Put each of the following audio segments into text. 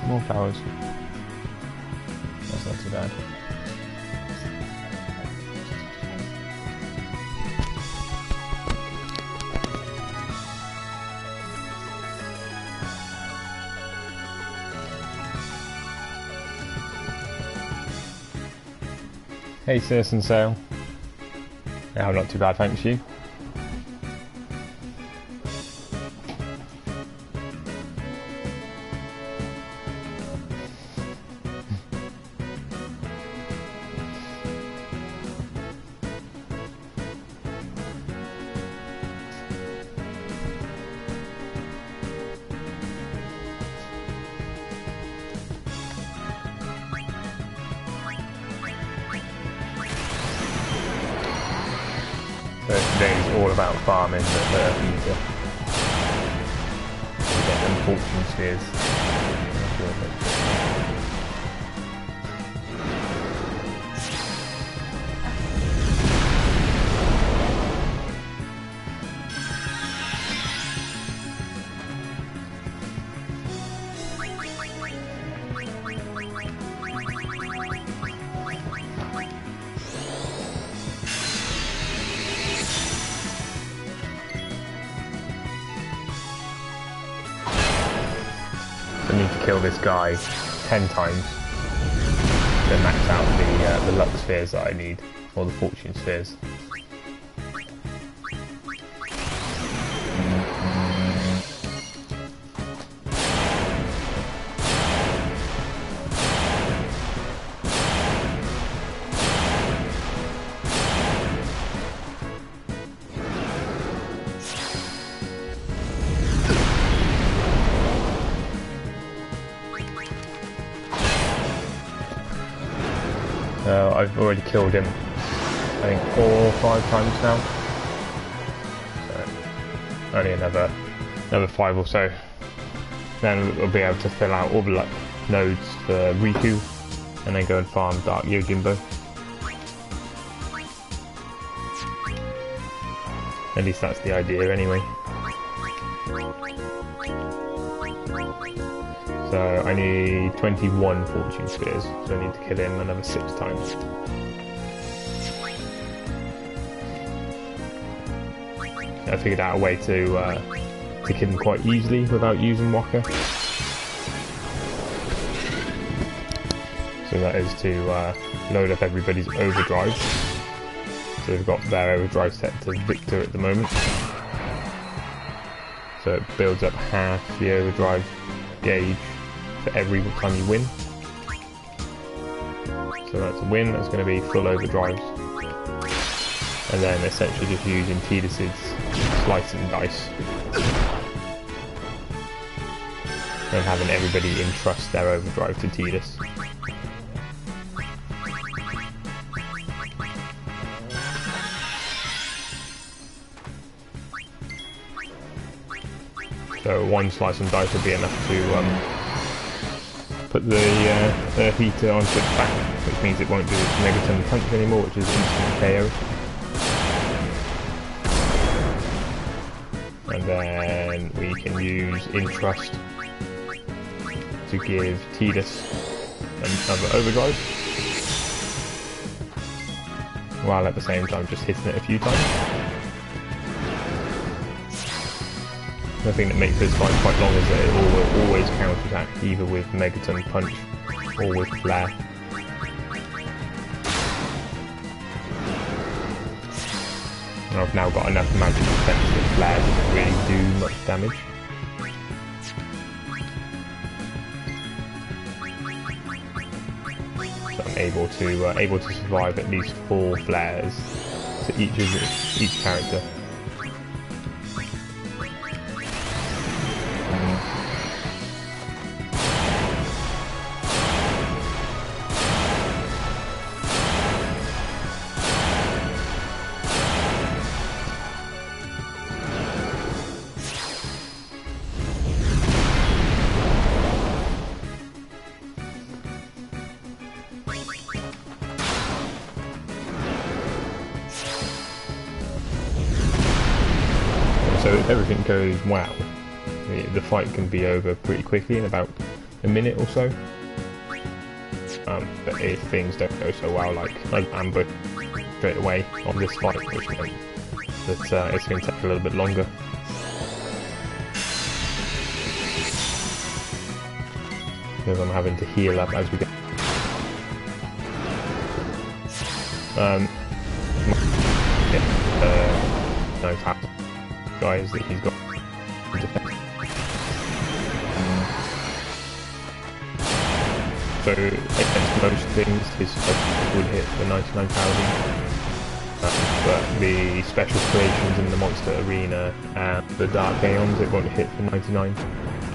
More flowers. That's not too bad. Hey Citizen Sale. Yeah, I'm not too bad, thanks you. So today's all about farming the Eater. To get them fortune spheres. I need to kill this guy 10 times to max out the luck spheres that I need, or the fortune spheres. I've already killed him, I think 4 or 5 times now. So only another 5 or so. Then we'll be able to fill out all the luck nodes for Riku, and then go and farm Dark Yojimbo. At least that's the idea anyway. So I need 21 fortune spheres, so I need to kill him another 6 times. I figured out a way to kill him quite easily without using Waka. So that is to load up everybody's overdrive. So we've got their overdrive set to Victor at the moment. So it builds up half the overdrive gauge for every time you win. So that's a win, that's going to be full overdrives. And then essentially just using Tidus's slice and dice. And having everybody entrust their overdrive to Tidus. So one slice and dice would be enough to put the heater onto its back, which means it won't do its Megaton Punch anymore, which is instant KO. And then we can use Entrust to give Tidus another overdrive, while at the same time just hitting it a few times. The thing that makes this fight quite long is that it will always counterattack, either with Megaton Punch or with Flare. And I've now got enough magic defense that Flare doesn't really do much damage. So I'm able to survive at least 4 flares to each character. So if everything goes well, the fight can be over pretty quickly in about a minute or so. But if things don't go so well, like I ambush straight away on this fight, which meant that it's going to take a little bit longer. Because I'm having to heal up as we go. Nice guys that he's got defense. So against most things, his specials would hit the 99,000. But the special creations in the monster arena and the dark aeons, it won't hit for 99,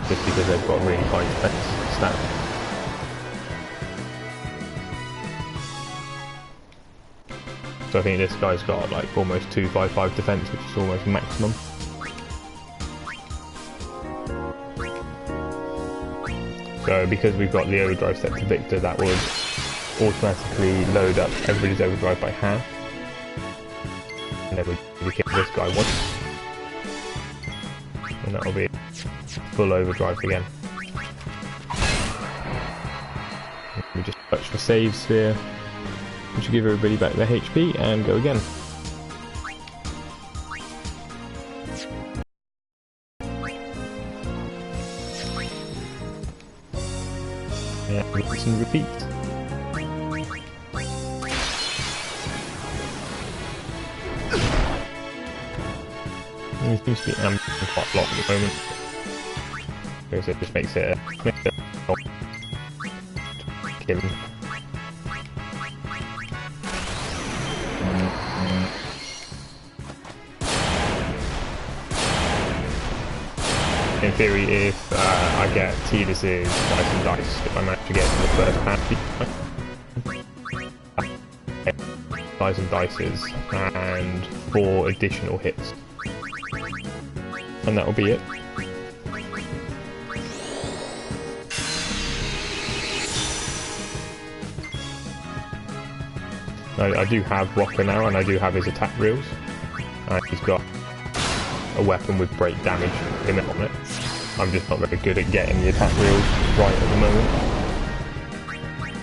just because they've got really high defense stats. So I think this guy's got like almost 255 defense, which is almost maximum. So because we've got the overdrive set to Victor, that would automatically load up everybody's overdrive by half. And then we kill this guy once. And that'll be full overdrive again. We just touch for saves here, which will give everybody back their HP and go again. Yeah, rinse and repeat. He seems to be ambling quite a lot at the moment, because it just makes it kill him. In theory, if I get Tidus's Dice and Dice, if I manage to get to the first patch, Dice and Dices, and 4 additional hits. And that'll be it. I do have Rocker now, and I do have his attack reels. And he's got a weapon with break damage limit on it. I'm just not very good at getting the attack reels right at the moment.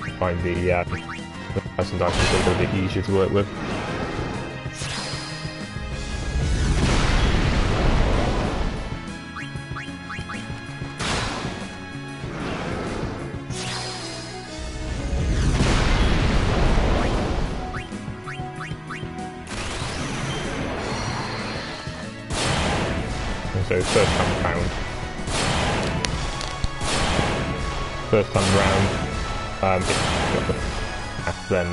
I find the Dice and Dice is a little bit easier to work with. So first time round, then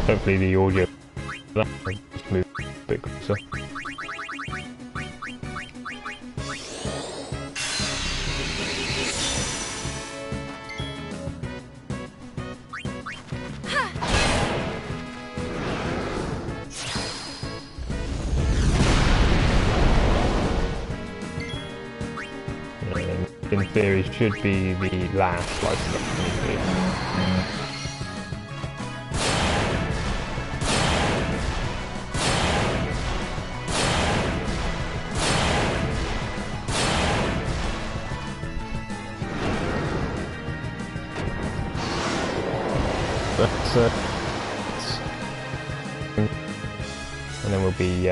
hopefully the audio just move a bit closer. In theory, should be the last license opportunity. And then we'll be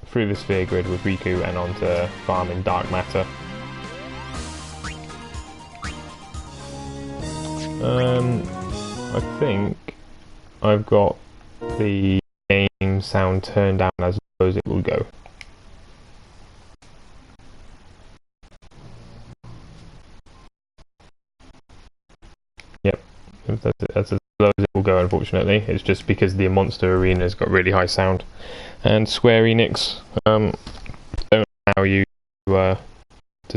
through the sphere grid with Riku and onto farming dark matter. I think I've got the game sound turned down as low as it will go. Yep, that's as low as it will go, unfortunately. It's just because the monster arena's got really high sound, and Square Enix don't allow you to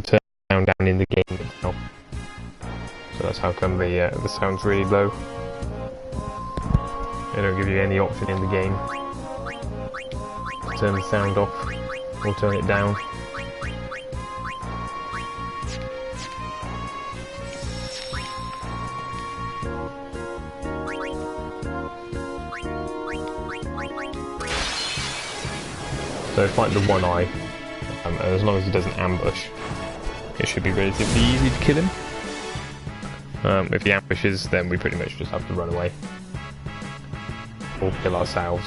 turn the sound down in the game itself. So that's how come the sound's really low. They don't give you any option in the game to turn the sound off or turn it down. So fight the one eye, and as long as he doesn't ambush, it should be relatively easy to kill him. If he ambushes, then we pretty much just have to run away. Or kill ourselves.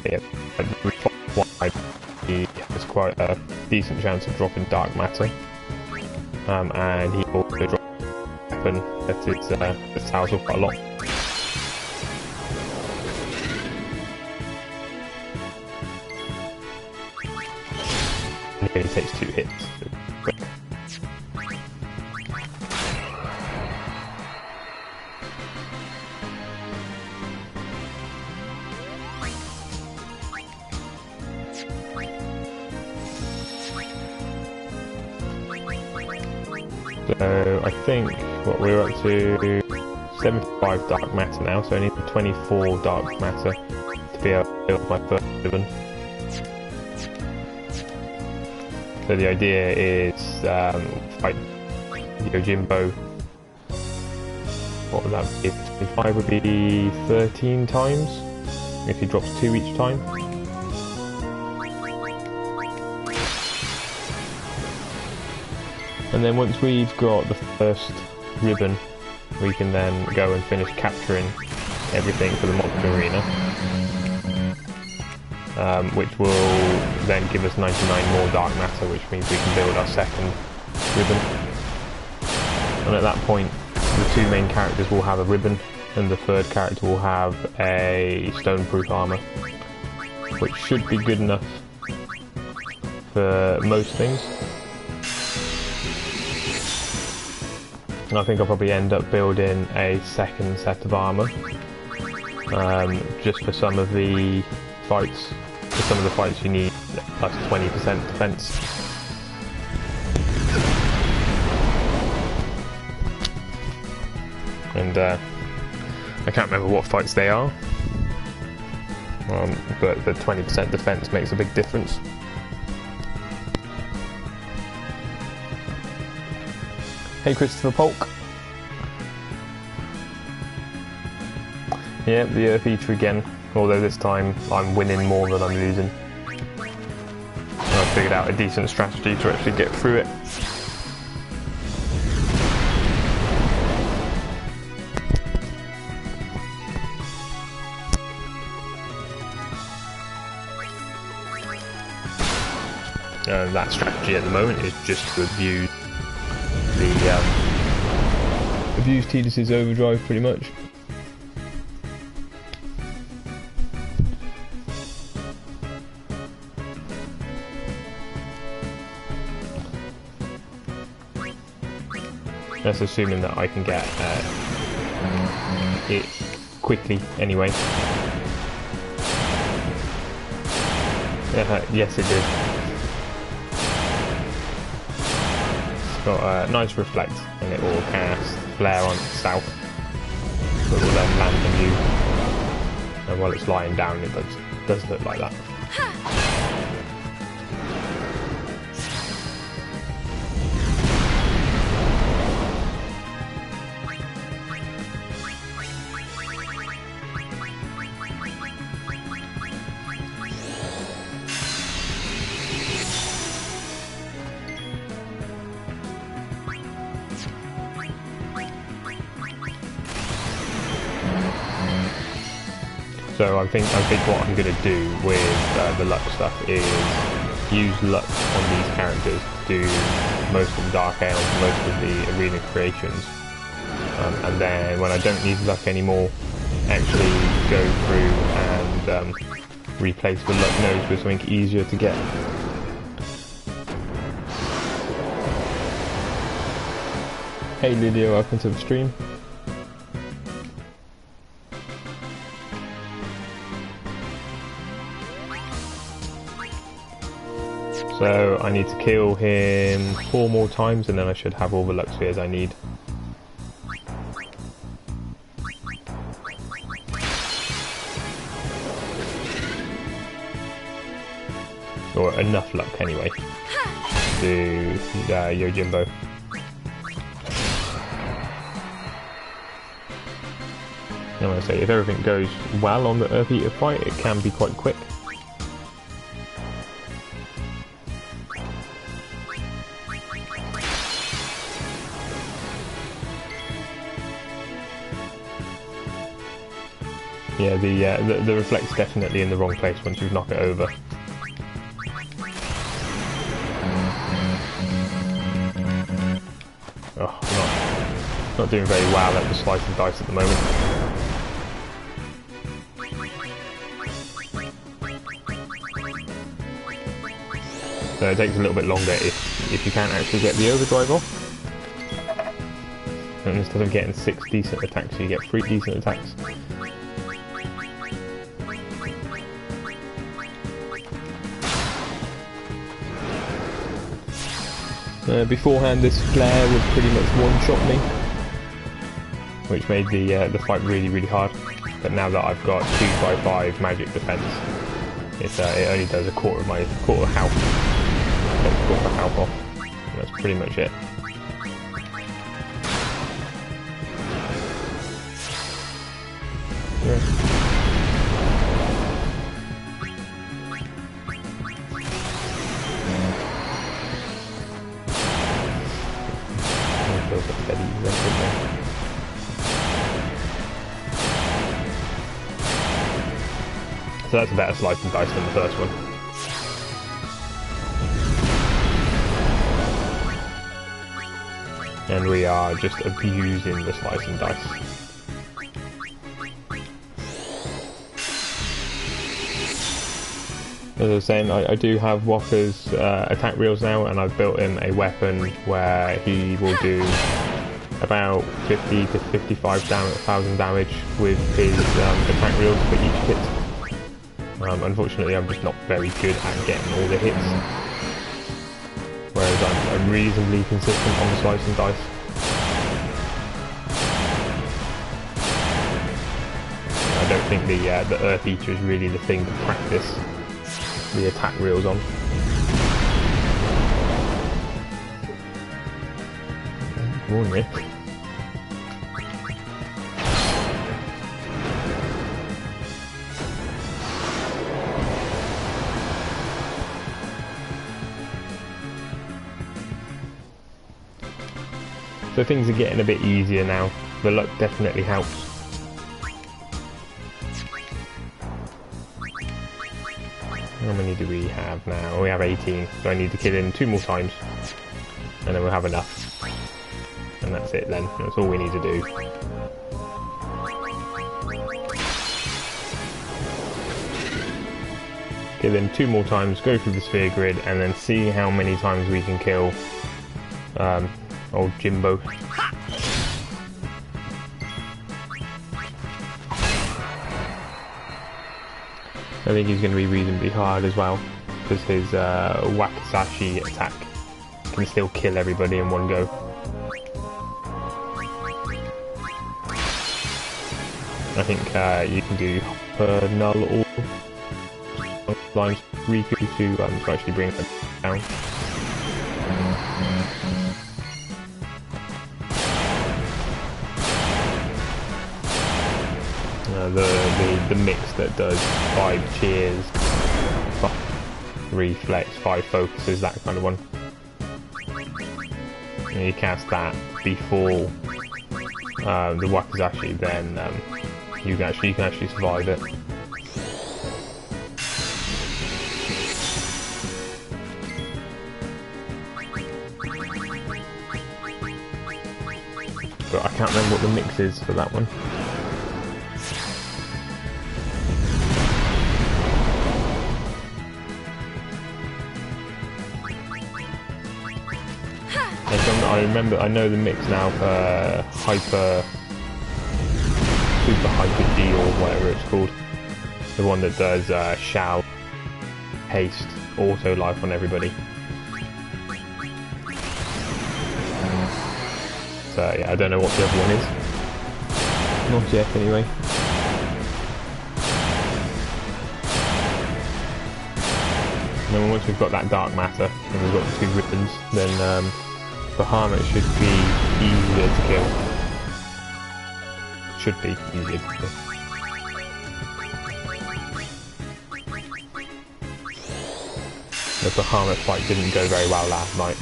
Yep. He has quite a decent chance of dropping dark matter. And he also drops a weapon that is his house quite a lot. And he only takes 2 hits. So I think what we're up to 75 dark matter now, so I need 24 dark matter to be able to build my first ribbon. So the idea is fight Yojimbo. What would that be? 25 would be 13 times if he drops 2 each time. And then once we've got the first ribbon, we can then go and finish capturing everything for the monster arena, which will then give us 99 more dark matter, which means we can build our second ribbon. And at that point, the 2 main characters will have a ribbon, and the third character will have a stoneproof armor, which should be good enough for most things. And I think I'll probably end up building a second set of armour, just for some of the fights. For some of the fights you need plus 20% defence. And I can't remember what fights they are, but the 20% defence makes a big difference. Hey Christopher Polk. Yeah, the Earth Eater again, although this time I'm winning more than I'm losing. I've figured out a decent strategy to actually get through it. That strategy at the moment is just to abuse Tidus's overdrive pretty much. That's assuming that I can get it quickly anyway. Yes, it did. It's got a nice reflect, and it will cast flare on itself. It will then land on you, and while it's lying down, it does look like that. So I think what I'm going to do with the luck stuff is use luck on these characters to do most of the Dark Aeons, most of the arena creations, and then when I don't need luck anymore, actually go through and replace the luck nodes with something easier to get. Hey Lydia, welcome to the stream. So I need to kill him 4 more times and then I should have all the luck spheres I need. Or enough luck anyway to Yojimbo. I'm going to say, if everything goes well on the Earth Eater fight, it can be quite quick. Yeah, the reflect's definitely in the wrong place once you knock it over. Oh, not doing very well at the slice and dice at the moment. So it takes a little bit longer if you can't actually get the overdrive off. And instead of getting 6 decent attacks, you get 3 decent attacks. Beforehand, this flare would pretty much one-shot me, which made the fight really, really hard. But now that I've got 2x5 magic defense, it only does a quarter of health. Takes a quarter of health off. And that's pretty much it. Yeah. So that's a better slice and dice than the first one. And we are just abusing the slice and dice. As I was saying, I do have Walker's attack reels now, and I've built in a weapon where he will do about 50 to 55,000 damage with his attack reels for each hit. Unfortunately, I'm just not very good at getting all the hits, whereas I'm reasonably consistent on the slice and dice. I don't think the Earth Eater is really the thing to practice the attack reels on. Come on, Nick. So things are getting a bit easier now. The luck definitely helps. How many do we have now? We have 18, so I need to kill him 2 more times. And then we'll have enough. And that's it then. That's all we need to do. Kill him 2 more times, go through the sphere grid, and then see how many times we can kill old Jimbo. I think he's going to be reasonably hard as well, because his Wakizashi attack can still kill everybody in one go. I think you can do null or lines Riku to actually bring it down. The mix that does 5 cheers, 5 reflex, 5 focuses, that kind of one. And you cast that before the Wakizashi, then you can actually survive it. But I can't remember what the mix is for that one. I know the mix now for Super Hyper G or whatever it's called. The one that does Shao, Haste, Auto Life on everybody. So yeah, I don't know what the other one is. Not yet anyway. And then once we've got that dark matter and we've got the 2 ribbons, then Bahamut should be easier to kill. should be easier to do. The Bahamut fight didn't go very well last night.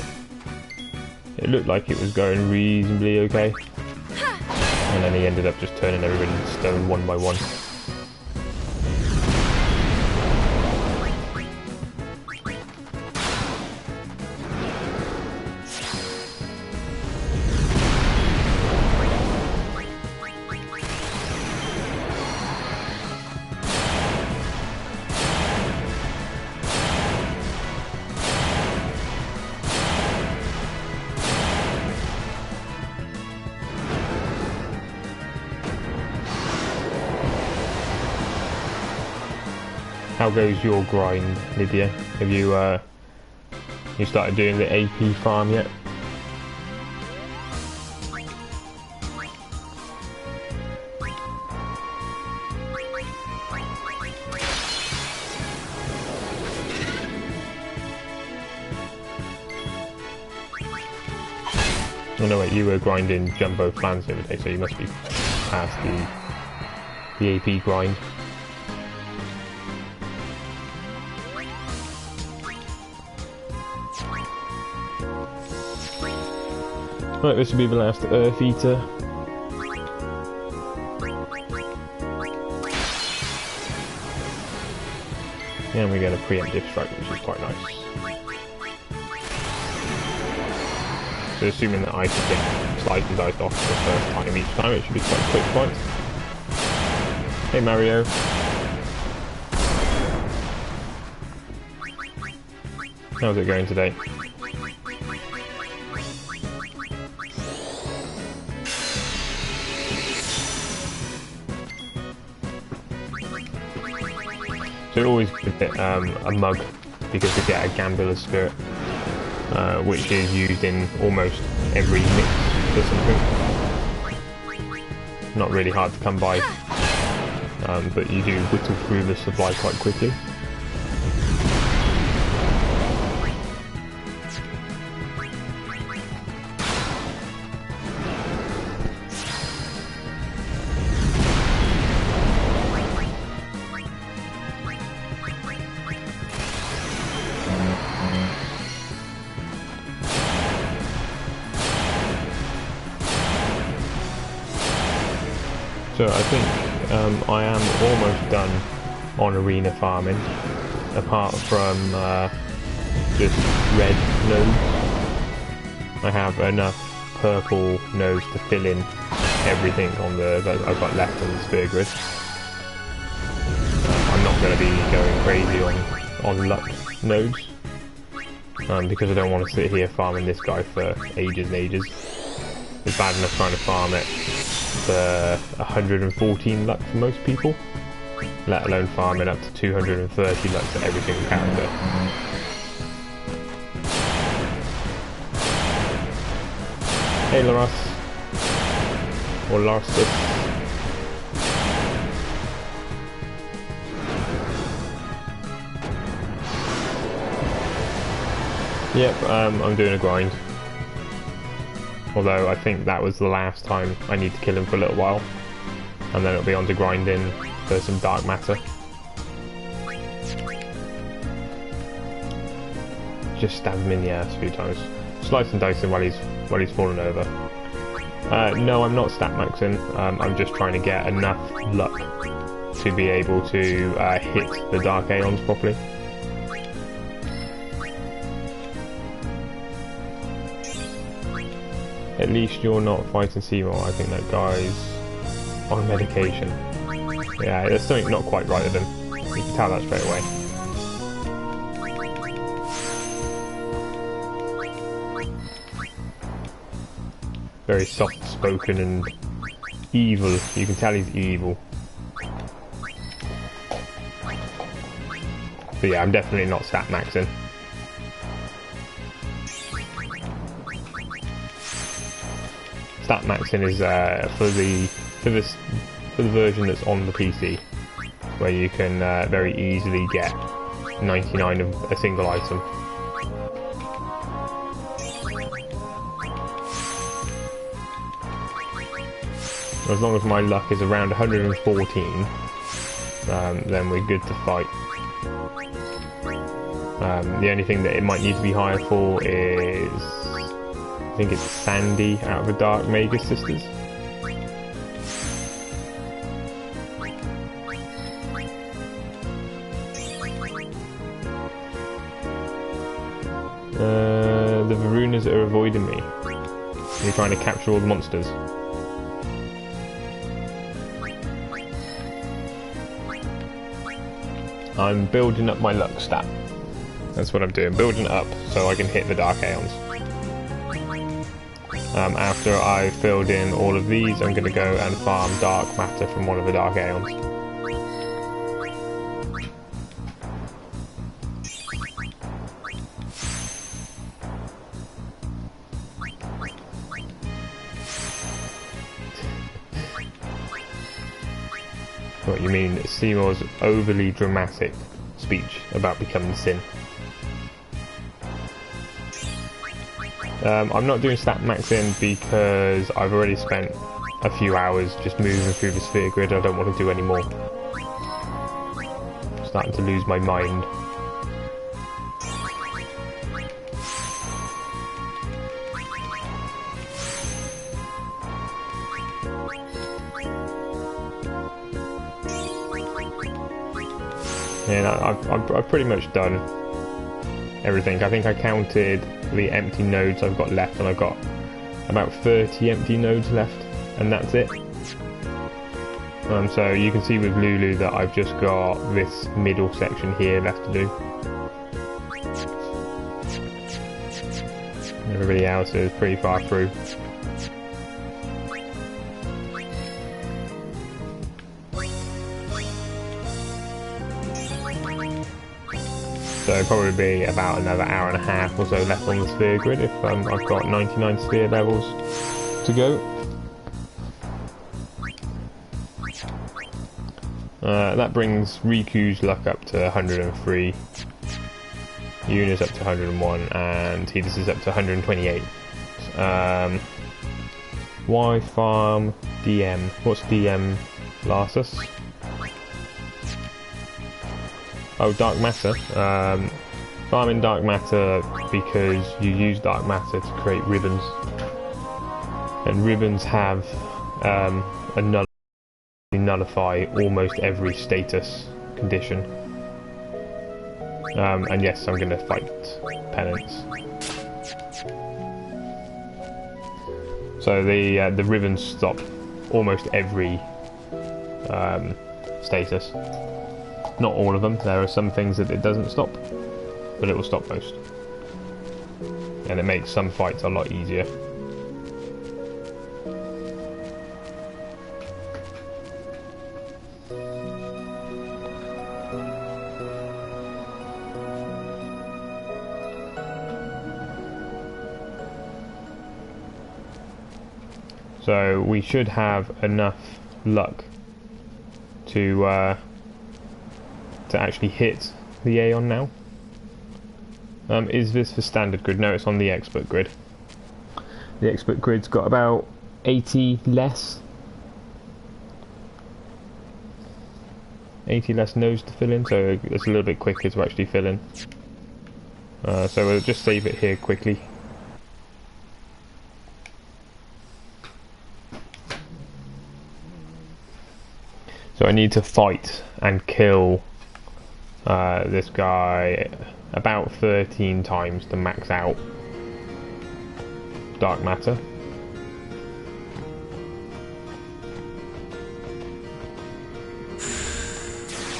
It looked like it was going reasonably okay, and then he ended up just turning everybody to stone one by one. How goes your grind, Lydia? Have you you started doing the AP farm yet? Oh no wait, you were grinding Jumbo Flans the other day, so you must be past the AP grind. Right, this will be the last Earth Eater. And we get a preemptive strike, which is quite nice. So assuming that I can get sliced and diced off for the first time each time, it should be quite quick fights. Hey Mario. How's it going today? So it always gives it a mug because we get a Gambler's Spirit, which is used in almost every mix or something. Not really hard to come by, but you do whittle through the supply quite quickly. So I think I am almost done on arena farming, apart from just red nodes. I have enough purple nodes to fill in everything on that I've got left on the sphere grid. I'm not going to be going crazy on luck nodes, because I don't want to sit here farming this guy for ages and ages. It's bad enough trying to farm it for 114 luck for most people, let alone farming up to 230 luck for every single character. Hey Laras, or Larsus. Yep, I'm doing a grind. Although I think that was the last time I need to kill him for a little while, and then it'll be on to grinding for some dark matter. Just stab him in the ass a few times. Slice and dice him while he's falling over. No, I'm not stat maxing. I'm just trying to get enough luck to be able to hit the Dark Aeons properly. At least you're not fighting Seymour. I think that guy's on medication. Yeah, there's something not quite right with him. You can tell that straight away. Very soft-spoken and evil. You can tell he's evil. But yeah, I'm definitely not stat maxing. Stat maxing is for the version that's on the PC, where you can very easily get 99 of a single item. As long as my luck is around 114, then we're good to fight. The only thing that it might need to be higher for is, I think it's Sandy out of the Dark Magus Sisters. The Varunas are avoiding me. They're trying to capture all the monsters. I'm building up my luck stat. That's what I'm doing, building it up so I can hit the Dark Aeons. After I've filled in all of these, I'm going to go and farm Dark Matter from one of the Dark Aeons. What you mean, Seymour's overly dramatic speech about becoming Sin. I'm not doing stat maxing because I've already spent a few hours just moving through the sphere grid. I don't want to do any more. I'm starting to lose my mind. And I've pretty much done everything. I think I counted the empty nodes I've got left, and I've got about 30 empty nodes left, and that's it. So you can see with Lulu that I've just got this middle section here left to do. Everybody else is pretty far through. So it'll probably be about another hour and a half or so left on the sphere grid if I've got 99 sphere levels to go. That brings Riku's luck up to 103, Yuna's up to 101, and Tidus is up to 128. Why farm DM? What's DM Larsus? Oh, Dark Matter. Farming Dark Matter because you use Dark Matter to create ribbons. And ribbons have nullify almost every status condition. And yes, I'm going to fight Penance. So the ribbons stop almost every status. Not all of them, there are some things that it doesn't stop, but it will stop most. And it makes some fights a lot easier. So we should have enough luck to actually hit the Aeon now. Is this for standard grid? No, it's on the expert grid. The expert grid's got about 80 less. 80 less nodes to fill in, so it's a little bit quicker to actually fill in. So we'll just save it here quickly. So I need to fight and kill this guy about 13 times to max out Dark Matter.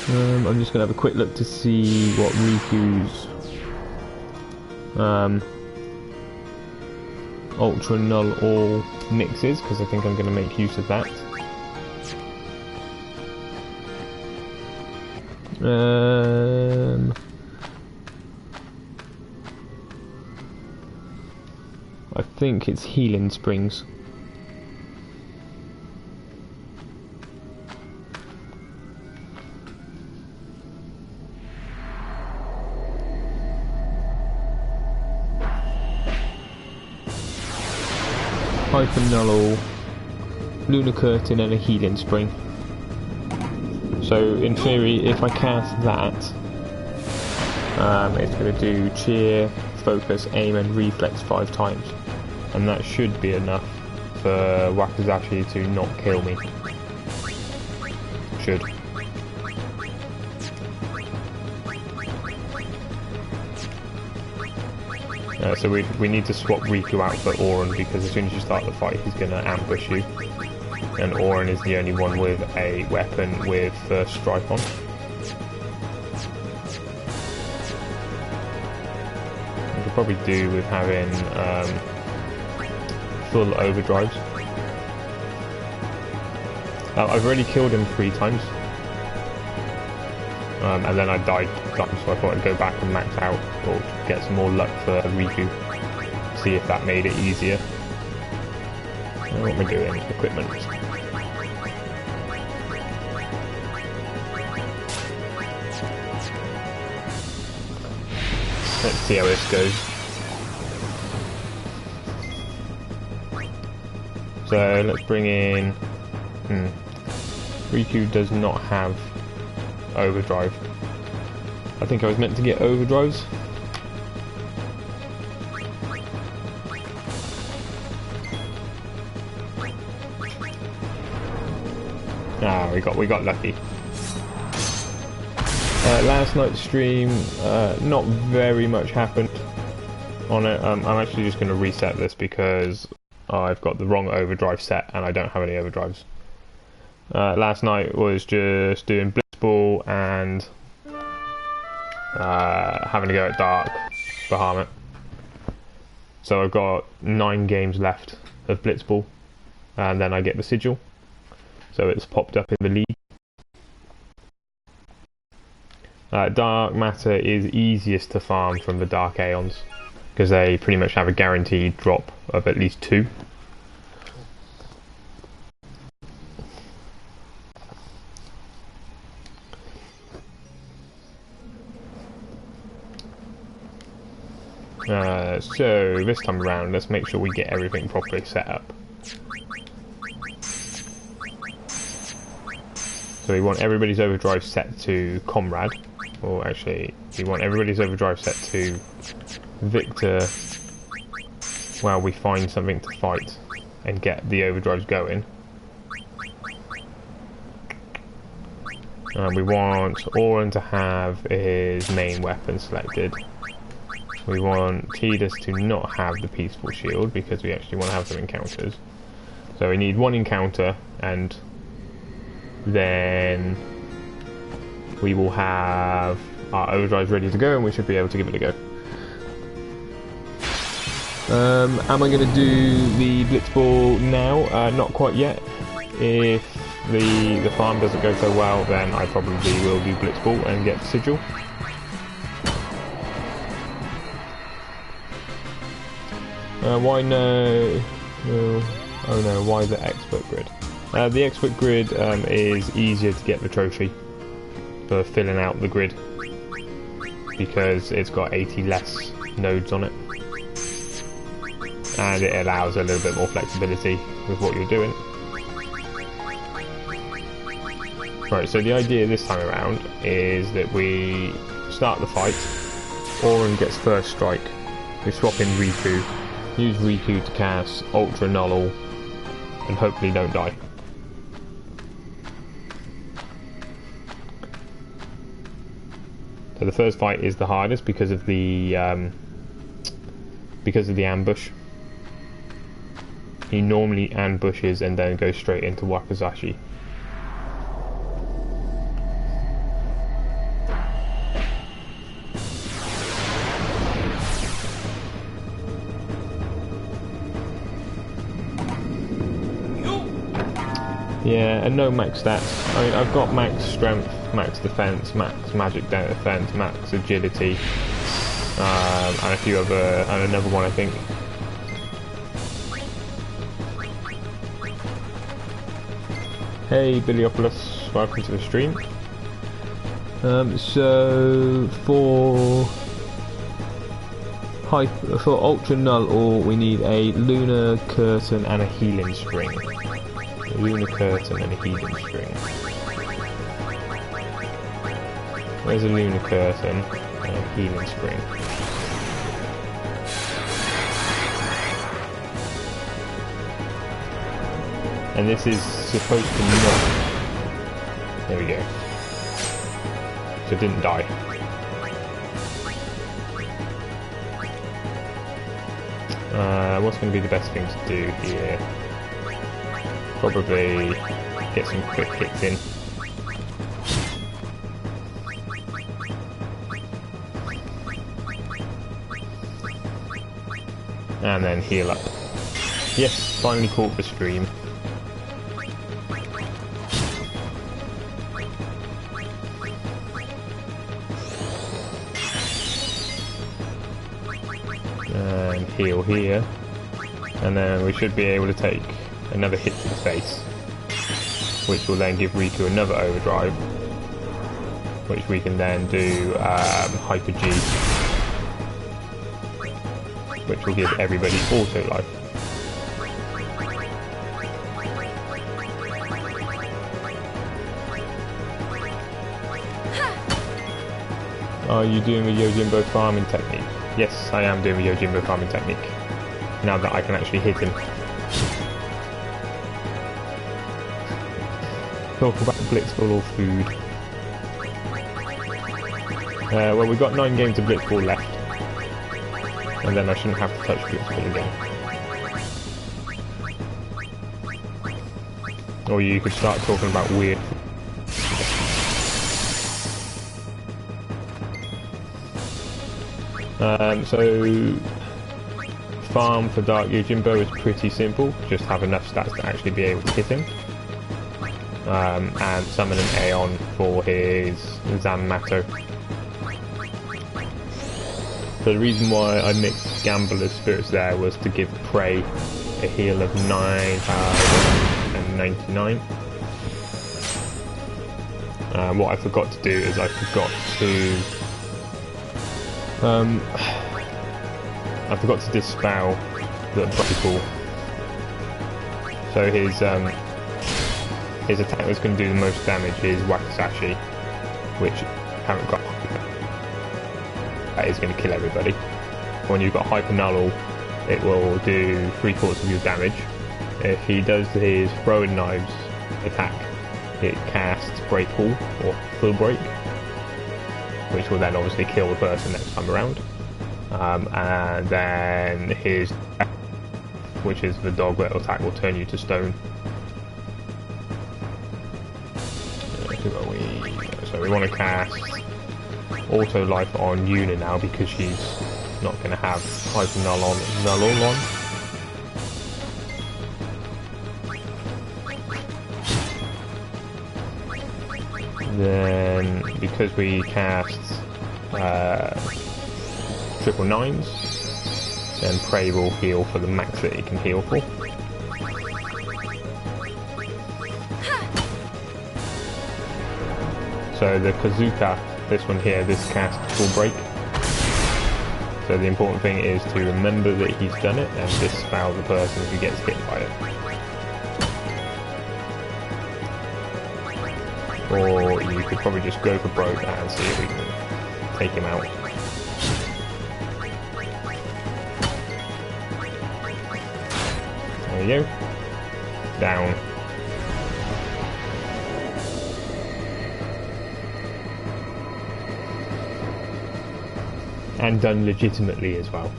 I'm just going to have a quick look to see what Riku's Ultra Null All mix is, because I think I'm going to make use of that. I think it's Healing Springs. Hyper Null All Lunar Curtain and a Healing Spring. So in theory, if I cast that, it's going to do Cheer, Focus, Aim and Reflex 5 times. And that should be enough for Wakizashi to not kill me. Should. So we need to swap Riku out for Auron, because as soon as you start the fight he's going to ambush you. And Auron is the only one with a weapon with First Strike on. You could probably do with having full overdrives. I've already killed him 3 times. And then I died twice, so I thought I'd go back and max out, or get some more luck for Riku. See if that made it easier. What am I doing? Equipment. Let's see how this goes. So let's bring in... Riku does not have overdrive. I think I was meant to get overdrives. Ah, we got lucky. Last night's stream, not very much happened on it. I'm actually just going to reset this because I've got the wrong overdrive set and I don't have any overdrives. Last night was just doing Blitzball and having to go at Dark Bahamut. So I've got 9 games left of Blitzball, and then I get the sigil. So it's popped up in the league. Dark Matter is easiest to farm from the Dark Aeons, because they pretty much have a guaranteed drop of at least 2. So this time around, let's make sure we get everything properly set up. So we want everybody's overdrive set to Comrade, or actually, we want everybody's overdrive set to Victor while we find something to fight and get the overdrives going. We want Auron to have his main weapon selected. We want Tidus to not have the Peaceful Shield because we actually want to have some encounters. So we need 1 encounter, and then we will have our overdrives ready to go and we should be able to give it a go. Am I going to do the Blitzball now? Not quite yet. If the farm doesn't go so well, then I probably will do Blitzball and get the sigil. Why no? Oh no, why the expert grid? The expert grid is easier to get the trophy for filling out the grid because it's got 80 less nodes on it, and it allows a little bit more flexibility with what you're doing. Right, so the idea this time around is that we start the fight, Auron gets first strike, we swap in Riku, use Riku to cast Ultra Null and hopefully don't die. So the first fight is the hardest because of the ambush. He normally ambushes and then goes straight into Wakizashi. Yeah, and no max stats. I mean, I've got max strength, max defense, max magic defense, max agility, and a few other, and another one I think. Hey Biliopolis, welcome to the stream. So for Ultra Null, or we need a Lunar Curtain and a Healing Spring. A lunar curtain and a healing string. There's a lunar curtain and a healing string. And this is supposed to not... There we go. So it didn't die. What's going to be the best thing to do here? Probably get some quick hits in. And then heal up. Yes, finally caught the stream. And heal here. And then we should be able to take another hit to the face, which will then give Riku another overdrive, which we can then do Hyper G, which will give everybody auto life. Are you doing the Yojimbo farming technique? Yes, I am doing the Yojimbo farming technique, now that I can actually hit him. Talk about Blitzball or food. Well, we've got 9 games of Blitzball left, and then I shouldn't have to touch Blitzball again. Or you could start talking about weird. So farm for Dark Yojimbo is pretty simple. Just have enough stats to actually be able to hit him. And summon an Aeon for his Zanmato. So the reason why I mixed Gambler's Spirits there was to give Prey a heal of 9,099. What I forgot to do is I forgot to dispel the Breakable. So his attack that's going to do the most damage is Wakasashi, which I haven't got. That is going to kill everybody. When you've got Hyper Null, it will do 3/4 of your damage. If he does his throwing knives attack, it casts Break All or Full Break, which will then obviously kill the person next time around. And then his, which is the dog whittle attack, will turn you to stone. So we want to cast Auto Life on Yuna now because she's not going to have Hyper Null on. Then because we cast triple 9s, then Prey will heal for the max that it can heal for. So the Kazuka, this one here, this cast will break. So the important thing is to remember that he's done it and dispel the person who gets hit by it. Or you could probably just go for broke and see if we can take him out. There you go. Down. And done legitimately as well.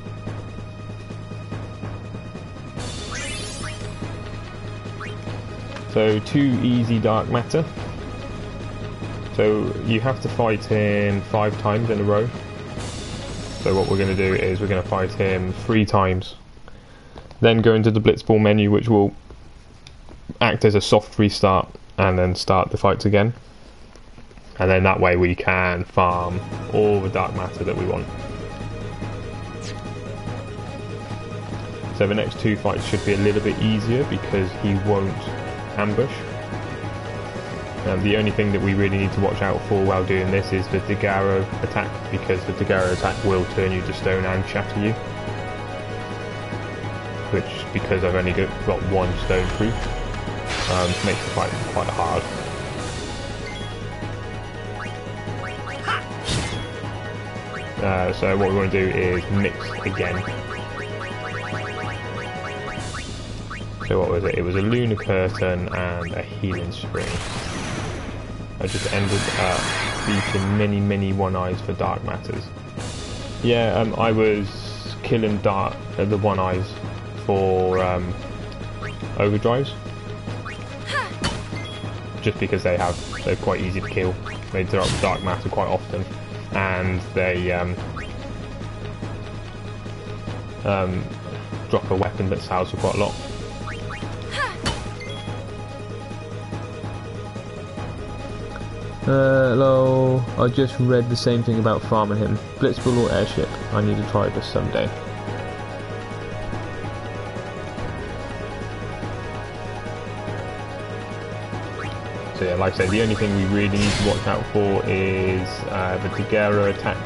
So 2 easy dark matter. So you have to fight him 5 times in a row. So what we're going to do is we're going to fight him 3 times. Then go into the Blitzball menu, which will act as a soft restart, and then start the fights again. And then that way we can farm all the dark matter that we want. So the next 2 fights should be a little bit easier because he won't ambush. The only thing that we really need to watch out for while doing this is the Dagaro attack, because the Dagaro attack will turn you to stone and shatter you. Which, because I've only got 1 stone proof, makes the fight quite hard. So what we want to do is mix again. So what was it? It was a lunar curtain and a healing spring. I just ended up beating many one eyes for dark matters. Yeah, I was killing the one eyes for overdrives, just because they're quite easy to kill. They drop dark matter quite often, and they drop a weapon that sells for quite a lot. Hello, I just read the same thing about farming him. Blitzball or airship. I need to try this someday. So yeah, like I said, the only thing we really need to watch out for is the Area attack.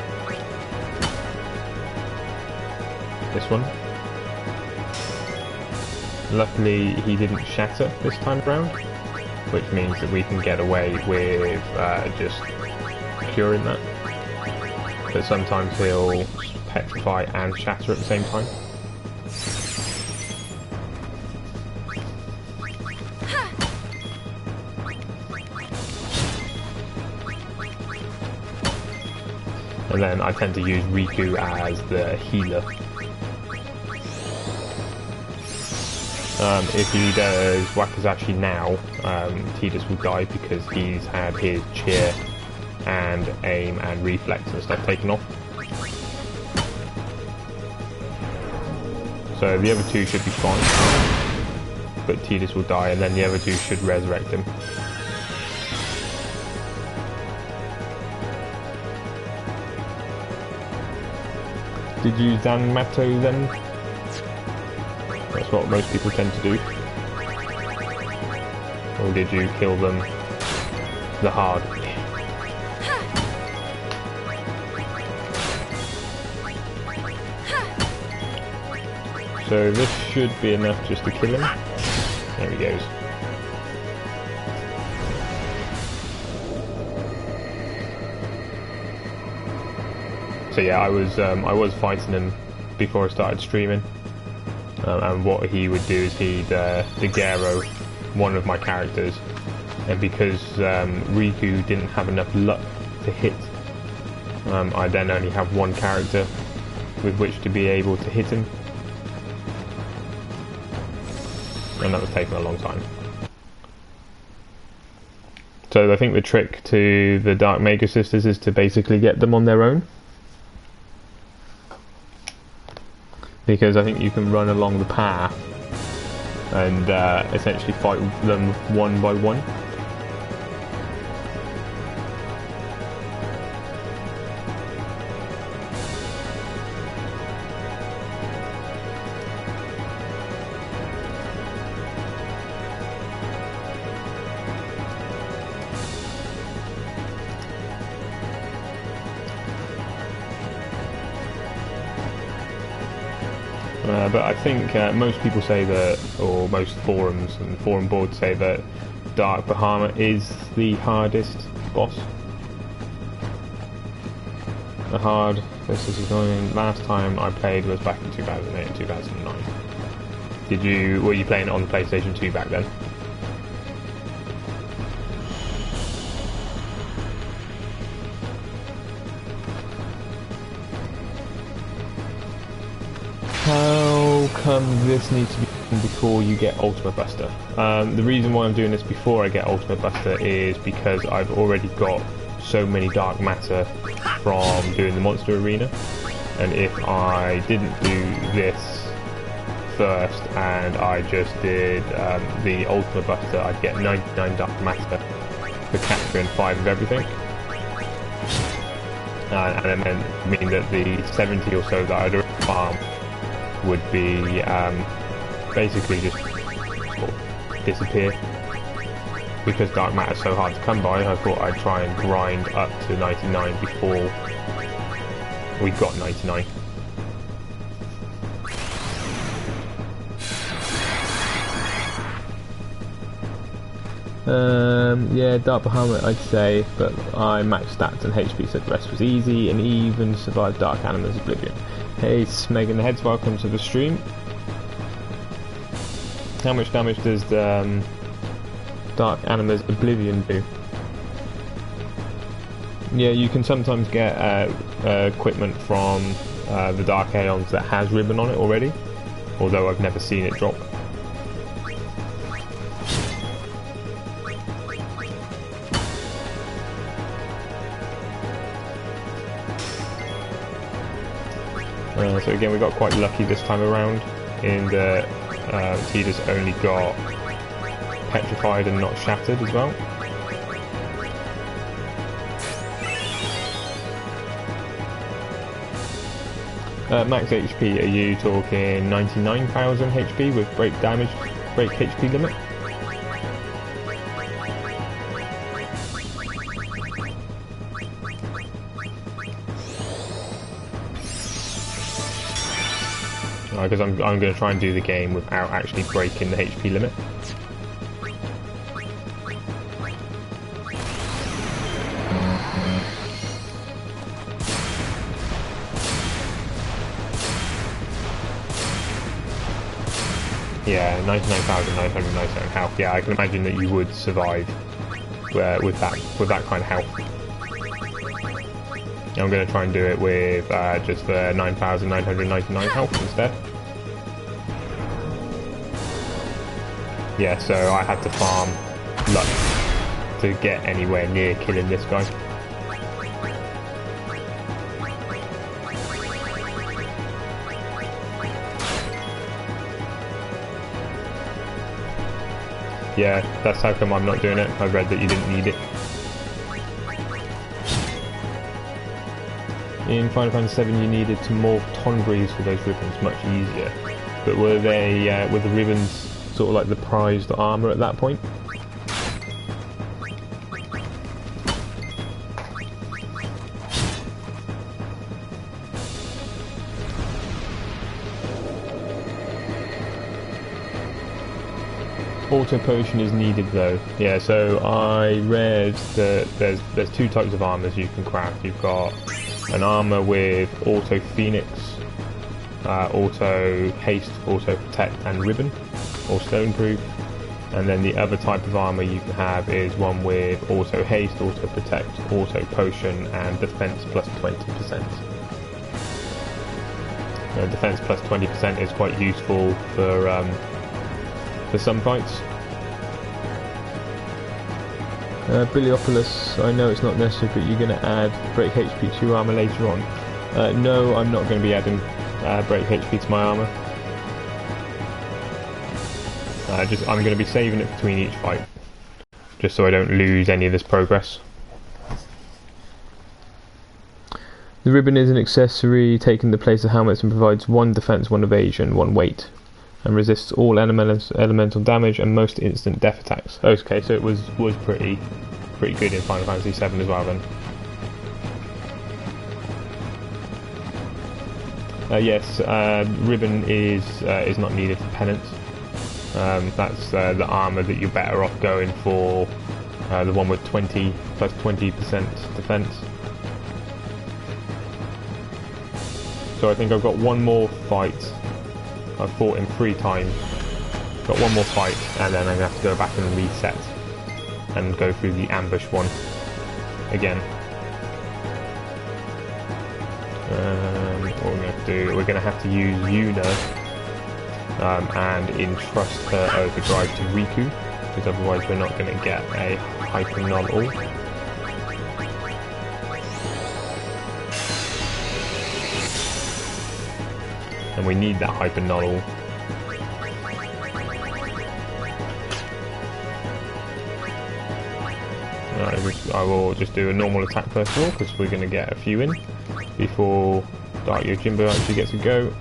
This one. Luckily he didn't shatter this time around, which means that we can get away with just curing that. But sometimes he'll petrify and shatter at the same time. And then I tend to use Riku as the healer. If he does Wakizashi now, Tidus will die because he's had his cheer and aim and reflex and stuff taken off. So the other two should be fine, but Tidus will die and then the other two should resurrect him. Did you Zanmato then? That's what most people tend to do. Or did you kill them the hard? So this should be enough just to kill him. There he goes. So yeah, I was fighting him before I started streaming. And what he would do is he'd Degaro one of my characters, and because Riku didn't have enough luck to hit, I then only have one character with which to be able to hit him, and that was taking a long time. So I think the trick to the Dark Mega Sisters is to basically get them on their own. Because I think you can run along the path and essentially fight them one by one. But I think most people say that, or most forums and forum boards say that Dark Bahama is the hardest boss. The hard, this is annoying. Last time I played was back in 2008 and 2009. Were you playing it on the PlayStation 2 back then? How come this needs to be done before you get Ultimate Buster? The reason why I'm doing this before I get Ultimate Buster is because I've already got so many dark matter from doing the monster arena, and if I didn't do this first and I just did the Ultimate Buster, I'd get 99 dark matter for capturing 5 of everything. And it mean that the 70 or so that I'd already farmed would be basically just sort of disappear. Because dark matter is so hard to come by, I thought I'd try and grind up to 99 before we got 99. Yeah, Dark Bahamut I'd say, but I maxed stats and HP, so the rest was easy, and even survived Dark Anima's Oblivion. Hey Smeg in the Heads, welcome to the stream. How much damage does Dark Anima's Oblivion do? Yeah, you can sometimes get equipment from the Dark Aeons that has ribbon on it already, although I've never seen it drop. So again, we got quite lucky this time around in that Tidus only got petrified and not shattered as well. Max HP, are you talking 99,000 HP with break HP limit? Because I'm going to try and do the game without actually breaking the HP limit. Yeah, 99,997 health. Yeah, I can imagine that you would survive with that kind of health. I'm going to try and do it with just the 9,999 health instead. Yeah, so I had to farm luck to get anywhere near killing this guy. Yeah, that's how come I'm not doing it. I read that you didn't need it. In Final Fantasy VII you needed to morph Tonbreeze for those ribbons much easier. But were the ribbons sort of like the prized armour at that point? Auto potion is needed though. Yeah, so I read that there's two types of armours you can craft. You've got an armour with auto phoenix, auto haste, auto protect and ribbon, or stoneproof, and then the other type of armour you can have is one with auto haste, auto protect, auto potion and defense plus 20%. Defense plus 20% is quite useful for some fights. Biliopolis, I know it's not necessary, but you're going to add break HP to your armour later on. No, I'm not going to be adding break HP to my armour. I'm going to be saving it between each fight, just so I don't lose any of this progress. The ribbon is an accessory taking the place of helmets and provides 1 defense, 1 evasion, 1 weight, and resists all elemental damage and most instant death attacks. Okay, so it was pretty good in Final Fantasy VII as well then. Yes, ribbon is not needed for penance. That's the armour that you're better off going for, the one with 20 plus 20% defense. So I think I've got one more fight. I've fought him 3 times. Got one more fight, and then I'm going to have to go back and reset and go through the ambush one again. What we're going to have to do, we're going to have to use Yuna and entrust her overdrive to Riku, because otherwise we're not going to get a hyper non-all. And we need that hyper non-all. I will just do a normal attack first of all, because we're going to get a few in before Dark Yojimbo actually gets a go.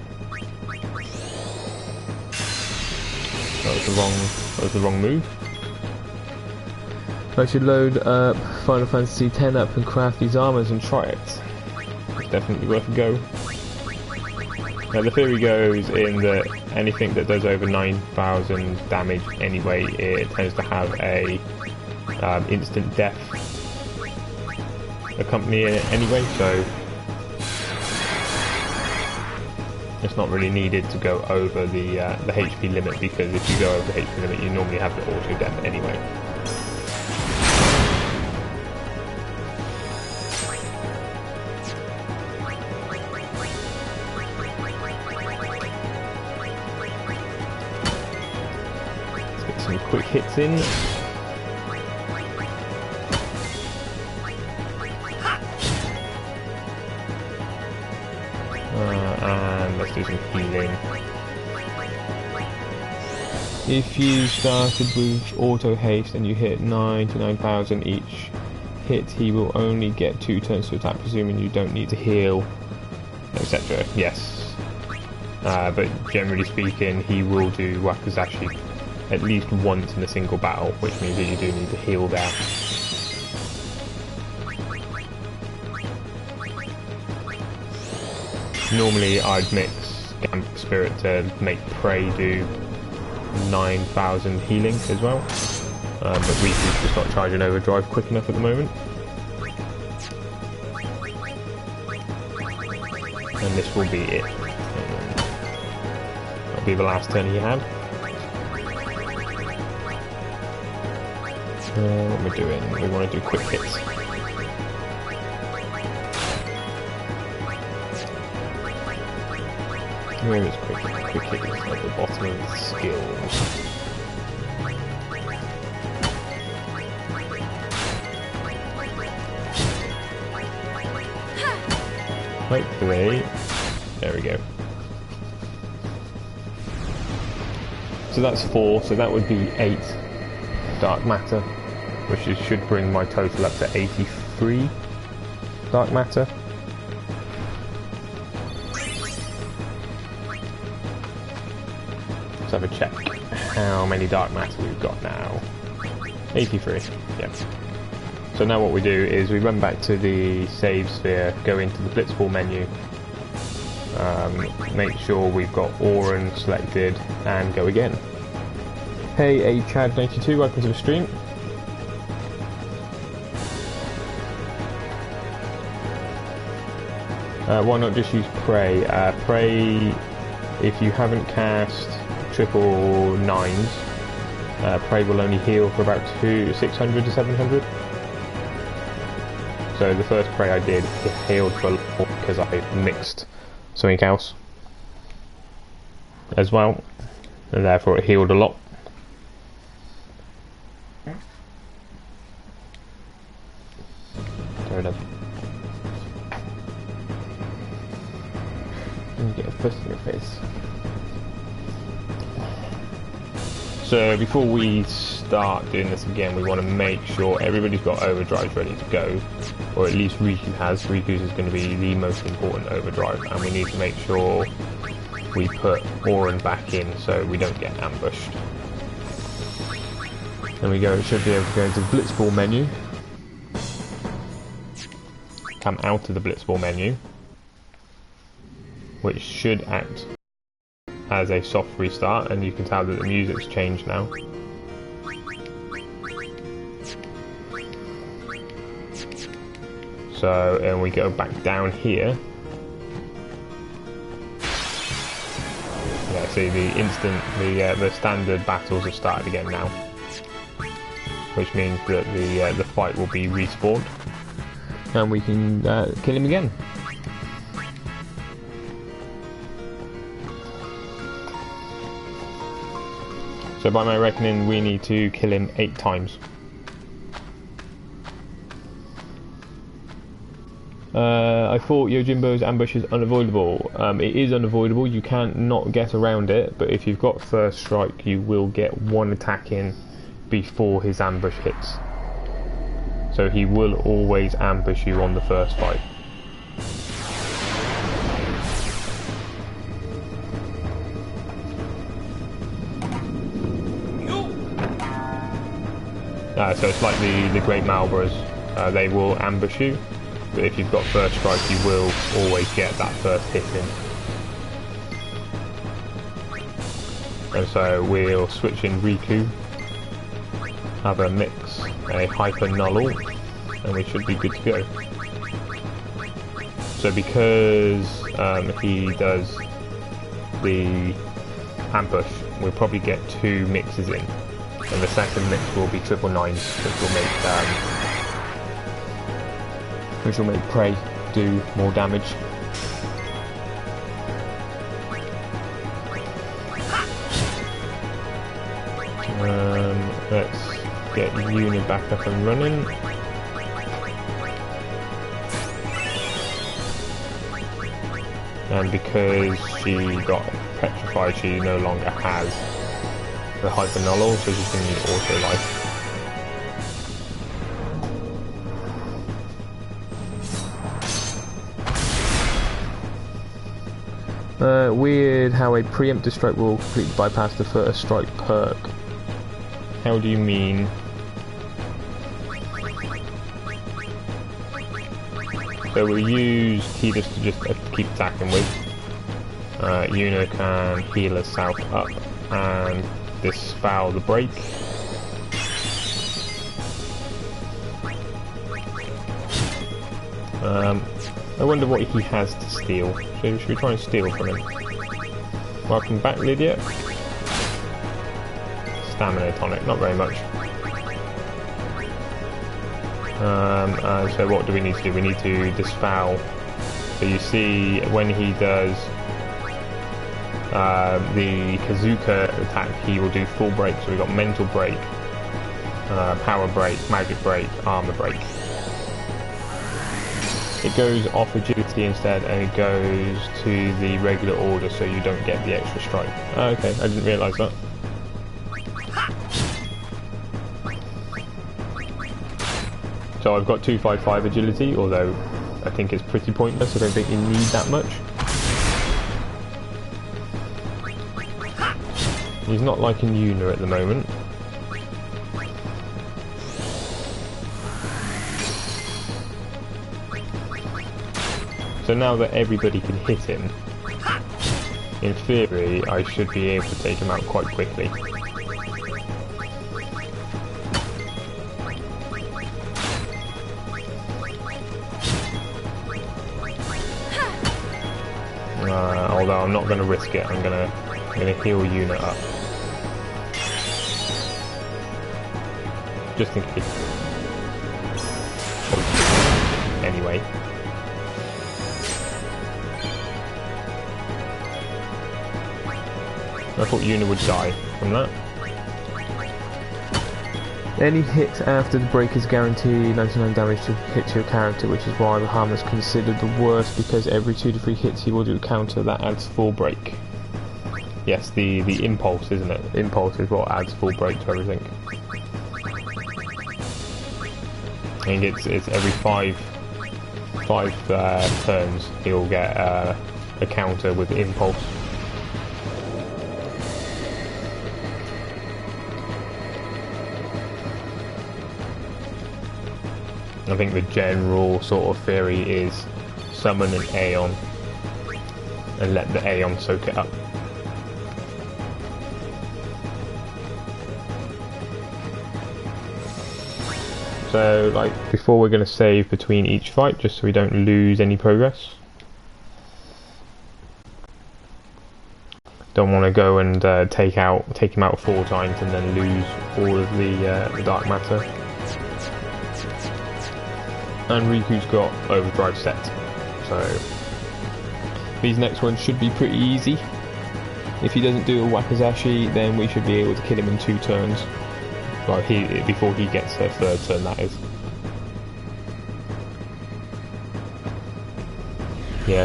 That was the wrong move. I should load up Final Fantasy X up and craft these armors and try it. It's definitely worth a go. Now the theory goes in that anything that does over 9,000 damage anyway, it tends to have a instant death accompany it anyway, so it's not really needed to go over the HP limit, because if you go over the HP limit you normally have the auto death anyway. Let's get some quick hits in. And let's do some healing. If you started with auto haste and you hit 99,000 each hit, he will only get 2 turns to attack, presuming you don't need to heal, etc. Yes. But generally speaking, he will do Wakizashi at least once in a single battle, which means that you do need to heal there. Normally I'd mix Gambit Spirit to make Prey do 9,000 healing as well, but Riku's just not charging overdrive quick enough at the moment. And this will be it. That'll be the last turn he had. What we're doing, we want to do quick hits. Where is quick hit? Quick hit is at the bottom of the skills. Wait, 3. There we go. So that's 4, so that would be 8 dark matter, which should bring my total up to 83 dark matter. Let's have a check how many dark matter we've got now. 83, yeah. So now what we do is we run back to the save sphere, go into the Blitzball menu, make sure we've got Oran selected, and go again. Hey, Chad92, welcome to the stream. Why not just use Prey? Prey, if you haven't cast triple 9s, Prey will only heal for about 600 to 700. So the first Prey I did, it healed for a lot because I mixed something else as well, and therefore it healed a lot. Fair enough. And get a fist in your face. So before we start doing this again, we want to make sure everybody's got overdrives ready to go, or at least Riku has. Riku's is going to be the most important overdrive, and we need to make sure we put Oran back in so we don't get ambushed. Then we should be able to go into the Blitzball menu, come out of the Blitzball menu, which should act as a soft restart, and you can tell that the music's changed now. So, and we go back down here. Yeah, see the standard battles have started again now, which means that the fight will be respawned, and we can kill him again. So by my reckoning, we need to kill him 8 times. I thought Yojimbo's ambush is unavoidable. It is unavoidable, you can't not get around it, but if you've got first strike, you will get 1 attack in before his ambush hits. So he will always ambush you on the first fight. So it's like the Great Malbras, they will ambush you, but if you've got first strike you will always get that first hit in. And so we'll switch in Riku, have a mix a hyper null, and we should be good to go. So because he does the ambush, we'll probably get 2 mixes in, and the second mix will be 999s, which will make prey do more damage. Let's get Yuna back up and running. And because she got petrified, she no longer has the hyper null, so she's going to need auto life. Weird how a preemptive strike will completely bypass the first strike perk. How do you mean? So we'll use Tidus to just keep attacking with. Yuna can heal herself up and dispel the break. I wonder what he has to steal. So should we try and steal from him? Welcome back, Lydia. Stamina tonic, not very much. So what do we need to do? We need to dispel. So you see when he does the Kazuka attack, he will do full break. So we've got mental break, power break, magic break, armor break. It goes off agility instead, and it goes to the regular order, so you don't get the extra strike. Oh, okay, I didn't realise that. So I've got 255 agility, although I think it's pretty pointless. I don't think you need that much. He's not liking Yuna at the moment. So now that everybody can hit him, in theory I should be able to take him out quite quickly. Although I'm not going to risk it, I'm going to heal Yuna up. Just in case. Anyway. I thought Yuna would die from that. Any hit after the break is guaranteed 99 damage to hit your character, which is why the harm is considered the worst, because every 2 to 3 hits he will do a counter that adds full break. Yes, the impulse, isn't it? Impulse is what adds full break to everything. I think it's every 5 turns he'll get a counter with impulse. I think the general sort of theory is summon an Aeon and let the Aeon soak it up. So, like, before we're going to save between each fight, just so we don't lose any progress. Don't want to go and take him out 4 times and then lose all of the dark matter. And Riku's got overdrive set, so these next ones should be pretty easy. If he doesn't do a Wakizashi, then we should be able to kill him in 2 turns. Well, before he gets a 3rd turn, that is. Yeah,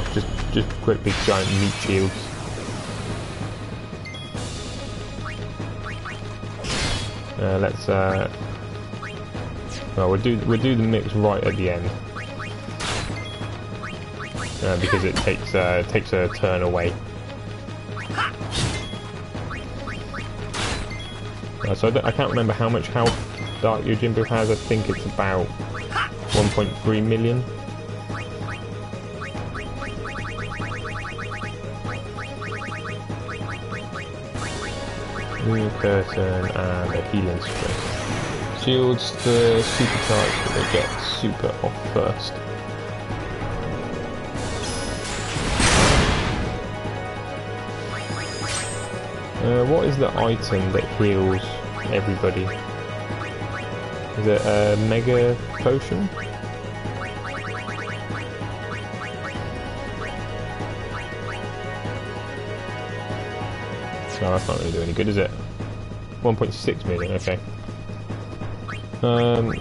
just quick big giant meat shields. Let's well, we'll do the mix right at the end, because it takes a turn away. So I can't remember how much health Dark Yojimbo has. I think it's about 1.3 million. New curtain and a healing spray. Shields for supercharge, but they get super off first. What is the item that heals everybody? Is it a mega potion? No, that's not really doing any good, is it? 1.6 million, okay.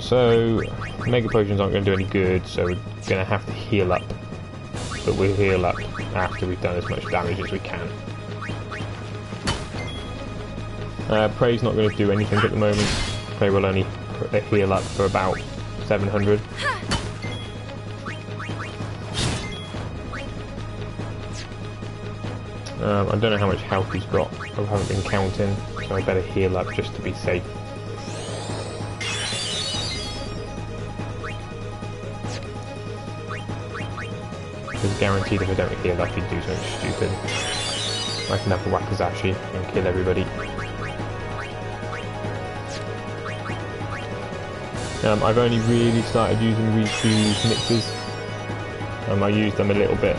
So mega potions aren't going to do any good, so we're going to have to heal up. But we'll heal up after we've done as much damage as we can. Prey's not going to do anything at the moment. Prey will only heal up for about 700. I don't know how much health he's got. I haven't been counting, so I better heal up just to be safe. It's guaranteed if I don't heal up, he'd do something stupid. I can have a Wakizashi and kill everybody. I've only really started using Riku's mixes. I used them a little bit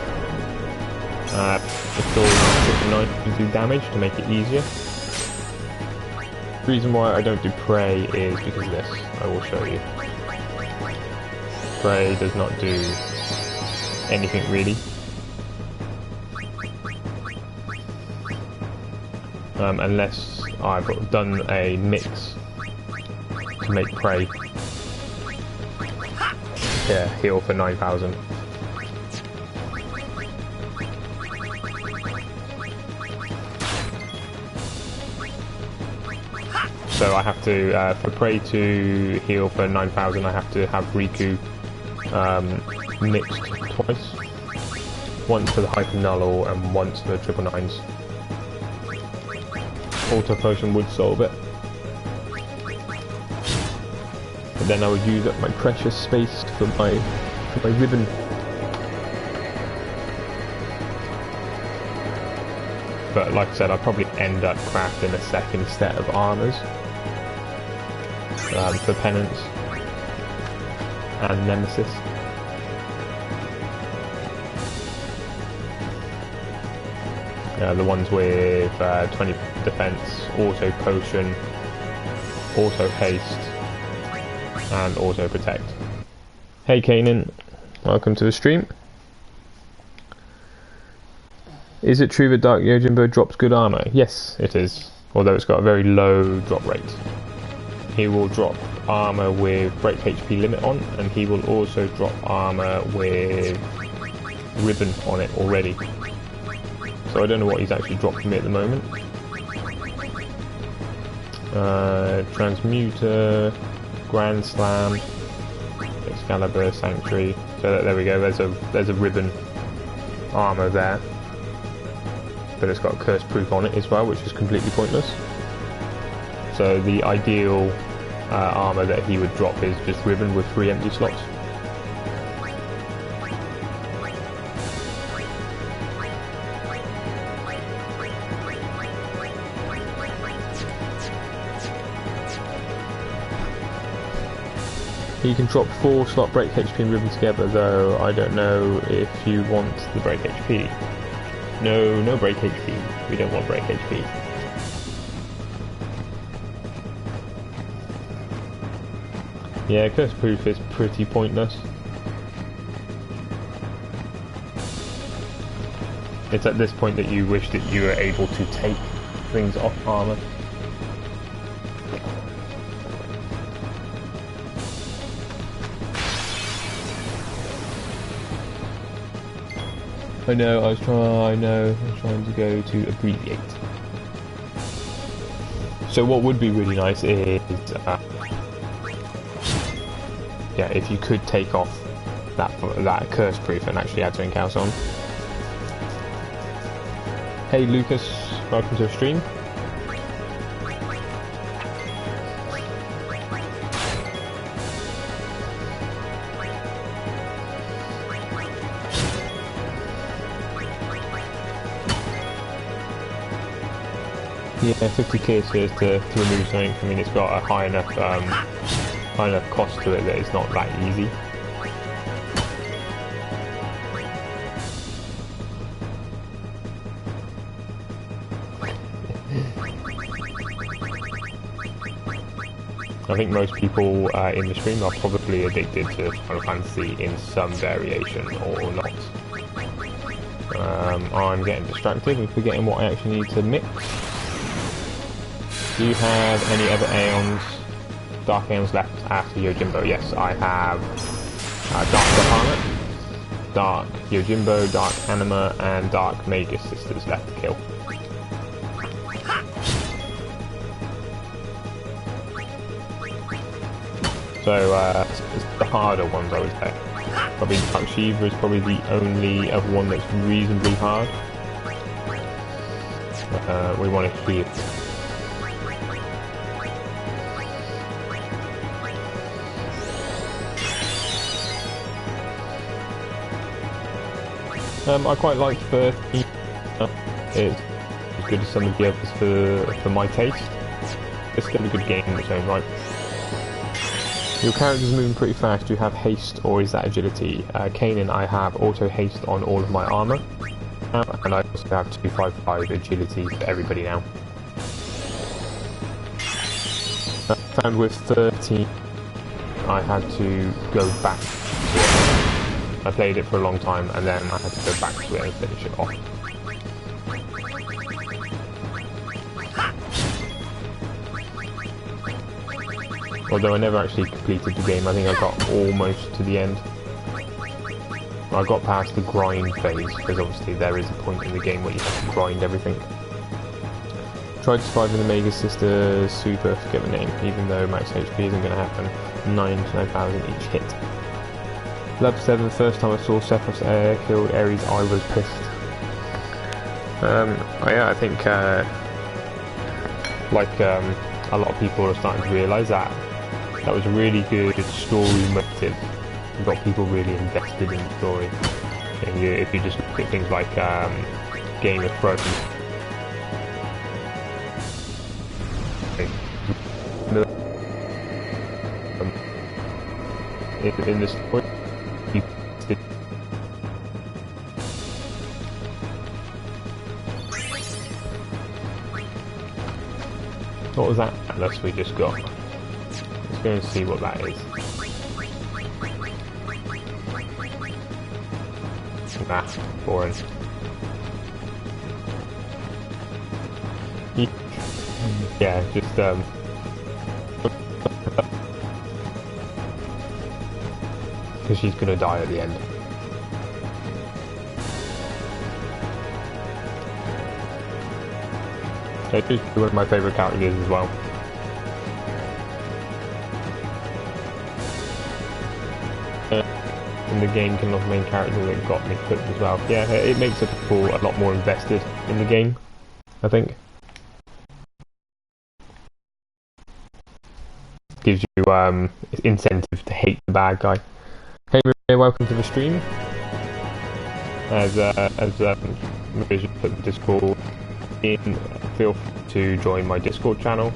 before Triple 9 to do damage to make it easier. The reason why I don't do Prey is because of this. I will show you. Prey does not do anything really. Unless I've done a mix to make Prey. Yeah, heal for 9,000. So I have to, for Prey to heal for 9,000, I have to have Riku mixed twice. Once for the Hyper Null and once for the Triple 9s. Auto Potion would solve it. But then I would use up my precious space for my ribbon. But like I said, I'll probably end up crafting a second set of armors for Penance and Nemesis. The ones with 20 defense, auto potion, auto haste, and auto protect. Hey Kanan, welcome to the stream. Is it true that Dark Yojimbo drops good armor? Yes, it is, although it's got a very low drop rate. He will drop armor with break HP limit on, and he will also drop armor with ribbon on it already. So I don't know what he's actually dropped me at the moment. Transmuter, Grand Slam, Excalibur, Sanctuary. So there we go. There's a ribbon armor there, but it's got curse proof on it as well, which is completely pointless. So the ideal armor that he would drop is just ribbon with 3 empty slots. You can drop 4 slot break HP and ribbon together, though I don't know if you want the break HP. No break HP. We don't want break HP. Yeah, curse proof is pretty pointless. It's at this point that you wish that you were able to take things off armor. I know, I was trying to go to abbreviate. So what would be really nice is, yeah, if you could take off that curse proof and actually add something else on. Hey Lucas, welcome to the stream. Yeah, 50k to remove something. I mean, it's got a high enough cost to it that it's not that easy. I think most people in the stream are probably addicted to Final Fantasy in some variation or not. I'm getting distracted and forgetting what I actually need to mix. Do you have any other Aeons, Dark Aeons left after Yojimbo? Yes, I have Dark Bahamut, Dark Yojimbo, Dark Anima, and Dark Magus Sisters left to kill. So, it's the harder ones, I would say. Probably Dark Shiva is probably the only other one that's reasonably hard. We want to heal. I quite like the theme. It's as good as some of the others for my taste. It's still a good game in its own right. Your character's moving pretty fast. Do you have haste or is that agility? Kanan, I have auto haste on all of my armour. And I also have 255 agility for everybody now. Found with 13, I had to go back to it. I played it for a long time and then I had to go back to it and finish it off. Although I never actually completed the game, I think I got almost to the end. I got past the grind phase, because obviously there is a point in the game where you have to grind everything. Tried surviving the Mega Sister Super, forget the name, even though max HP isn't going to happen. 9,000 each hit. Level 7, first time I saw Sephiroth's air killed Ares, I was pissed. Yeah, I think a lot of people are starting to realise that that was a really good story motive. You got people really invested in the story. And if you just look at things like Game of Thrones, in the story, what was that atlas we just got? Let's go and see what that is. Nah, boring. Yeah, just because she's gonna die at the end. She's one of my favourite characters as well. In the game, can love the main character that got me hooked as well. Yeah, it makes people a lot more invested in the game, I think. Gives you incentive to hate the bad guy. Hey Maria, welcome to the stream. As Maria put the Discord in, feel free to join my Discord channel.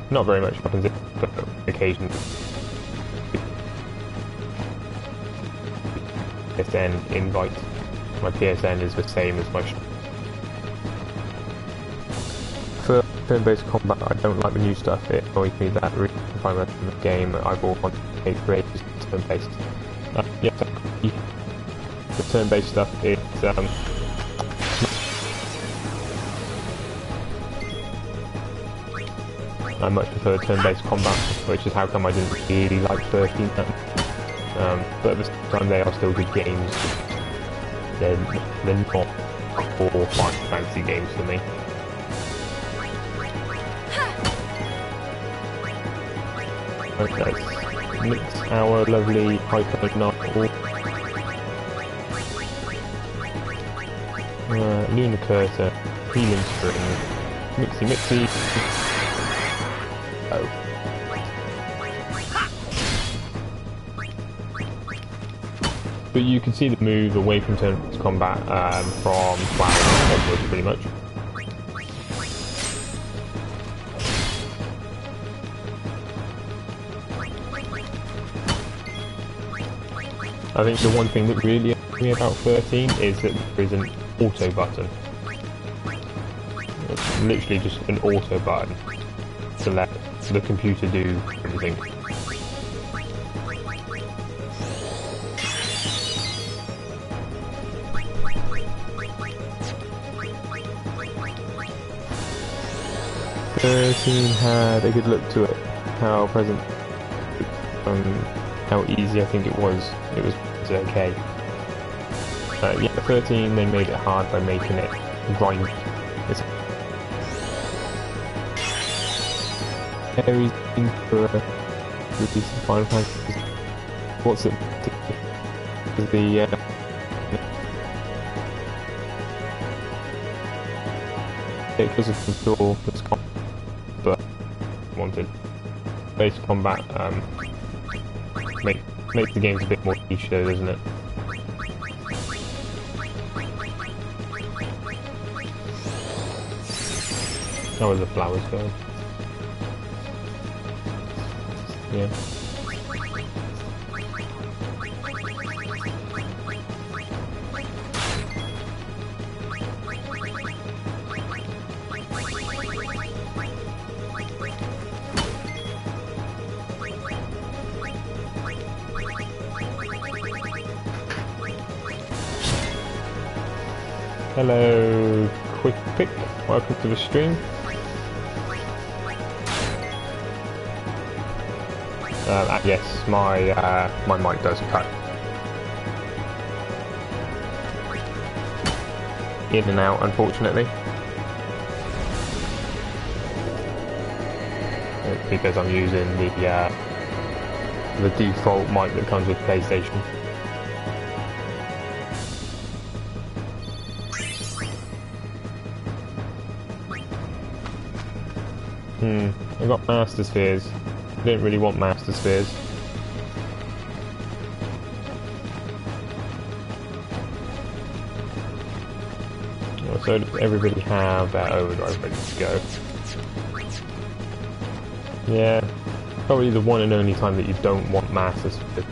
Not very much happens, but occasionally. PSN invite. My PSN is the same as my. For turn-based combat, I don't like the new stuff. It annoys me that really find that in the game I've all wanted to play for ages turn-based. Yeah, the turn-based stuff is I much prefer turn-based combat, which is how come I didn't really like 13. But at the same time, they are still good games. They're not core Final Fantasy games for me. Okay, mix our lovely hyper knuckle. Lunar Cursor, Healing String, Mixy. Oh. But you can see the move away from turn combat from 12 onwards, pretty much. I think the one thing that really annoys me about 13 is that there is an auto button. It's literally just an auto button to let the computer do everything. Had a good look to it. How present, how easy I think it was. It was okay. Yeah, 13 they made it hard by making it grind. It's very for release of Final Fantasy. What's it? The because of control, it's but wanted base combat makes the games a bit more niche though, doesn't it? How are the flowers going? Yeah. Hello, Quick Pick. Welcome to the stream. Yes, my mic does cut in and out, unfortunately. It's because I'm using the default mic that comes with PlayStation. I got Master Spheres. I didn't really want Master Spheres. So does everybody have their overdrive ready to go? Yeah, probably the one and only time that you don't want Master Spheres.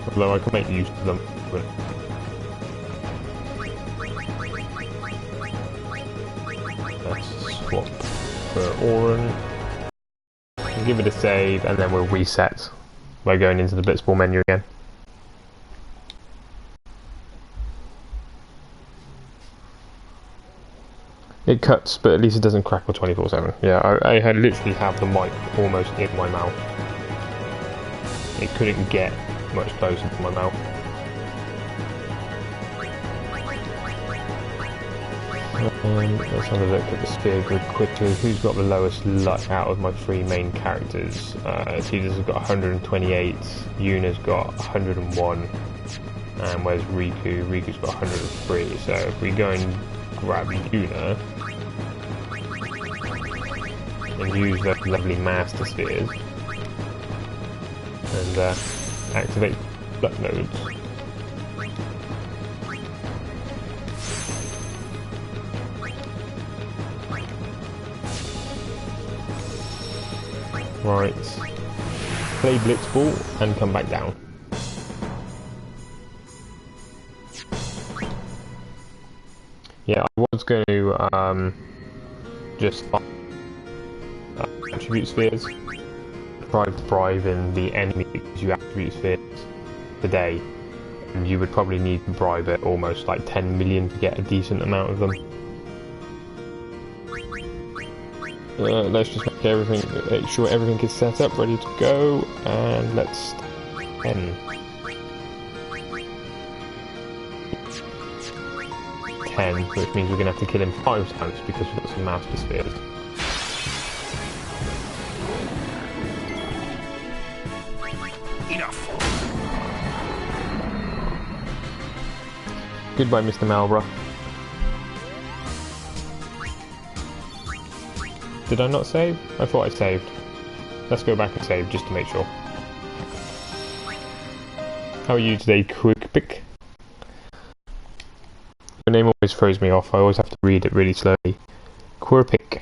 Although I can make use of them. But swap for Auron. Give it a save and then we'll reset by going into the Blitzball menu again. It cuts, but at least it doesn't crackle 24/7. Yeah, I had literally have the mic almost in my mouth. It couldn't get much closer to my mouth. Let's have a look at the sphere grid quickly. Who's got the lowest luck out of my three main characters? Caesar's got 128, Yuna's got 101, and where's Riku? Riku's got 103. So if we go and grab Yuna and use those lovely Master Spheres and activate Blood Nodes. Right, play Blitzball and come back down. Yeah, I was going to just attribute spheres, try to bribe in the enemy because you attribute spheres today, and you would probably need to bribe it almost like 10 million to get a decent amount of them. Let's just make sure everything is set up, ready to go, and let's end. 10, which means we're going to have to kill him 5 times because we've got some Master Spheres. Enough. Goodbye, Mr. Malborough. Did I not save? I thought I saved. Let's go back and save just to make sure. How are you today, Quick Pick? Your name always throws me off. I always have to read it really slowly. Quirpic.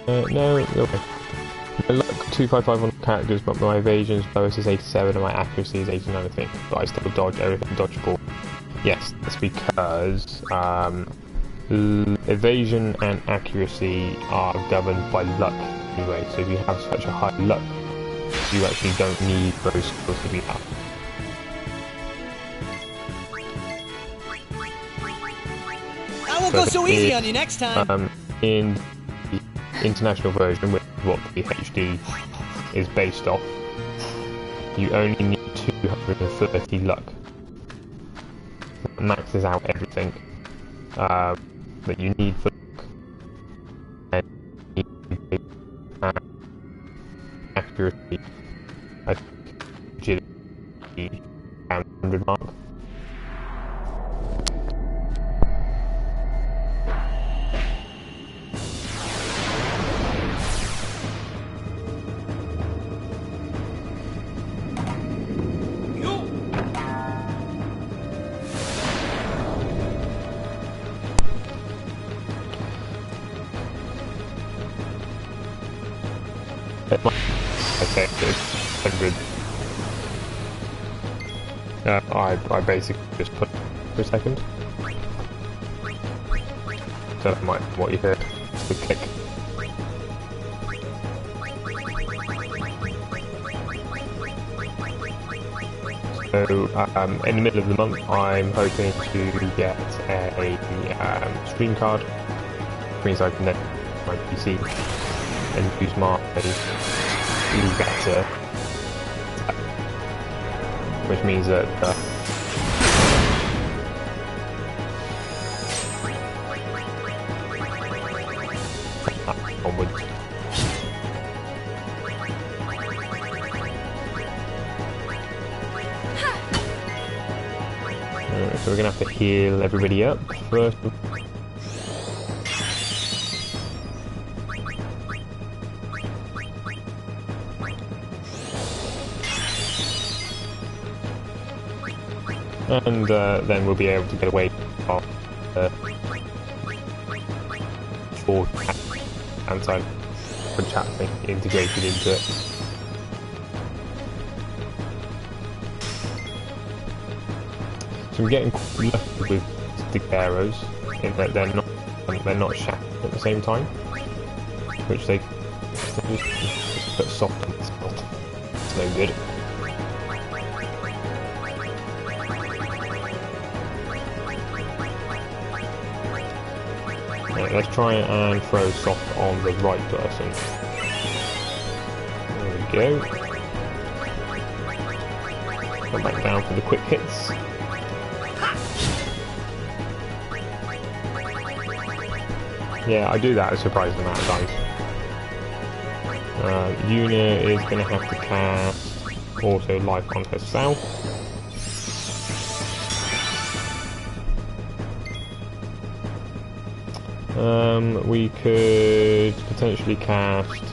No, okay. My luck 255 on characters, but my evasion's lowest is 87 and my accuracy is 89, I think. But I still dodge everything dodgeable. Yes, that's because evasion and accuracy are governed by luck anyway. So if you have such a high luck, you actually don't need those skills to be up. I won't go so easy on you next time. In the international version, which is what the HD is based off, you only need 230 luck. That maxes out everything that you need for luck. And accuracy, I think, agility, around 100 mark. I say it's 100. I basically just put for a second. So that might be what you heard. Just the click. So in the middle of the month, I'm hoping to get a stream card, which means I can then my PC and use my better, which means that onwards. So we're gonna have to heal everybody up first. And then we'll be able to get away from for anti-chat thing integrated into it. So I'm getting lucky with stick arrows in that they're not shattered at the same time, which they just put soft on the spot. It's no good. Right, let's try and throw soft on the right person. There we go. Come back down for the quick hits. Yeah, I do that a surprising amount of times. Una is going to have to cast also life on herself. We could potentially cast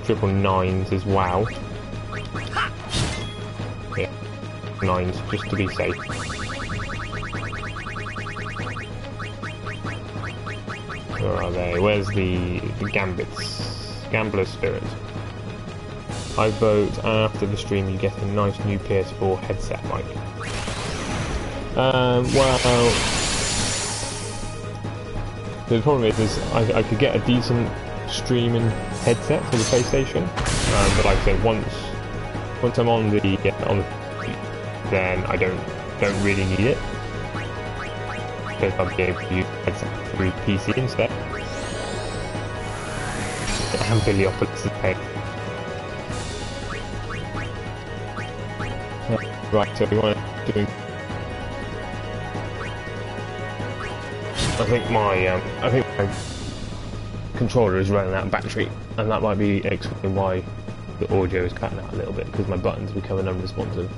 triple nines as well. Yeah, nines just to be safe. Where are they? Where's the Gambler's Spirit? I vote after the stream you get a nice new PS4 headset mic. Well, the problem is I could get a decent streaming headset for the PlayStation, but like I say, once I'm on the then I don't really need it, because I'll be able to use the headset through PC instead. And Biliopolis is paid. Right, so we want to do. I think my controller is running out of battery, and that might be explaining why the audio is cutting out a little bit, because my buttons are becoming unresponsive.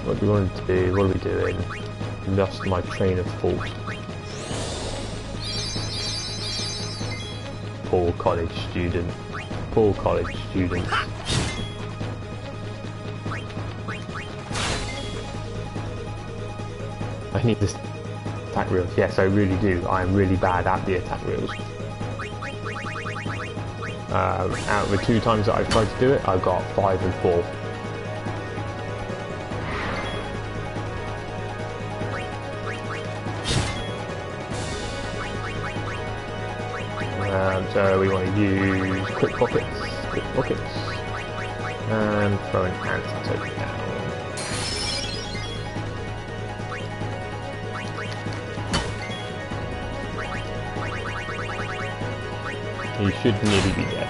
What do we want to do? What are we doing? Lost my train of thought. Poor college student. Poor college students. I need this attack reels. Yes, I really do. I am really bad at the attack reels. Out of the 2 times that I've tried to do it, I got 5 and 4. So we want to use quick pockets, and throw an antidote down. He should nearly be dead.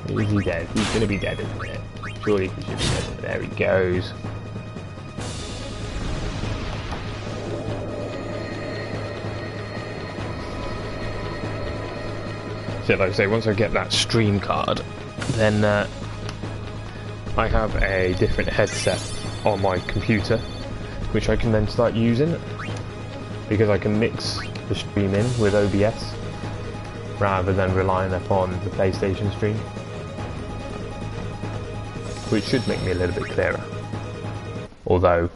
Is he dead? He's going to be dead in a minute. Surely he should be dead. There he goes. So like I say, once I get that stream card, then I have a different headset on my computer, which I can then start using, because I can mix the stream in with OBS, rather than relying upon the PlayStation stream, which should make me a little bit clearer. Although,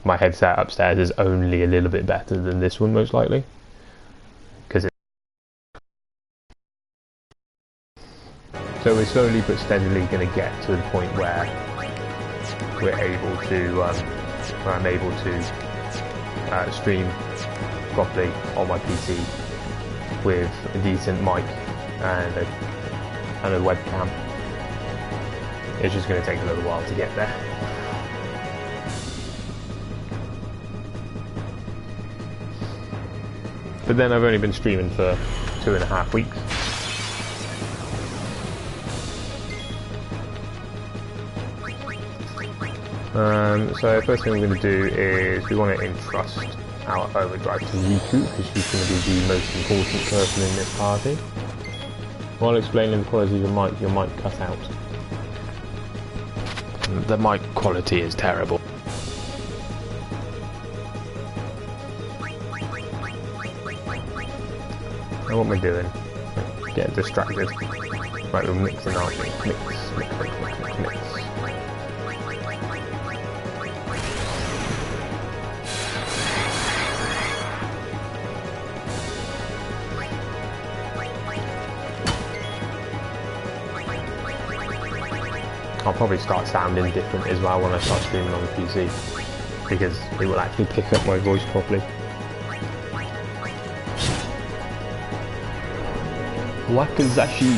my headset upstairs is only a little bit better than this one, most likely. So we're slowly but steadily going to get to the point where we're able to, where I'm able to stream properly on my PC with a decent mic and a webcam. It's just going to take a little while to get there. But then I've only been streaming for 2.5 weeks. So first thing we're going to do is we want to entrust our overdrive to Riku, because she's going to be the most important person in this party. While explaining the quality of your mic cut out. The mic quality is terrible. Now what am I doing? Get distracted. Right, we're mixing, aren't we? Mix. I'll probably start sounding different as well when I start streaming on the PC, because it will actually pick up my voice properly. Wakazashi!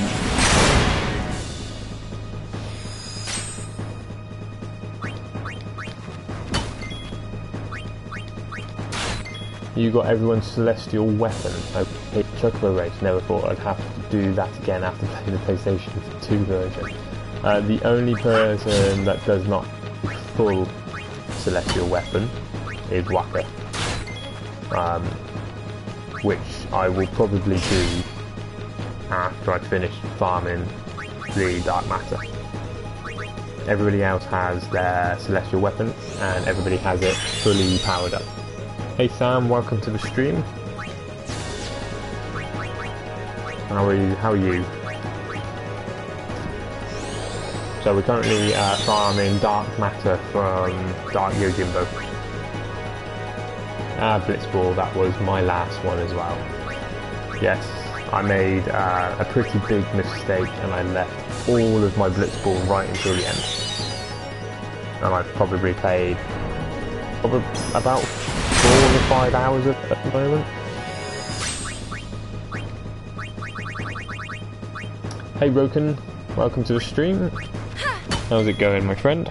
You got everyone's celestial weapon. Okay, Chocobo race. Never thought I'd have to do that again after playing the PlayStation 2 version. The only person that does not full celestial weapon is Waka, which I will probably do after I've finished farming the dark matter. Everybody else has their celestial weapon, and everybody has it fully powered up. Hey Sam, welcome to the stream. How are you? So we're currently farming dark matter from Dark Yojimbo. Blitzball, that was my last one as well. Yes, I made a pretty big mistake and I left all of my Blitzball right until the end. And I've probably played about 4 or 5 hours of it at the moment. Hey Roken, welcome to the stream. How's it going, my friend?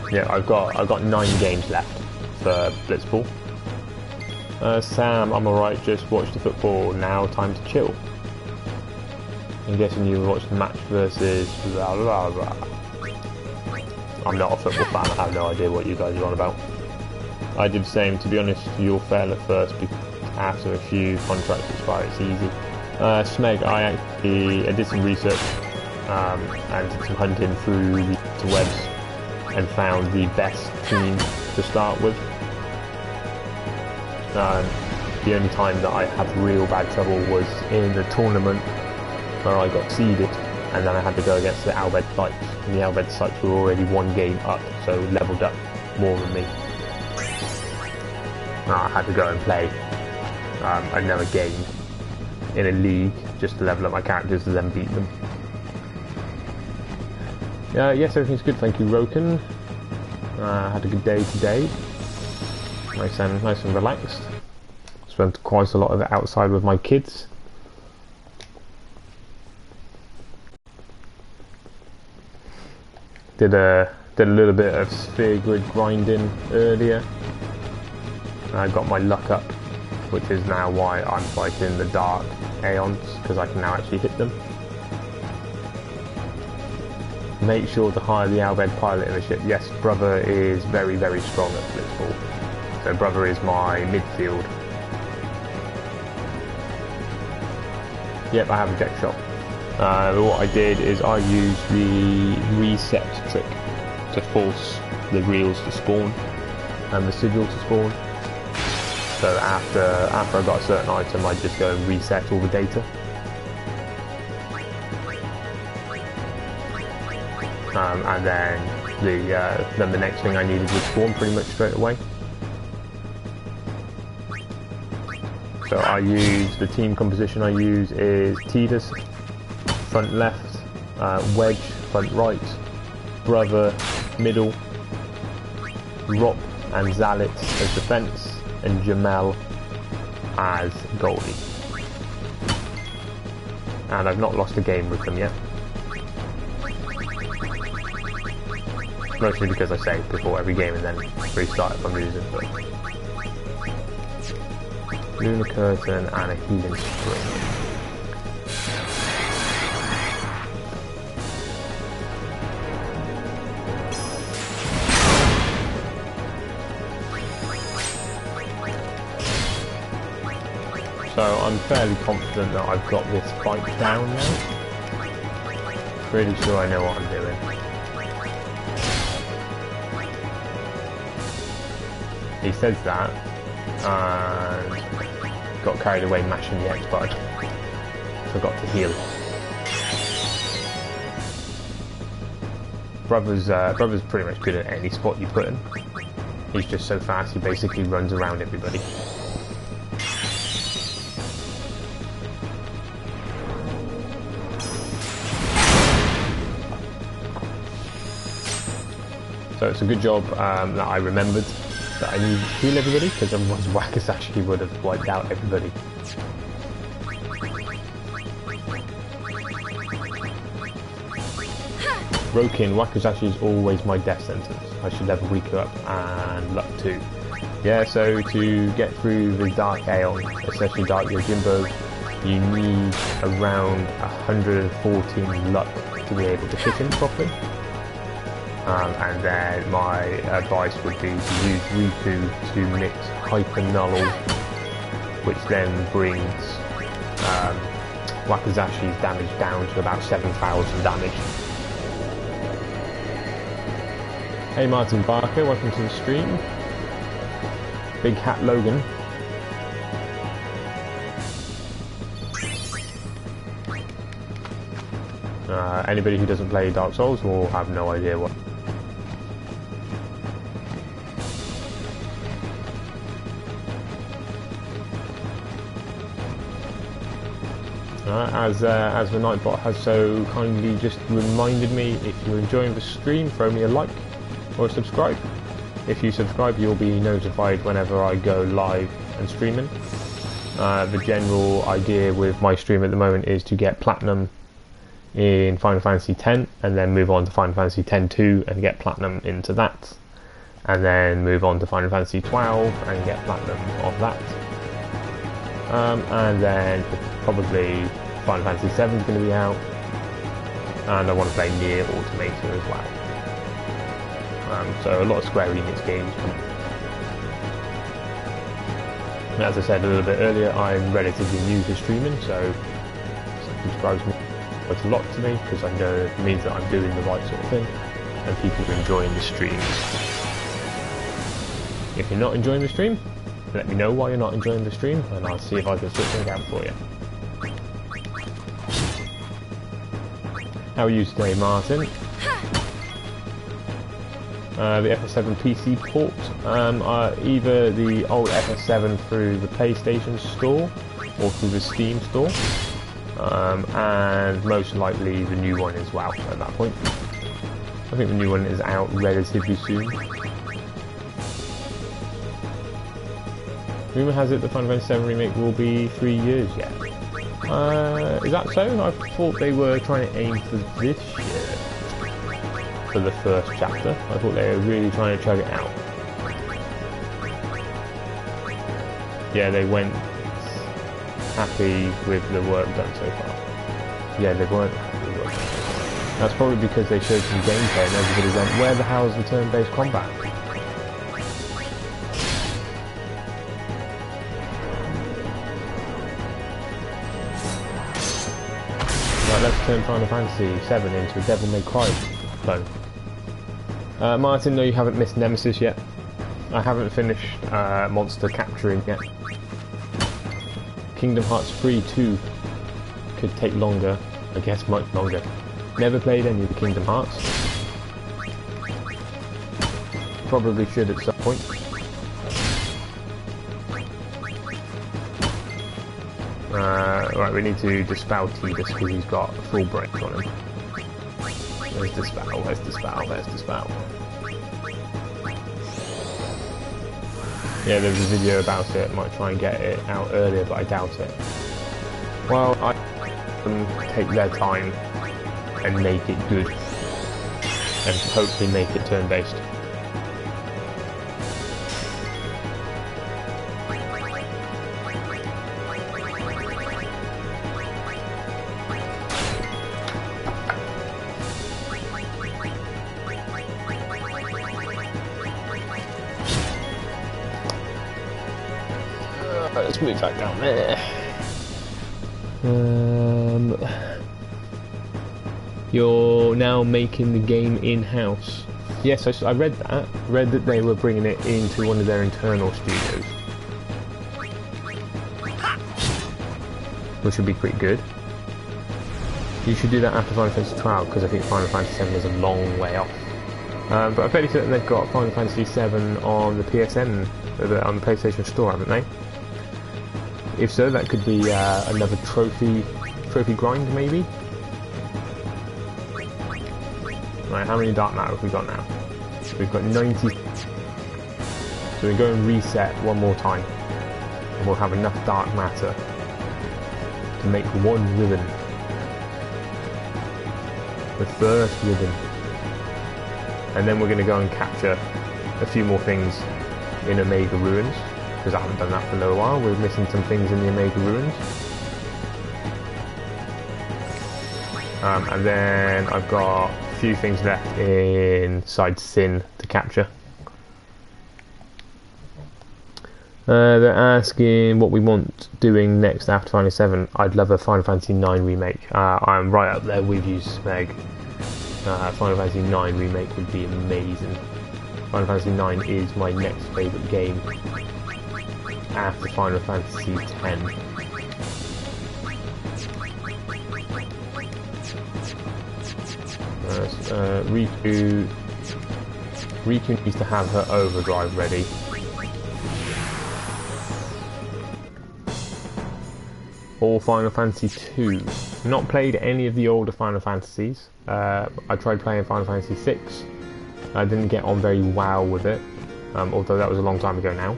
Yeah, I've got 9 games left for Blitzball. Sam, I'm alright, just watch the football, now time to chill. I'm guessing you watched the match versus blah blah blah. I'm not a football fan, I have no idea what you guys are on about. I did the same, to be honest, you'll fail at first, because after a few contracts expire it's easy. Smeg, I did some research and did some hunting through the interwebs and found the best team to start with. The only time that I had real bad trouble was in the tournament where I got seeded, and then I had to go against the Albed sites, and the Albed sites were already one game up, so leveled up more than me. I had to go and play another game in a league just to level up my characters and then beat them. Yes, everything's good, thank you, Roken. Had a good day today. Nice and relaxed. Spent quite a lot of it outside with my kids. Did a little bit of sphere grid grinding earlier. I got my luck up, which is now why I'm fighting the dark Aeons, because I can now actually hit them. Make sure to hire the Albed pilot in the ship. Yes, brother is very, very strong at Blitzball. So brother is my midfield. Yep, I have a deck shot. What I did is I used the reset trick to force the reels to spawn and the sigil to spawn. So after I got a certain item, I just go and reset all the data. And then the next thing I needed would spawn pretty much straight away. So I use the team composition I use is Tidus, front left, Wedge, front right, Brother, middle, Rop and Zalit as defense, and Jamel as goalie. And I've not lost a game with them yet. Mostly because I save before every game and then restart if I'm losing. But Lunar Curtain and a Healing Spring. So I'm fairly confident that I've got this fight down now. Pretty sure I know what I'm doing. He says that, and got carried away mashing the X button. Forgot to heal. Brother's pretty much good at any spot you put him. He's just so fast, he basically runs around everybody. So it's a good job that I remembered that I need to heal everybody, because otherwise Wakasashi would have wiped out everybody. Rokin, Wakasashi is always my death sentence. I should level weaker up and luck too. Yeah, so to get through the Dark Aeon, especially Dark Yojimbo, you need around 114 luck to be able to hit him properly. And then my advice would be to use Riku to mix Hyper Null, which then brings Wakazashi's damage down to about 7,000 damage. Hey Martin Barker, welcome to the stream. Big Hat Logan. Anybody who doesn't play Dark Souls will have no idea what. As the Nightbot has so kindly just reminded me, if you're enjoying the stream, throw me a like or a subscribe. If you subscribe, you'll be notified whenever I go live and streaming. The general idea with my stream at the moment is to get Platinum in Final Fantasy X and then move on to Final Fantasy X-2 and get Platinum into that. And then move on to Final Fantasy XII and get Platinum of that. And then probably Final Fantasy VII is going to be out, and I want to play Nier Automata as well. So a lot of Square Enix games. And as I said a little bit earlier, I'm relatively new to streaming, so subscribes quite a lot to me, because I know it means that I'm doing the right sort of thing and people are enjoying the streams. If you're not enjoying the stream, Let me know why you're not enjoying the stream, and I'll see if I can switch things out for you. How are you today, Martin? The FS7 PC port, either the old FS7 through the PlayStation Store or through the Steam Store, and most likely the new one as well at that point. I think the new one is out relatively soon. Rumour has it the Final Fantasy VII Remake will be 3 years yet. Is that so? I thought they were trying to aim for this year for the first chapter. I thought they were really trying to chug it out. Yeah, they went happy with the work done so far. Yeah, they weren't happy with the work done. That's probably because they showed some gameplay and everybody went, where the hell is the turn-based combat? Right, let's turn Final Fantasy VII into a Devil May Cry clone. Martin, no, you haven't missed Nemesis yet. I haven't finished monster capturing yet. Kingdom Hearts 3 2 could take longer, I guess much longer. Never played any of the Kingdom Hearts. Probably should at some point. Right, we need to dispel Tidus because he's got full break on him. Where's Dispel? Where's Dispel? Where's Dispel? Yeah, there's a video about it. Might try and get it out earlier, but I doubt it. Well, I take their time and make it good, and hopefully make it turn-based. Let's move back down there. You're now making the game in-house. Yes, I read that. Read that they were bringing it into one of their internal studios, which would be pretty good. You should do that after Final Fantasy 12 because I think Final Fantasy 7 is a long way off. But I'm fairly certain they've got Final Fantasy 7 on the PSN, on the PlayStation Store, haven't they? If so, that could be another trophy grind, maybe. Right, how many dark matter have we got now? We've got 90. So we go and reset one more time, and we'll have enough dark matter to make one ribbon. The first ribbon. And then we're going to go and capture a few more things in Omega Ruins, because I haven't done that for a little while. We're missing some things in the Omega Ruins. And then I've got a few things left inside Sin to capture. They're asking what we want doing next after Final Fantasy 7. I'd love a Final Fantasy 9 remake. I'm right up there with you, Smeg. Final Fantasy 9 remake would be amazing. Final Fantasy 9 is my next favourite game after Final Fantasy X. Riku needs to have her overdrive ready. Or Final Fantasy 2. Not played any of the older Final Fantasies. I tried playing Final Fantasy 6. I didn't get on very well with it, although that was a long time ago now.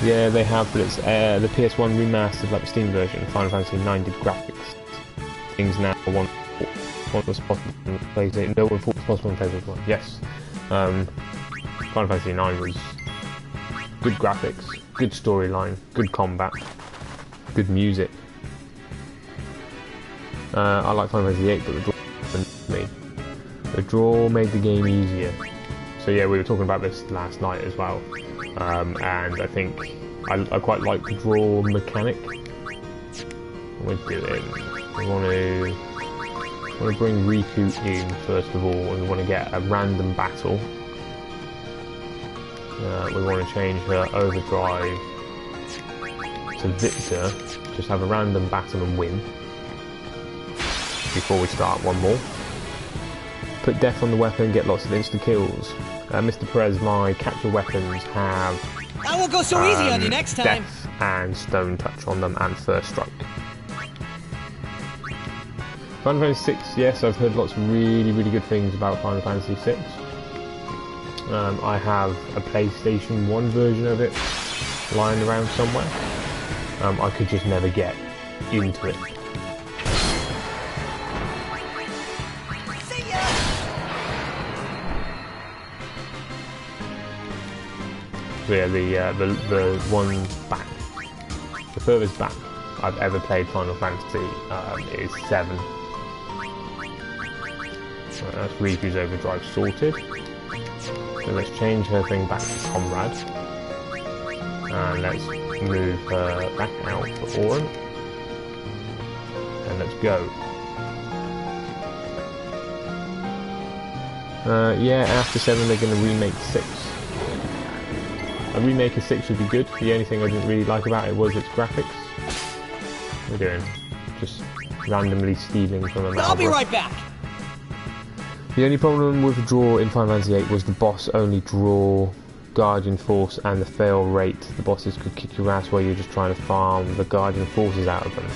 Yeah, they have, but it's the PS1 remastered, like the Steam version. Final Fantasy 9 did graphics. Things now one was possible on PlayStation. No one thought was possible on PlayStation 1. Yes, Final Fantasy 9 was good graphics, good storyline, good combat, good music. I like Final Fantasy 8, but the draw me. The draw made the game easier. So yeah, we were talking about this last night as well. And I think I quite like the draw mechanic. What we're doing, we want to bring Riku in first of all, and we want to get a random battle we want to change her overdrive to Victor, just have a random battle and win before we start one more. Put death on the weapon, get lots of insta kills. Mr. Perez, my capture weapons have I won't go so easy on you next time. death and stone touch on them and first strike. Final Fantasy VI, yes, I've heard lots of really good things about Final Fantasy VI. I have a PlayStation 1 version of it lying around somewhere. I could just never get into it. See ya! So yeah, the one back, the furthest back I've ever played Final Fantasy is 7. So that's Riku's overdrive sorted. So let's change her thing back to Comrade. And let's move her back out for Auron. And let's go. Yeah, after 7 they're going to remake 6. A remake of 6 would be good. The only thing I didn't really like about it was its graphics. What are we doing? Just randomly stealing from a I'll be right back. The only problem with the draw in Final Fantasy VIII was the boss only draw Guardian Force and the fail rate. The bosses could kick your ass while you're just trying to farm the Guardian Forces out of them.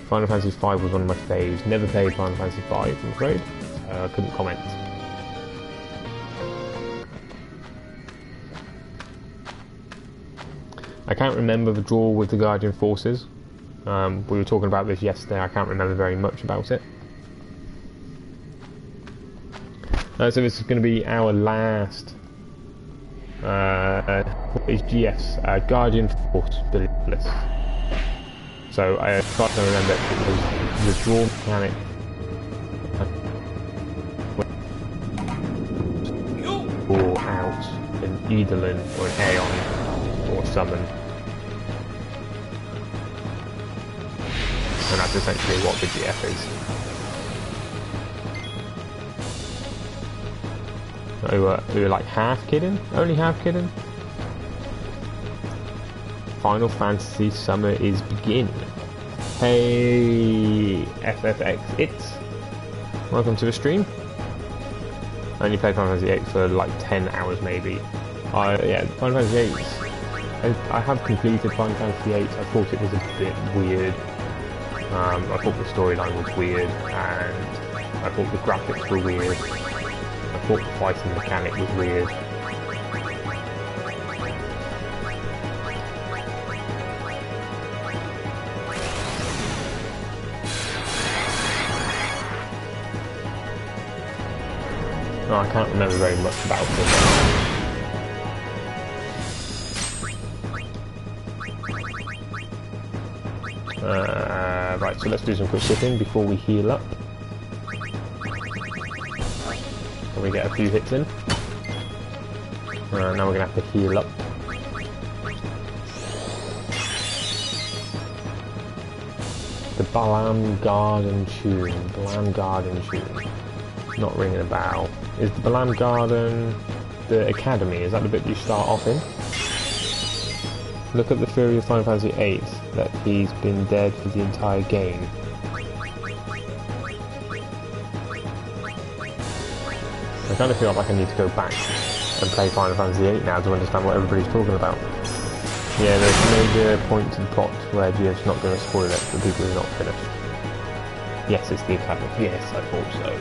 Final Fantasy V was one of my faves. Never played Final Fantasy V, I'm afraid. I couldn't comment. I can't remember the draw with the Guardian Forces. We were talking about this yesterday. I can't remember very much about it. So this is going to be our last Guardian Force build list. So I tried to remember it because the draw mechanic draw out an Eidolon or an Aeon or summon. And that's essentially what the GF is. We were like half kidding? Only half kidding? Final Fantasy Summer is begin. Hey FFX It's. Welcome to the stream. I only played Final Fantasy VIII for like 10 hours maybe. Yeah, Final Fantasy VIII. I have completed Final Fantasy VIII. I thought it was a bit weird. I thought the storyline was weird, and I thought the graphics were weird. I thought the fighting mechanic was weird. No, I can't remember very much about it. Right, so let's do some quick shipping before we heal up. Can we get a few hits in? Now we're going to have to heal up. The Balam Garden Tune. Balam Garden Tune. Not ringing a bell. Is the Balam Garden the Academy? Is that the bit you start off in? Look at the theory of Final Fantasy VIII, that he's been dead for the entire game. I kind of feel like I need to go back and play Final Fantasy VIII now to understand what everybody's talking about. Yeah, there's a major point to the plot where GF's not going to spoil it for people who are not finished. Yes, it's the Academy. Yes, I thought so.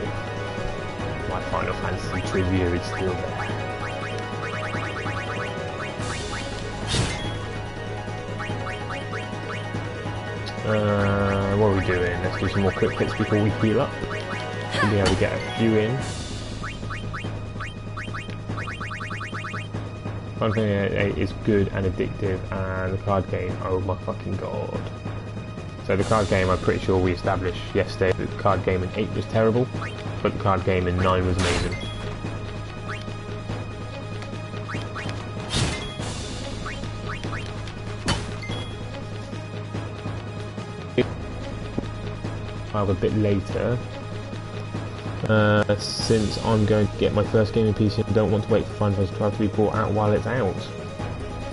My Final Fantasy trivia is still there. What are we doing? Let's do some more quick hits before we heal up. Should be able to get a few in. Final Fantasy VIII is good and addictive, and the card game, oh my fucking god. So the card game, I'm pretty sure we established yesterday that the card game in 8 was terrible, but the card game in 9 was amazing. A bit later. Since I'm going to get my first gaming PC and don't want to wait for Final Fantasy 12 to be brought out while it's out.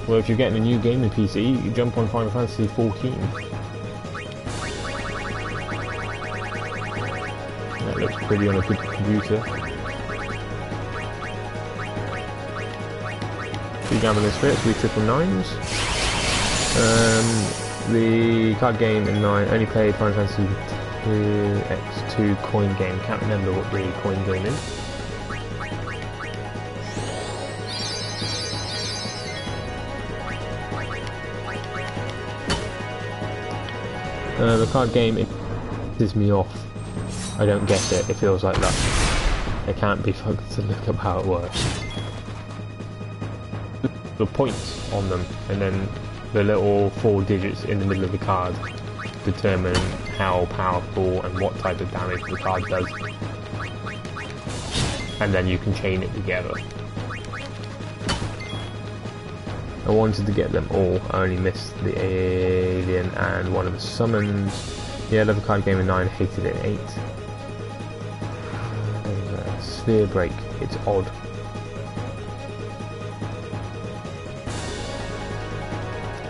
Well, if you're getting a new gaming PC, you jump on Final Fantasy 14. That looks pretty on a good computer. Three gambling spirits, 3 999s. The card game in 9 only played Final Fantasy X2 coin game. Can't remember what the coin game is. The card game pisses me off. I don't get it. It feels like that. I can't be fucked to look up how it works. The points on them, and then the little 4 digits in the middle of the card determine how powerful and what type of damage the card does, and then you can chain it together. I wanted to get them all, I only missed the alien and one of the summons. Yeah, I love the card game in 9, hated it in 8. Sphere break, it's odd.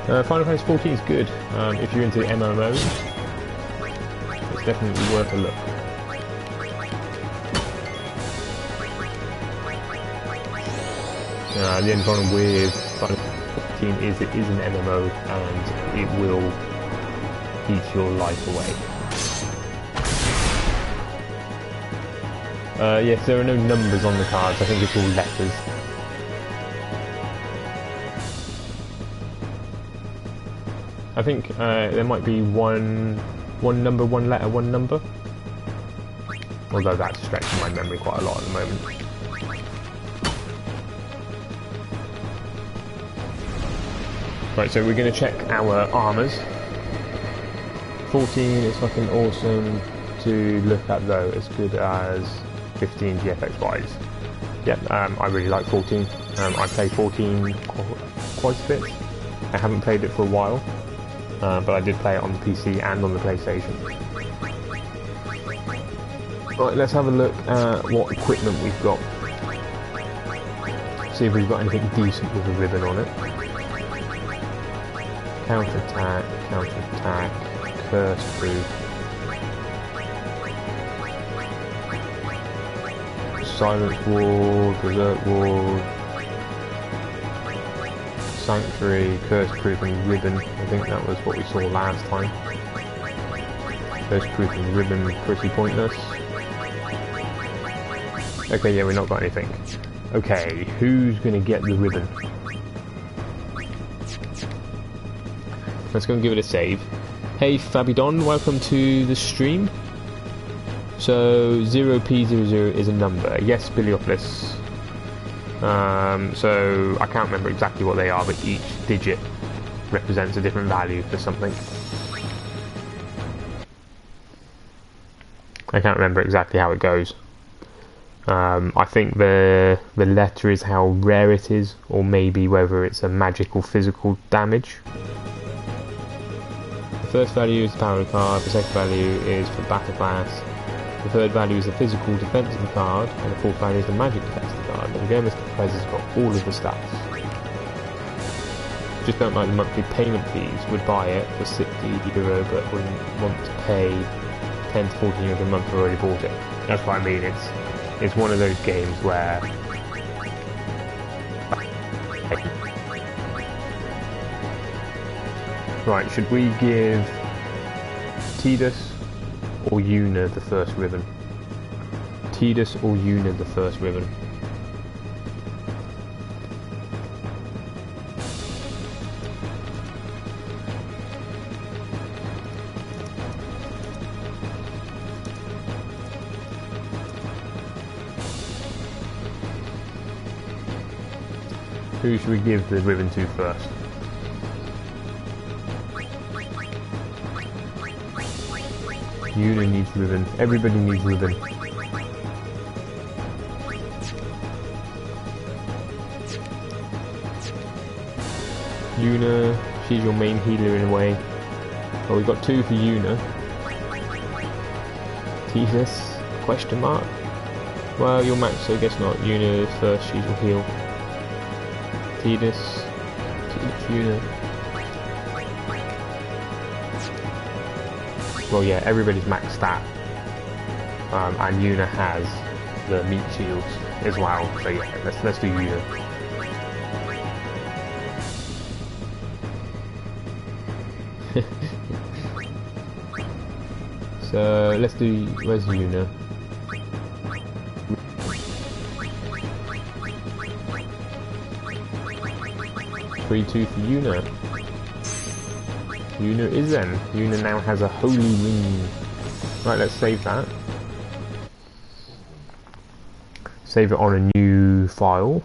Final Fantasy 14 is good. If you're into MMOs, it's definitely worth a look. The only problem with Final Fantasy 14 is it is an MMO and it will eat your life away. Yes, there are no numbers on the cards, I think it's all letters. I think there might be one number, one letter, one number. Although that's stretching my memory quite a lot at the moment. Right, so we're going to check our armours. 14 is fucking awesome to look at though, as good as 15 GFX-wise. Yep, I really like 14. I play 14 quite a bit. I haven't played it for a while. But I did play it on the PC and on the PlayStation. Right, let's have a look at what equipment we've got. See if we've got anything decent with a ribbon on it. Counterattack, counterattack, curse proof. Silence ward, berserk ward. Sanctuary, curse proof and ribbon. I think that was what we saw last time. Curse proof and ribbon, pretty pointless. Okay, yeah, we've not got anything. Okay, who's gonna get the ribbon? Let's go and give it a save. Hey Fabidon, welcome to the stream. So 0p00 is a number. Yes, Biliopolis. So I can't remember exactly what they are, but each digit represents a different value for something. I can't remember exactly how it goes. I think the letter is how rare it is, or maybe whether it's a magical physical damage. The first value is the power of the card, the second value is for battle class, the third value is the physical defense of the card, and the fourth value is the magic defense of the card. And again, Mr. Prez has got all of the stats. Just don't like the monthly payment fees. Would buy it for €60, but wouldn't want to pay 10 to 14 euros a month for already bought it. That's what I mean. It's one of those games where right, should we give Tidus or Yuna the first ribbon? Tidus or Yuna the first ribbon? Who should we give the ribbon to first? Yuna needs ribbon. Everybody needs ribbon. Yuna, she's your main healer in a way. Well, we've got two for Yuna. Tidus, question mark. Well, you're max, so I guess not. Yuna first, she's will heal. Tidus, Yuna. Well, yeah, everybody's max stat. And Yuna has the meat shields as well. So yeah, let's do Yuna. So let's do. Where's Yuna? 3-2 for Yuna. Yuna is then. Yuna now has a holy ring. Right, let's save that. Save it on a new file.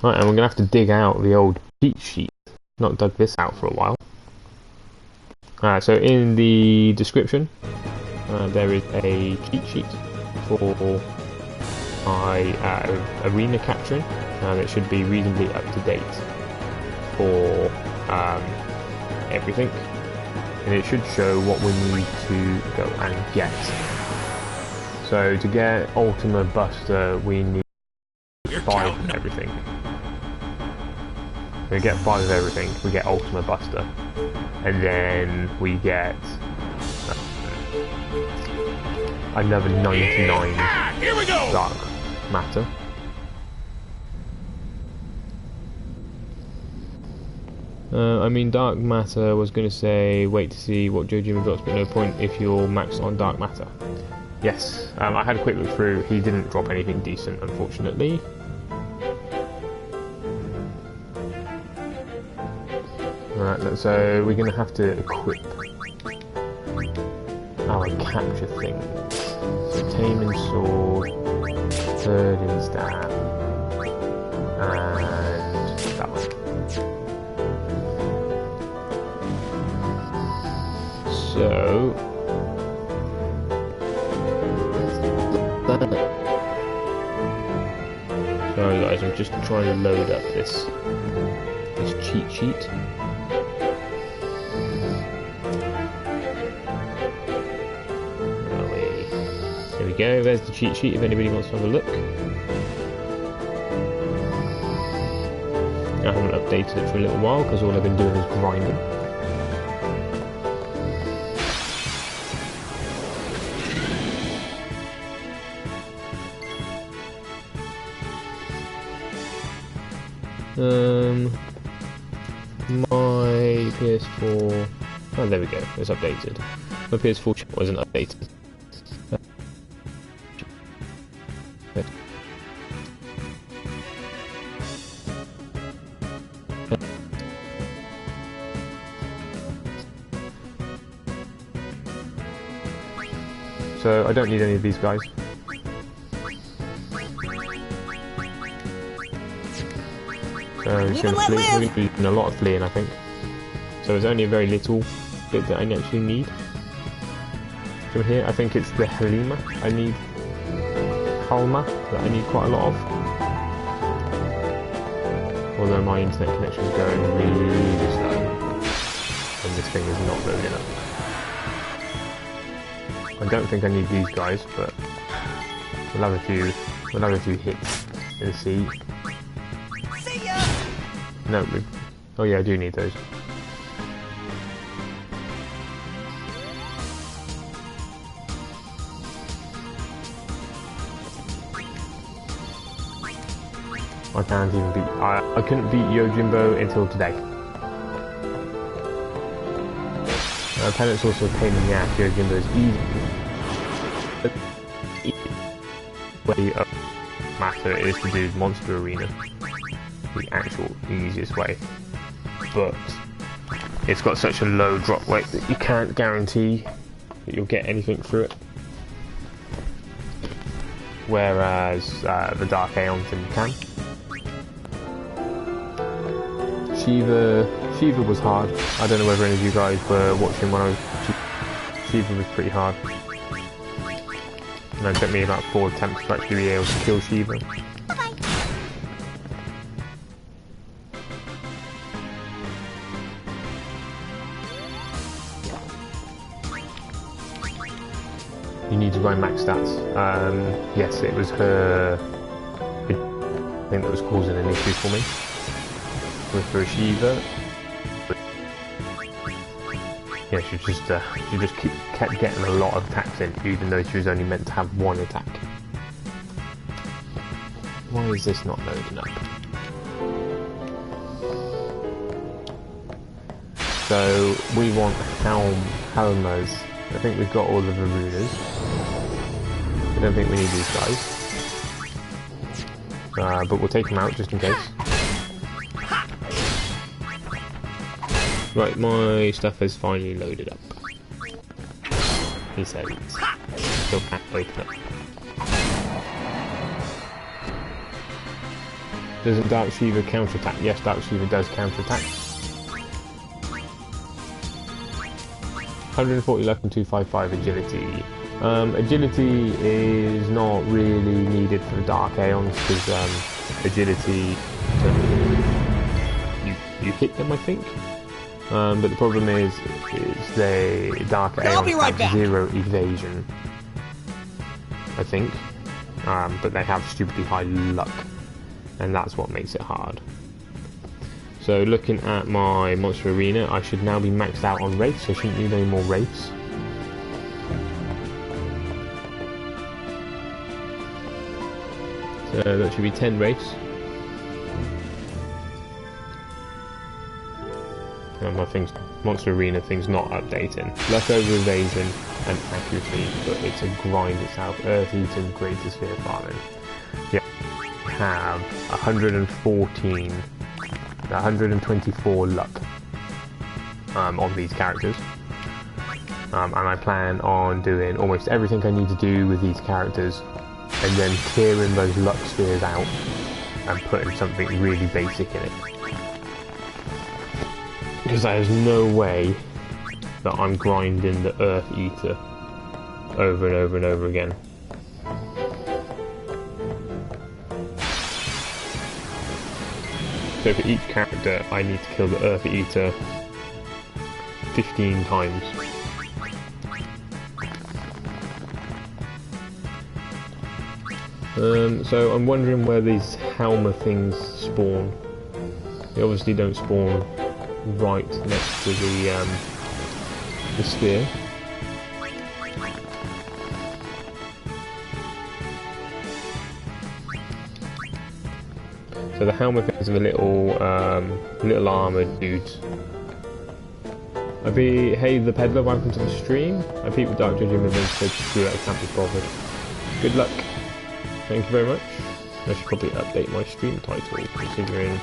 Right, and we're gonna have to dig out the old cheat sheet. Not dug this out for a while. So in the description, there is a cheat sheet for my arena capturing. It should be reasonably up to date for everything, and it should show what we need to go and get. So to get Ultima Buster, we need 5 of everything. We get 5 of everything, we get Ultima Buster, and then we get another 99 Here we go. Dark Matter. I mean, Dark Matter, was going to say, wait to see what Yojimbo drops, but no point if you're maxed on Dark Matter. Yes, I had a quick look through, he didn't drop anything decent, unfortunately. Right, so we're going to have to equip our capture things. So Taming Sword, Third Staff, and that one. So sorry guys, I'm just trying to load up this cheat sheet. There we go, there's the cheat sheet if anybody wants to have a look. I haven't updated it for a little while because all I've been doing is grinding. My PS4... Oh, there we go, it's updated. My PS4 chat wasn't updated. So, I don't need any of these guys. So it's going to flee. We're going to be doing a lot of fleeing, I think. So there's only a very little bit that I actually need. From here, I think it's the Halima I need. Halma that I need quite a lot of. Although my internet connection is going really slow, and this thing is not loading up. I don't think I need these guys, but we'll have a few. We'll have a few hits and see. No, oh yeah, I do need those. I can't even beat. I couldn't beat Yojimbo until today. Penance also a pain in the ass. Yojimbo is easy. Way of matter is to do Monster Arena. The actual easiest way, but it's got such a low drop rate that you can't guarantee that you'll get anything through it. Whereas the Dark Aeons you can. Shiva was hard. I don't know whether any of you guys were watching when I was. Shiva was pretty hard. And it took me about 4 attempts to actually be able to kill Shiva. You need to grind max stats. Yes, it was her. I think that was causing an issue for me with her Shiva. Yeah, she just kept getting a lot of attacks in, even though she was only meant to have one attack. Why is this not loading up? So we want Helmers. I think we've got all of the runas. I don't think we need these guys. But we'll take them out just in case. Right, my stuff is finally loaded up. He says. Still can't open it. Doesn't Dark Shiva counterattack? Yes, Dark Shiva does counterattack. 140 luck and 255 agility. Agility is not really needed for the Dark Aeons because agility, you hit them, I think. But the problem is the Dark Aeons have 0 evasion, I think. But they have stupidly high luck, and that's what makes it hard. So looking at my monster arena, I should now be maxed out on wraiths. I shouldn't need any more wraiths. So that should be 10 wraiths. And my monster arena thing's not updating. Luck over evasion and accuracy, but it's a grind itself. Earth Eater, Greater Sphere Farming. Yeah, I have 124 luck on these characters. And I plan on doing almost everything I need to do with these characters and then clearing those luck spheres out and putting something really basic in it. Because there's no way that I'm grinding the Earth Eater over and over and over again. So for each character I need to kill the Earth Eater 15 times. So I'm wondering where these Helmer things spawn. They obviously don't spawn right next to the sphere. So the Helmer things are the little armoured dudes. Hey the peddler, welcome to the stream. I peeped the Dark Yojimbo and said screw it, I can't be bothered. Good luck. Thank you very much. I should probably update my stream title considering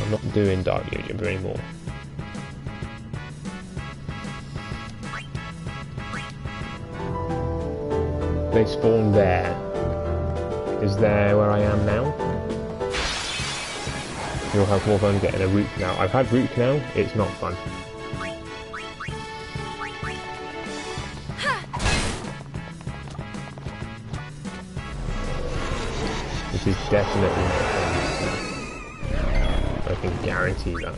I'm not doing Dark Yojimbo anymore. They spawn there. Is there where I am now? You'll have more fun getting a root canal. I've had root canal, it's not fun. This is definitely not fun. I can guarantee that.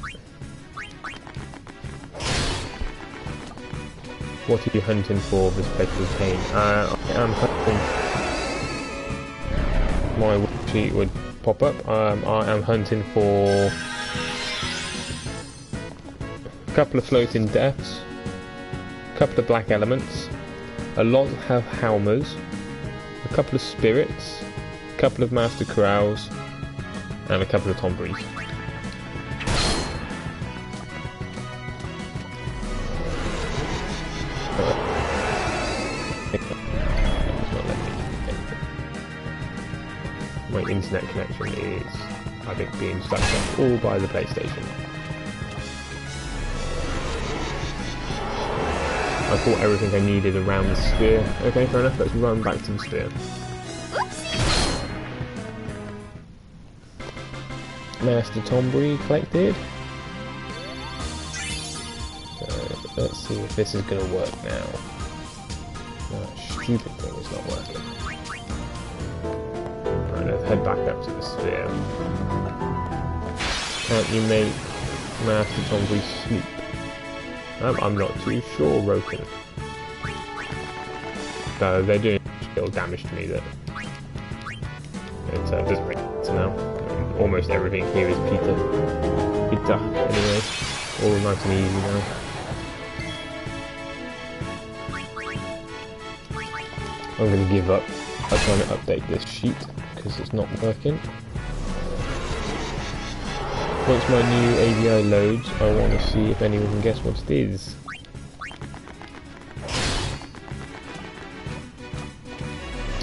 What are you hunting for this special pain? I am hunting. My worksheet would pop up. I am hunting for a couple of floating deaths, a couple of black elements, a lot of Helmers, a couple of spirits, a couple of master corrals, and a couple of tomberies. My internet connection is, I think, being sucked up all by the PlayStation. I bought everything I needed around the sphere. Okay, fair enough, let's run back to the sphere. Master Tombury collected. So, let's see if this is going to work now. That stupid thing is not working. Let's head back up to the sphere. Can't you make Master Tombury sleep? I'm not too sure, Roken. So they're doing little damage to me that it doesn't really matter now. Almost everything here is Peter. Anyway, all nice and easy now. I'm going to give up. I'm trying to update this sheet because it's not working. Once my new AVI loads, I want to see if anyone can guess what it is.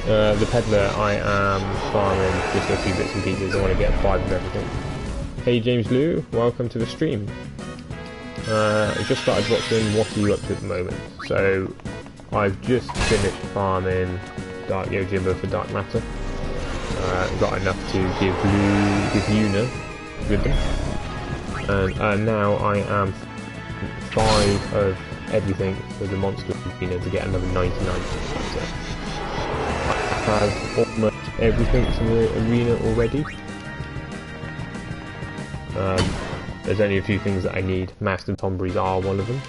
The peddler, I am farming just a few bits and pieces. I want to get 5 of everything. Hey James Lou, welcome to the stream. I just started watching. What are you up to at the moment? So, I've just finished farming Dark Yojimbo for Dark Matter. Got enough to give Yuna with them. And now I am 5 of everything for the monster arena to get another 99. So I have almost everything for the arena already. There's only a few things that I need. Master Tombries are one of them.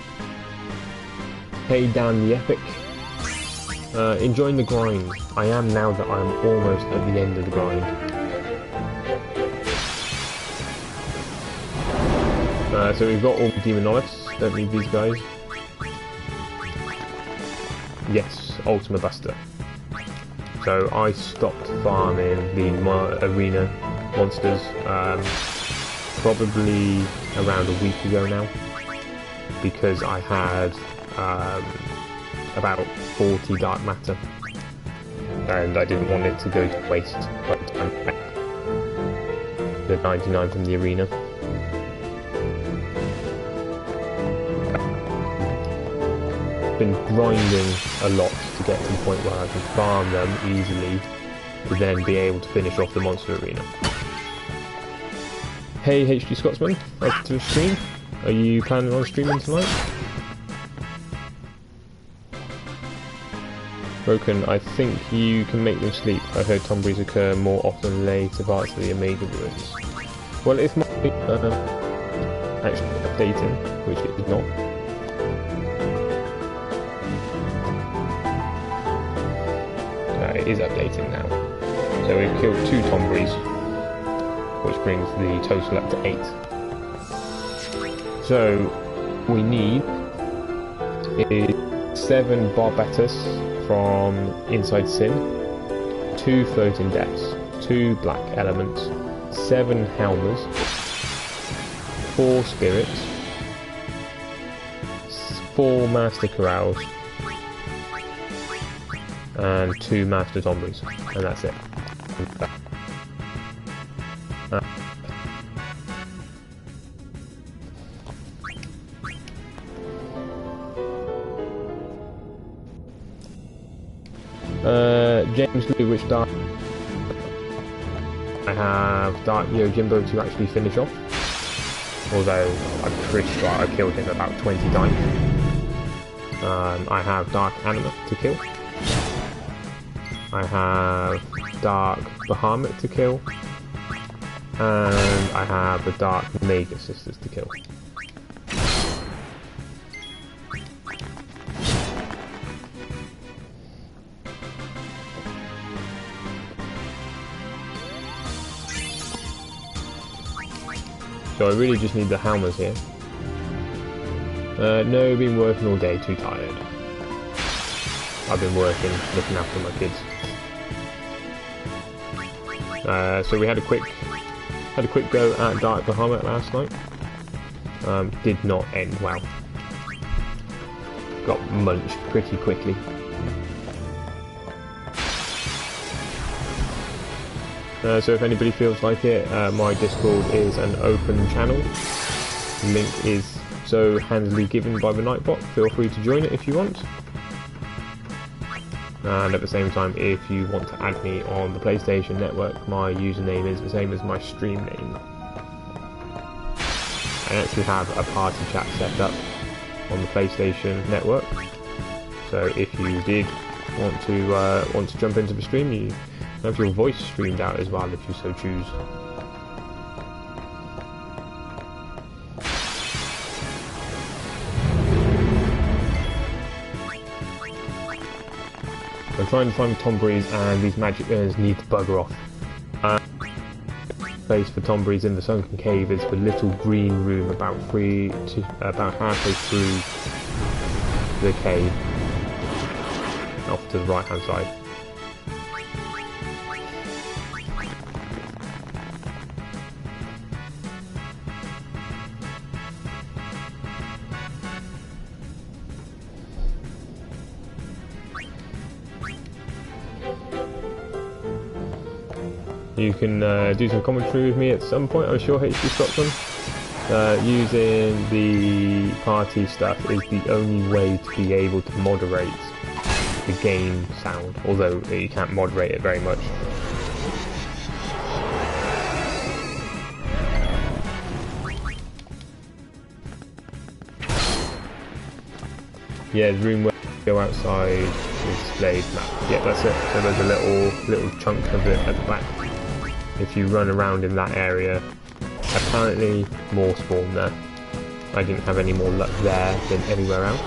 Hey Dan the Epic. Enjoying the grind. I am now that I'm almost at the end of the grind. So we've got all the Demonoliths. Don't need these guys. Yes, Ultima Buster. So I stopped farming the arena monsters probably around a week ago now, because I had about 40 dark matter and I didn't want it to go to waste by the time I got the 99 from the arena. Been grinding a lot to get to the point where I can farm them easily to then be able to finish off the monster arena. Hey HD Scotsman, welcome to the stream. Are you planning on streaming tonight? Broken, I think you can make them sleep. I've heard Tombries occur more often in later parts of the Omega ruins. Well, if my actually updating, which it is not. It is updating now. So we've killed 2 Tombries, which brings the total up to 8. So we need 7 Barbatus from Inside Sin, 2 Floating Depths, 2 Black Elements, 7 Helmers, 4 Spirits, 4 Master Corrals, and 2 Master Tombries, and that's it. James Lee, which dark? I have Dark Yojimbo to actually finish off, although I'm pretty sure I killed him about 20 times. I have Dark Anima to kill. I have Dark Bahamut to kill, and I have the Dark Mega Sisters to kill. So I really just need the Helmers here. No, been working all day, too tired. I've been working, looking after my kids. So we had a quick go at Dark Bahamut last night. Did not end well. Got munched pretty quickly. So if anybody feels like it, my Discord is an open channel. Link is so handily given by the Nightbot. Feel free to join it if you want. And at the same time, if you want to add me on the PlayStation Network, my username is the same as my stream name. I actually have a party chat set up on the PlayStation Network. So if you did want to jump into the stream, you have your voice streamed out as well if you so choose. trying to find Tombreeze, and these magic urns need to bugger off. Place for Tombreeze in the sunken cave is the little green room about halfway through the cave, off to the right hand side. You can do some commentary with me at some point, I'm sure, HD Scotland. Using the party stuff is the only way to be able to moderate the game sound, although you can't moderate it very much. Yeah, the room where you go outside is displayed map. Yeah, that's it. So there's a little chunk of it at the back. If you run around in that area, apparently more spawn there. I didn't have any more luck there than anywhere else.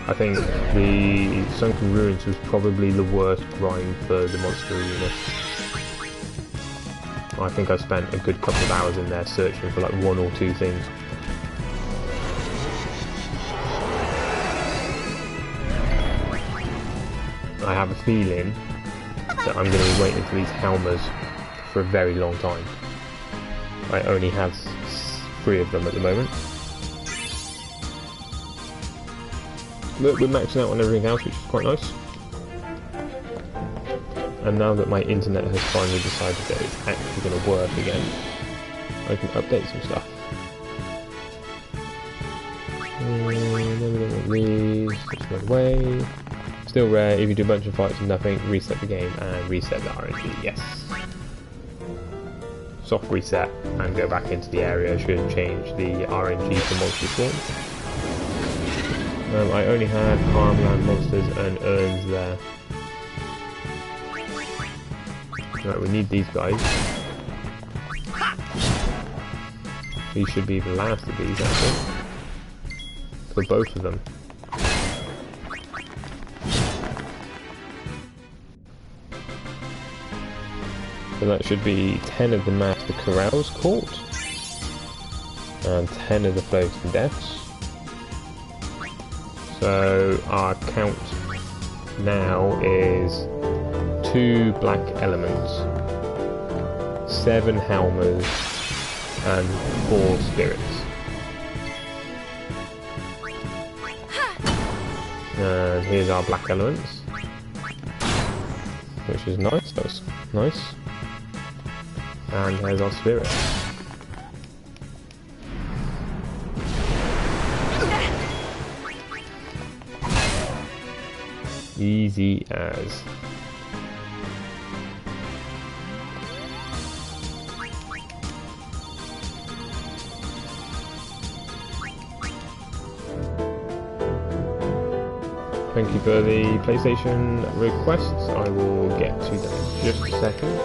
I think the Sunken Ruins was probably the worst grind for the monster arena. I think I spent a good couple of hours in there searching for like one or two things. I have a feeling that I'm going to be waiting for these Helmers for a very long time. I only have 3 of them at the moment. Look, we're maxing out on everything else, which is quite nice. And now that my internet has finally decided that it's actually going to work again, I can update some stuff. Then we don't want these, just run away. Still rare, if you do a bunch of fights and nothing, reset the game and reset the RNG, yes. Soft reset and go back into the area should change the RNG to monster swarms. I only had farmland monsters and urns there. Right, we need these guys. These should be the last of these, actually. For both of them. So that should be 10 of the Master Corrals caught, and 10 of the Floating Deaths. So our count now is 2 Black Elements, 7 Helmers, and 4 Spirits. And here's our Black Elements, which is nice, that's nice. And there's our Spirit. Easy as. Thank you for the PlayStation requests. I will get to them in just a second.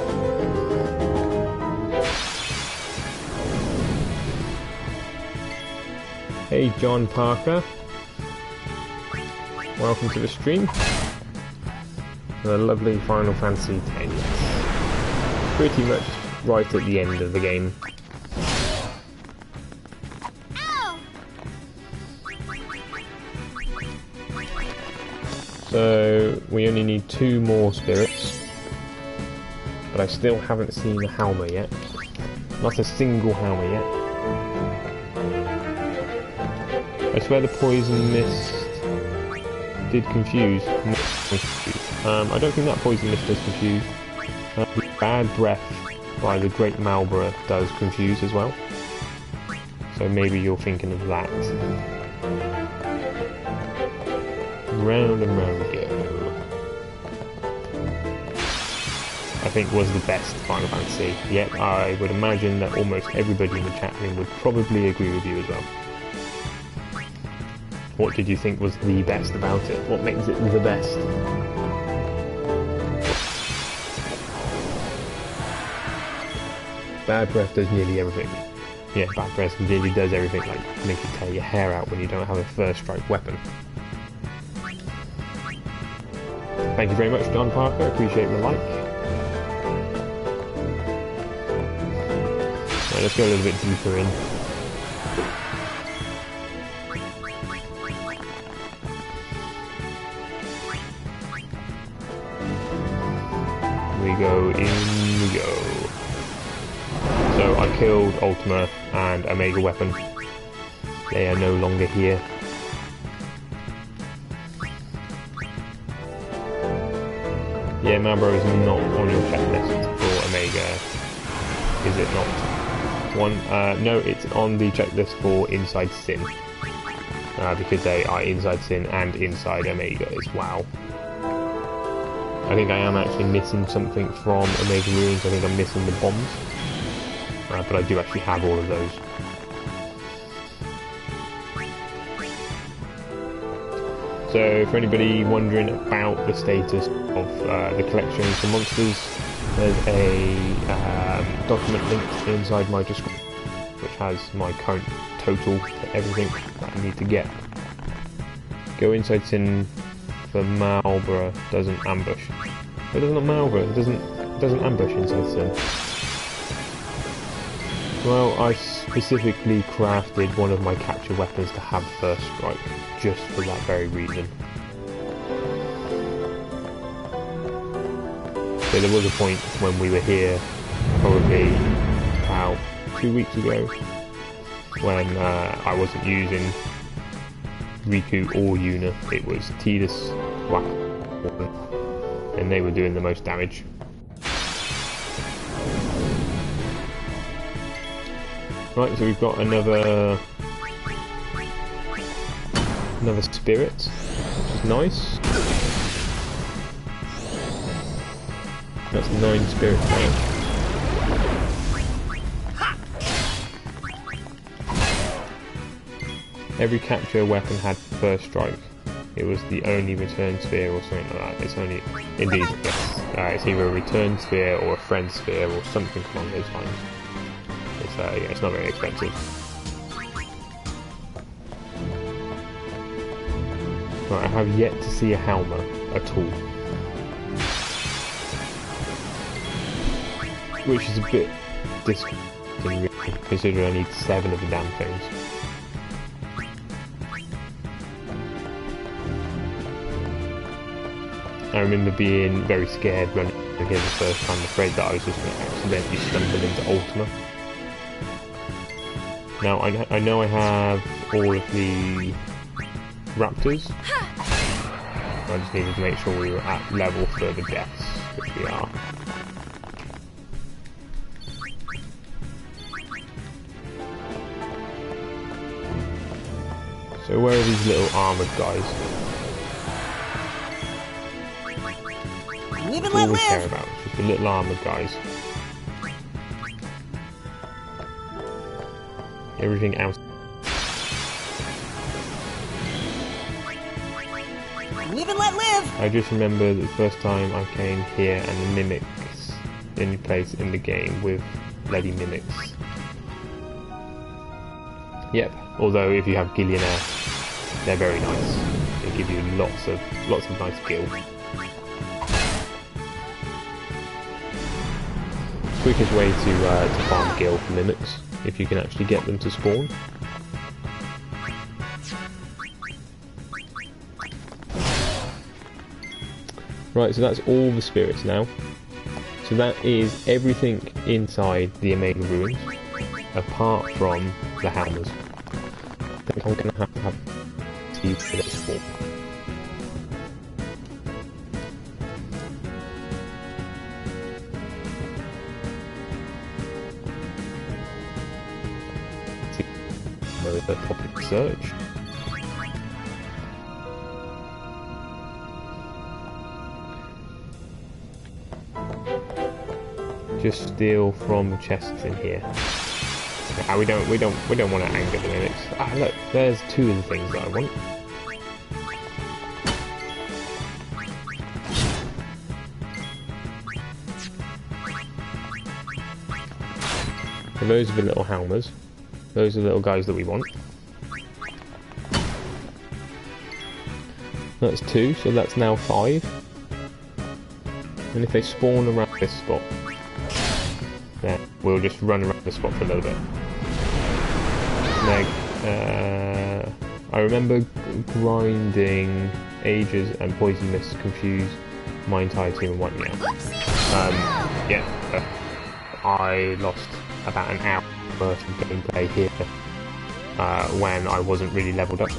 Hey John Parker, welcome to the stream. The lovely Final Fantasy X, yes. Pretty much right at the end of the game. So we only need 2 more spirits, but I still haven't seen a Helmer yet. Not a single Helmer yet. I swear the Poison Mist did confuse. I don't think that Poison Mist does confuse. The Bad Breath by the Great Malborough does confuse as well. So maybe you're thinking of that. Round and round we go. I think was the best Final Fantasy. Yet I would imagine that almost everybody in the chat room would probably agree with you as well. What did you think was the best about it? What makes it the best? Bad Breath does nearly everything. Yeah, Bad Breath nearly does everything, like make you tear your hair out when you don't have a first strike weapon. Thank you very much, John Parker. Appreciate the like. Right, let's go a little bit deeper in. In we go. So I killed Ultima and Omega Weapon. They are no longer here. Yeah, Malboro is not on your checklist for Omega, is it not? No, it's on the checklist for Inside Sin. Because they are Inside Sin and Inside Omega as well. I think I am actually missing something from Omega Ruins. I think I'm missing the bombs. But I do actually have all of those. So for anybody wondering about the status of the collection for monsters, there's a document linked inside my description which has my current total for everything that I need to get. Go Inside Sin for Malboro doesn't ambush. It doesn't Malboro, it doesn't ambush Inside Sin. Well, I specifically crafted one of my capture weapons to have First Strike, just for that very reason. So there was a point when we were here, probably about 2 weeks ago, when I wasn't using Riku or Yuna, it was Tidus, Wak, and they were doing the most damage. Right, so we've got another spirit, which is nice. That's 9 spirits now. Every capture weapon had First Strike. It was the only return sphere or something like that. It's only, indeed, yes. It's either a return sphere or a friend sphere or something along those lines. It's yeah, it's not very expensive. Right, I have yet to see a Halma at all. Which is a bit disappointing, really, considering I need 7 of the damn things. I remember being very scared running again the first time, afraid that I was just going to accidentally stumble into Ultima. Now, I know I have all of the Raptors. I just needed to make sure we were at level for the deaths, which we are. So where are these little armoured guys? Live and That's let all we care live! about, just the little armoured guys. Everything else. Live and let live! I just remember the first time I came here and the mimics in place in the game with bloody mimics. Yep, although if you have Gillionaire, they're very nice. They give you lots of nice gil. Quickest way to farm gil for mimics, if you can actually get them to spawn. Right, so that's all the spirits now. So that is everything inside the Omega Ruins, apart from the Halmas. I think I'm going to have Steve for this spawn. The topic search. Just steal from the chests in here. We don't want to anger the mimics. Ah, look, there's 2 of the things that I want. So those are the little Halmas. Those are the little guys that we want. That's 2, so that's now 5. And if they spawn around this spot, then we'll just run around this spot for a little bit. I remember grinding ages and poison mist confused my entire team and wiping out. I lost about an hour worth of gameplay here when I wasn't really leveled up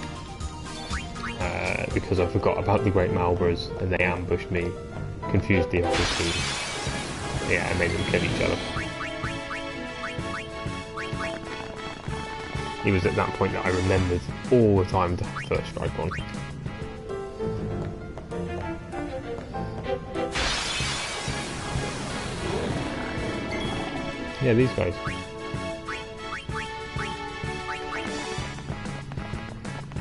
because I forgot about the Great Malbras and they ambushed me, confused the other team, and made them kill each other. It was at that point that I remembered all the time to have first strike on. Yeah, these guys.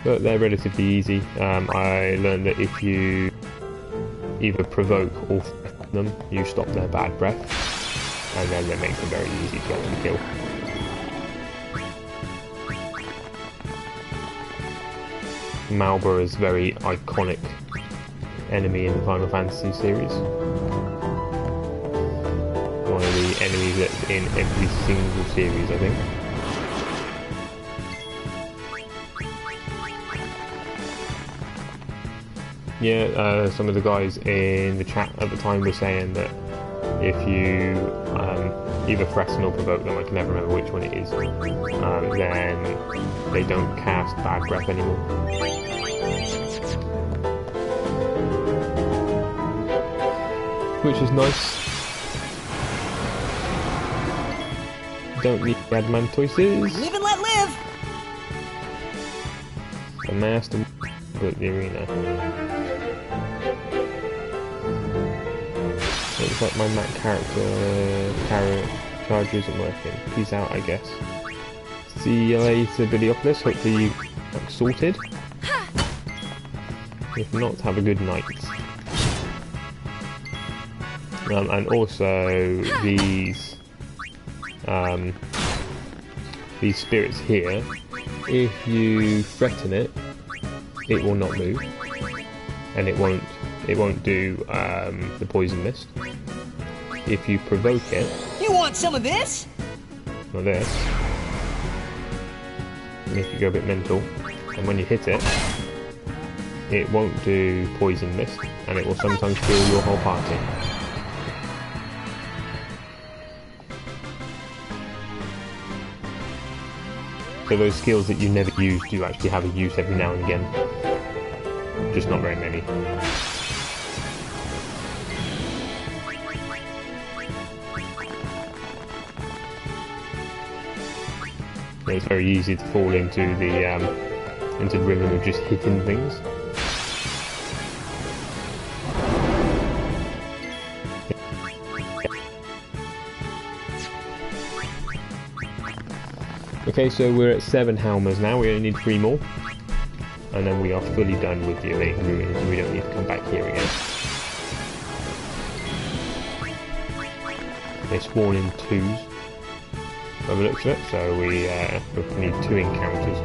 But they're relatively easy. I learned that if you either provoke or threaten them, you stop their bad breath, and then that makes them very easy to actually kill. Malbra is a very iconic enemy in the Final Fantasy series. One of the enemies that's in every single series, I think. Yeah, some of the guys in the chat at the time were saying that if you either threaten or provoke them, I can never remember which one it is, then they don't cast bad breath anymore. Which is nice. Don't need adamantoises. Live and let live! The master at the arena. Looks like my Mac character charge isn't working. Peace out, I guess. See you later, Billyopoulos. Hopefully you got sorted. If not, have a good night. And also these spirits here, if you threaten it, it will not move, and it won't do the poison mist. If you provoke it, you want some of this? Not this. And if you go a bit mental, and when you hit it, it won't do poison mist, and it will sometimes kill your whole party. So those skills that you never use do actually have a use every now and again. Just not very many. It's very easy to fall into the rhythm of just hitting things. Okay, so we're at 7 Helmers now, we only need 3 more. And then we are fully done with the Evasion ruins, and we don't need to come back here again. They spawn in 2s, by the looks of it, so we need 2 encounters.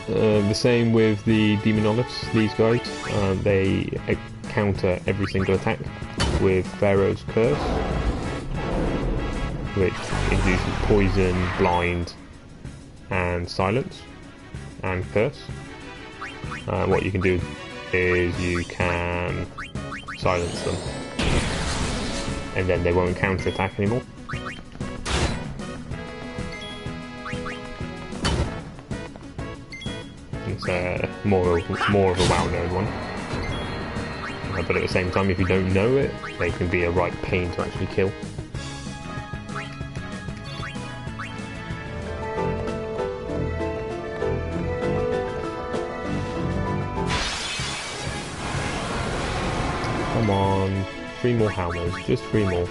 The same with the Demonoliths, these guys. They counter every single attack with Pharaoh's Curse, which induces poison, blind, and silence, and curse. What you can do is you can silence them, and then they won't counterattack anymore. It's more of a well-known one. But at the same time, if you don't know it, they can be a right pain to actually kill. Come on, 3 more Helmers, just 3 more.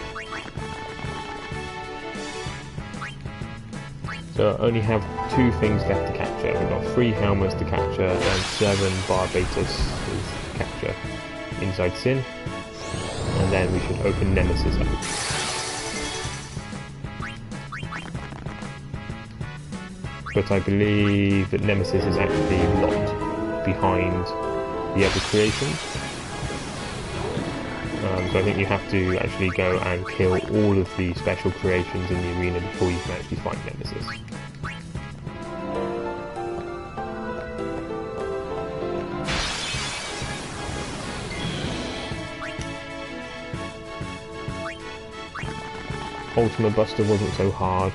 So I only have 2 things left to capture. We've got 3 Helmers to capture and 7 Barbatus to capture inside Sin. And then we should open Nemesis up. but I believe that Nemesis is actually locked behind the other creations. So I think you have to actually go and kill all of the special creations in the arena before you can actually fight Nemesis. Ultimate Buster wasn't so hard.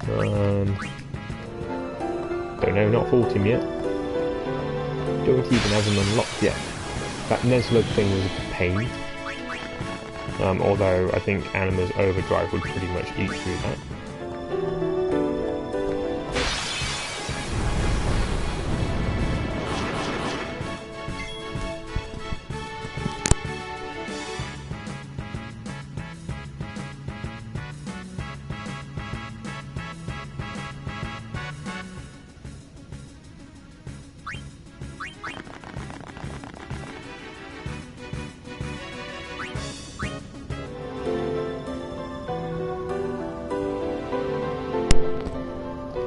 Don't know, not fought him yet. Don't even have him unlocked yet. That Neslug thing was a pain. Although I think Anima's Overdrive would pretty much eat through that.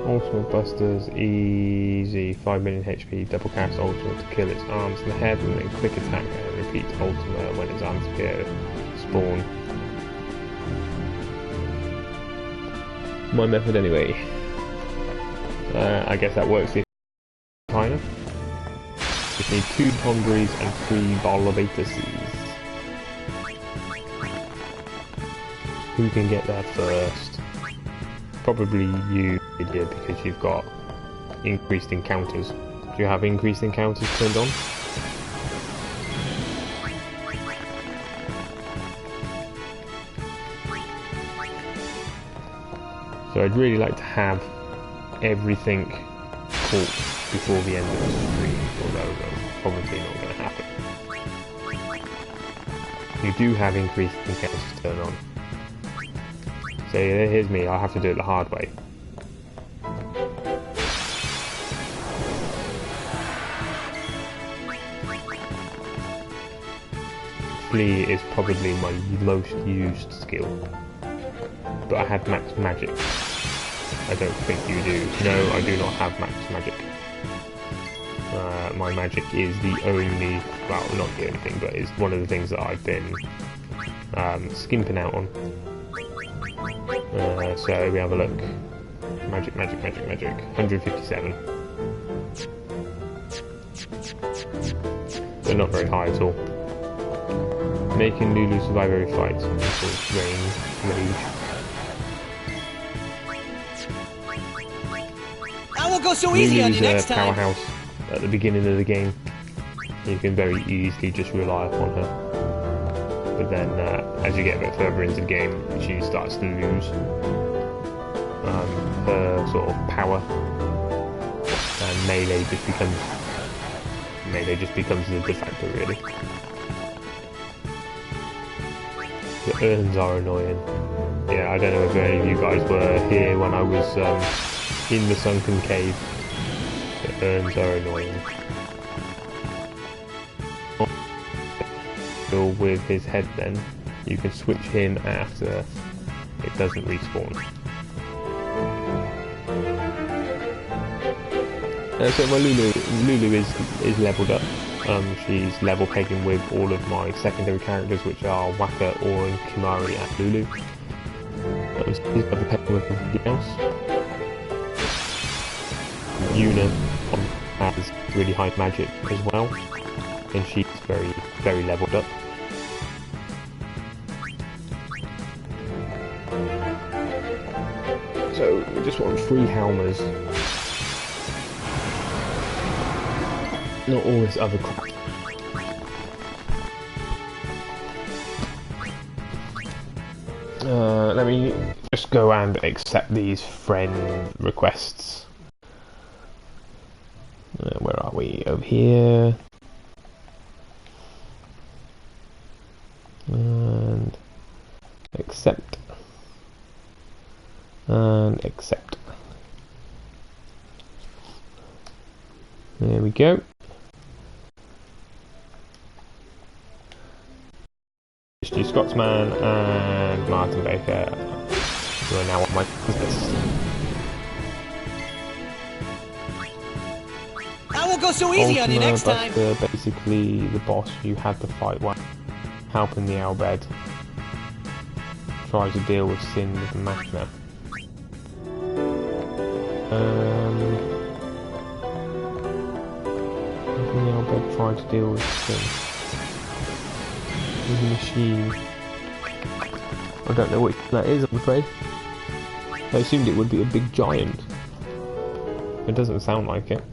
Ultimate Busters, easy, 5 million HP, double cast ultimate to kill its arms and the head, and then quick attack and repeat ultimate when its arms appear, spawn. My method anyway. I guess that works if kind of. Just need 2 Tongris and 3 Bolobatases. Who can get there first? Probably you, idiot, because you've got increased encounters. Do you have increased encounters turned on? So I'd really like to have everything caught before the end of the stream, although that's probably not going to happen. You do have increased encounters to turn on. So here's me, I'll have to do it the hard way. Flee is probably my most used skill. But I had max magic. I don't think you do. No, I do not have max magic. My magic is the only, well, not the only thing, but it's one of the things that I've been skimping out on. So we have a look. Magic, 157. They're not very high at all. Making Lulu survive every fight. Rain, rage. I won't go so easy on you next time. Powerhouse at the beginning of the game. You can very easily just rely upon her. But then, as you get a bit further into the game, she starts to lose her sort of power, and melee just becomes the de facto, really. The urns are annoying. Yeah, I don't know if any of you guys were here when I was in the sunken cave. The urns are annoying. With his head, then you can switch him after it doesn't respawn. So my Lulu is leveled up. She's level pegging with all of my secondary characters, which are Waka, Orin, Kimari, and Lulu. She's level pegging with everybody else. Yuna has really high magic as well, and she's very leveled up. So we just want 3 Helmers. Not all this other crap. Let me just go and accept these friend requests. Where are we? Over here. And accept. And accept. There we go. Stu Scotsman and Martin Baker, who are now on my list. won't go so easy on you next time. Buster, basically the boss you had to fight while helping the bred try to deal with sin with the machina. Helping the bred try to deal with sin with the machine. I don't know which that is, I'm afraid. I assumed it would be a big giant. It doesn't sound like it.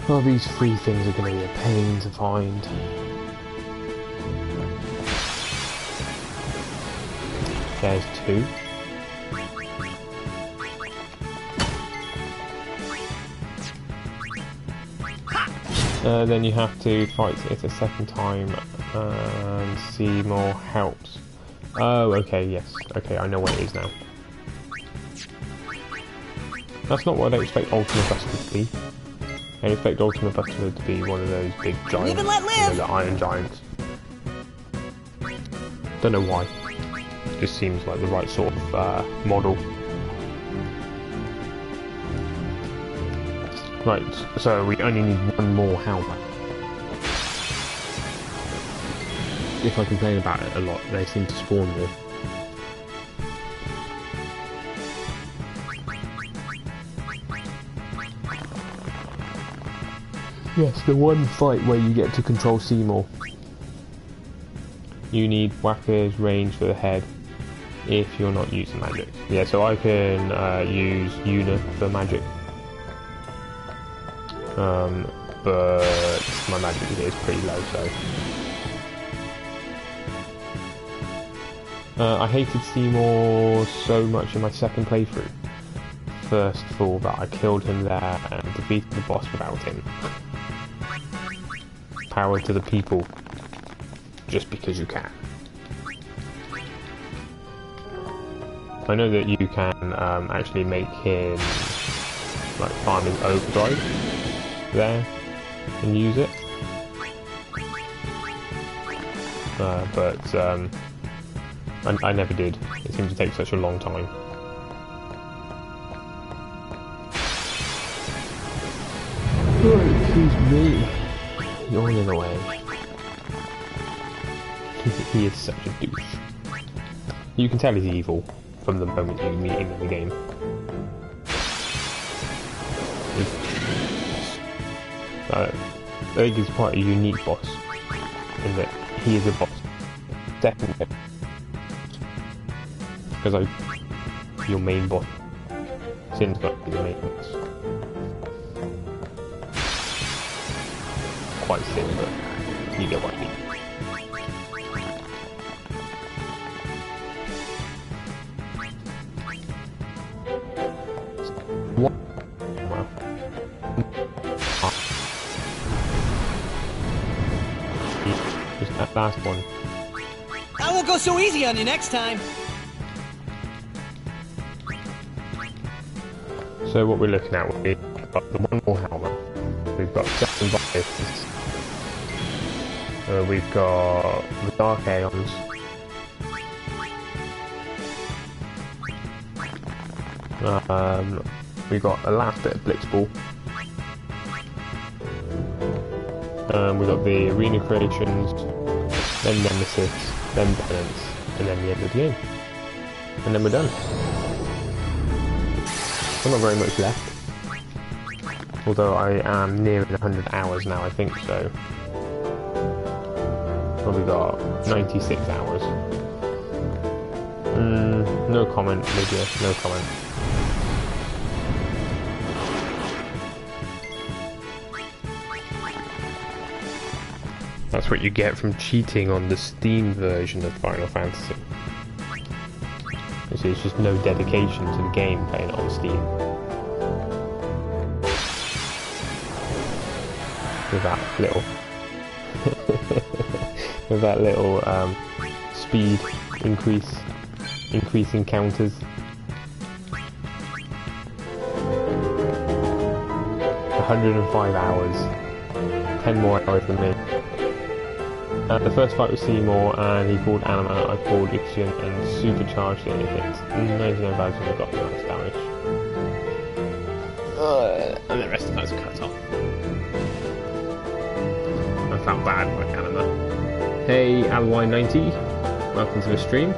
Well, these three things are going to be a pain to find. There's two. Then you have to fight it a second time and see more helps. Oh, okay, yes. Okay, I know what it is now. That's not what I expect Ultimate Buster to be. I expect Ultimate Buster to be one of those big giants, Live and let live. You know, the Iron Giants. Don't know why. Just seems like the right sort of model. Right, so we only need one more helmet. If I complain about it a lot, they seem to spawn more. Yes, the one fight where you get to control Seymour. You need whackers range for the head if you're not using magic. Yeah, so I can use Una for magic. But my magic is pretty low, so... I hated Seymour so much in my second playthrough. First of all, that I killed him there and defeated the boss without him. Power to the people, just because you can. I know that you can actually make him like farm his overdrive there and use it, but I never did. It seemed to take such a long time. Oh, excuse me. Yawning away. He is such a douche. You can tell he's evil from the moment you meet him in the game. I think he's quite a unique boss in that he is a boss. Definitely. Because your main boss. Sin's got to be the main boss. Quite thin, but you get what I mean. What? Well. Just that last one. I won't go so easy on you next time. So what we're looking at, we've got the one more helmet. We've got Justin Bias. We've got the Dark Aeons. We've got the last bit of Blitzball. We've got the Arena Creations, then Nemesis, then Penance, and then the end of the game. And then we're done. There's not very much left. Although I am nearing 100 hours now, I think so. Probably got 96 hours. No comment, Lydia, no comment. That's what you get from cheating on the Steam version of Final Fantasy. It's just no dedication to the game playing it on Steam. With that little speed increasing counters. 105 hours, 10 more hours than me. The first fight was Seymour, and he pulled Anima, I pulled Ixion, and supercharged it, and it hit 99 values and got the max damage. And the rest of those are cut off. I felt bad for Anima. Hey, Alwy90, welcome to the stream.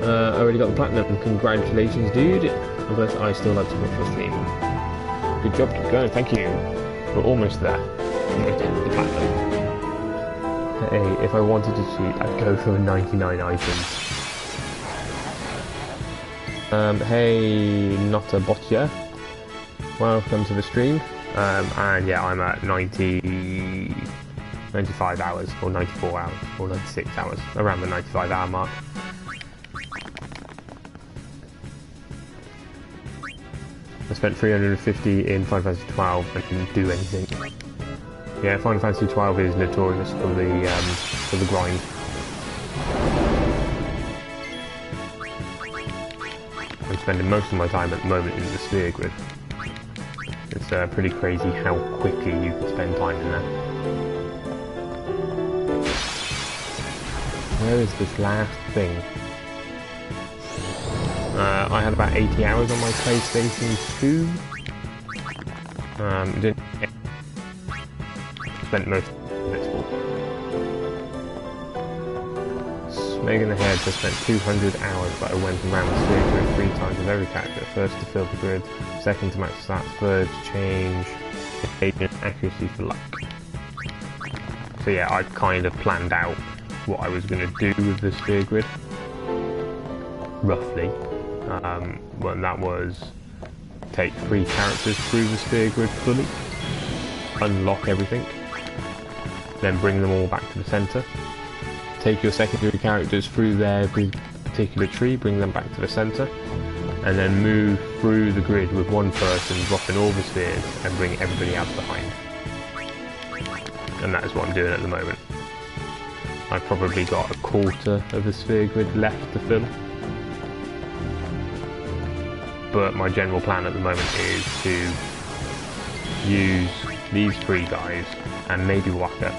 I already got the platinum, congratulations dude. But I still like to watch your stream. Good job, keep going, thank you. We're almost there. Almost at the platinum. Hey, if I wanted to cheat, I'd go for 99 items. Hey, not a botcha. Welcome to the stream. And yeah, I'm at 95 hours, or 94 hours, or 96 hours, around the 95 hour mark. I spent 350 in Final Fantasy 12 and didn't do anything. Yeah, Final Fantasy 12 is notorious for the grind. I'm spending most of my time at the moment in the sphere grid. It's pretty crazy how quickly you can spend time in there. Where is this last thing? I had about 80 hours on my PlayStation 2. Didn't spent most of this for. Megan the Head just spent 200 hours, but I went around the sphere grid 3 times with every character. First to fill the grid, second to match stats, third to change evasion accuracy for luck. So yeah, I kind of planned out what I was going to do with the sphere grid, roughly. Well, that was take 3 characters through the sphere grid fully, unlock everything, then bring them all back to the centre, take your secondary characters through their particular tree, bring them back to the centre, and then move through the grid with one person dropping all the spheres and bring everybody else behind. And that is what I'm doing at the moment. I've probably got a quarter of the sphere grid left to fill. But my general plan at the moment is to use these 3 guys and maybe Waka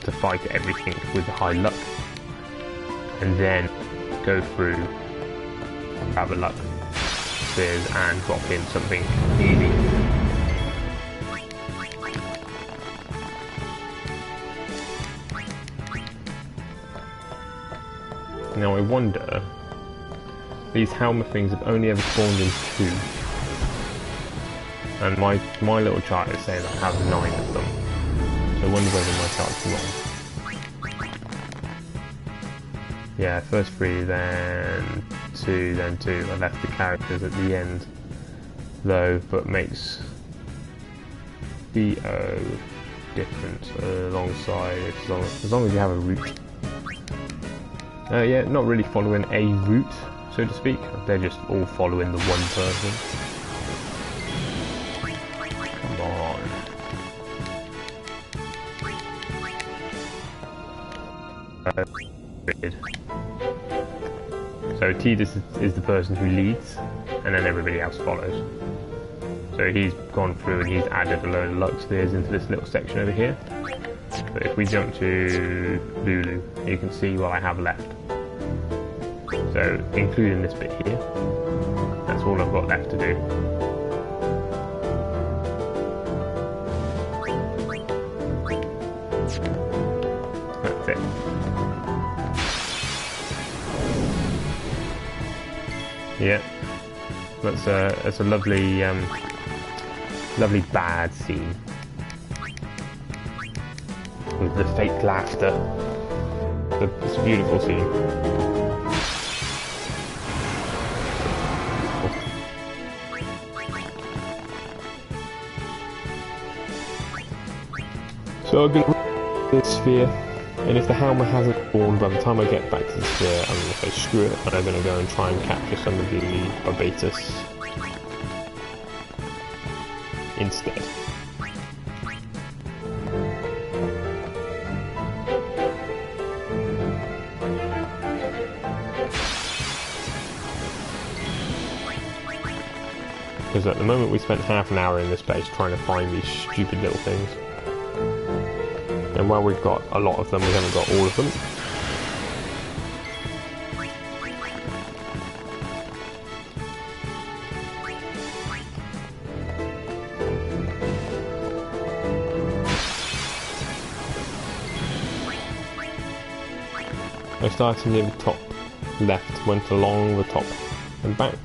to fight everything with the high luck, and then go through other luck spheres and drop in something easy. Now I wonder, these Helma things have only ever spawned in 2. And my little chart is saying I have 9 of them. So I wonder whether my chart's wrong. Yeah, first 3, then 2, then 2. I left the characters at the end, though, but makes BO different alongside, as long as you have a route. Yeah, not really following a route, so to speak. They're just all following the one person. Come on. So Tidus is the person who leads, and then everybody else follows. So he's gone through and he's added a load of luck spheres into this little section over here. But if we jump to Lulu, you can see what I have left. So, including this bit here, that's all I've got left to do. That's it. Yeah, that's a lovely, lovely bad scene with the fake laughter. It's a beautiful scene. So I'm going to this sphere, and if the Helma hasn't spawned by the time I get back to the sphere, I'm going to say screw it, and I'm going to go and try and capture some of the Barbatus instead. Because at the moment we spent half an hour in this place trying to find these stupid little things. And while we've got a lot of them, we haven't got all of them. I started near the top left, went along the top and back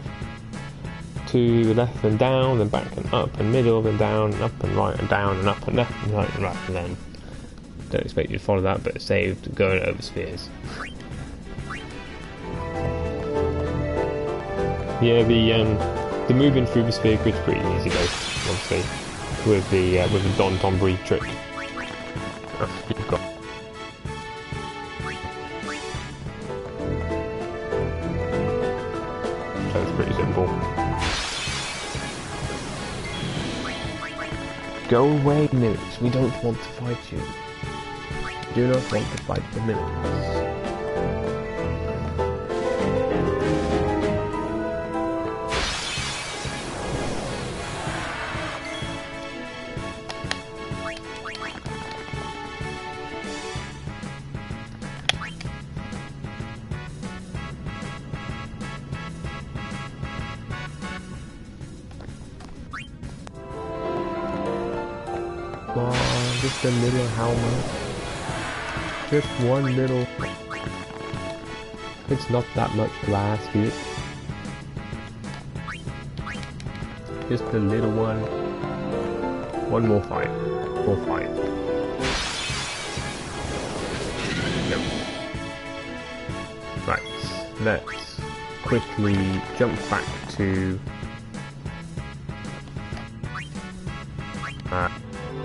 to the left and down, then back and up and middle, then down and up and right and down and up and left and right and right, and then don't expect you to follow that, but it saved going over spheres. Yeah, the moving through the sphere grid's pretty easy though, obviously, with the Don Tom Breed trick. You've got so it's pretty simple. Go away, mimics. We don't want to fight you. Do not want to fight the mimics. Just a little helmet. Just one little. It's not that much to ask it. Just a little one. One more fight. More fight. Nope. Right. Let's quickly jump back to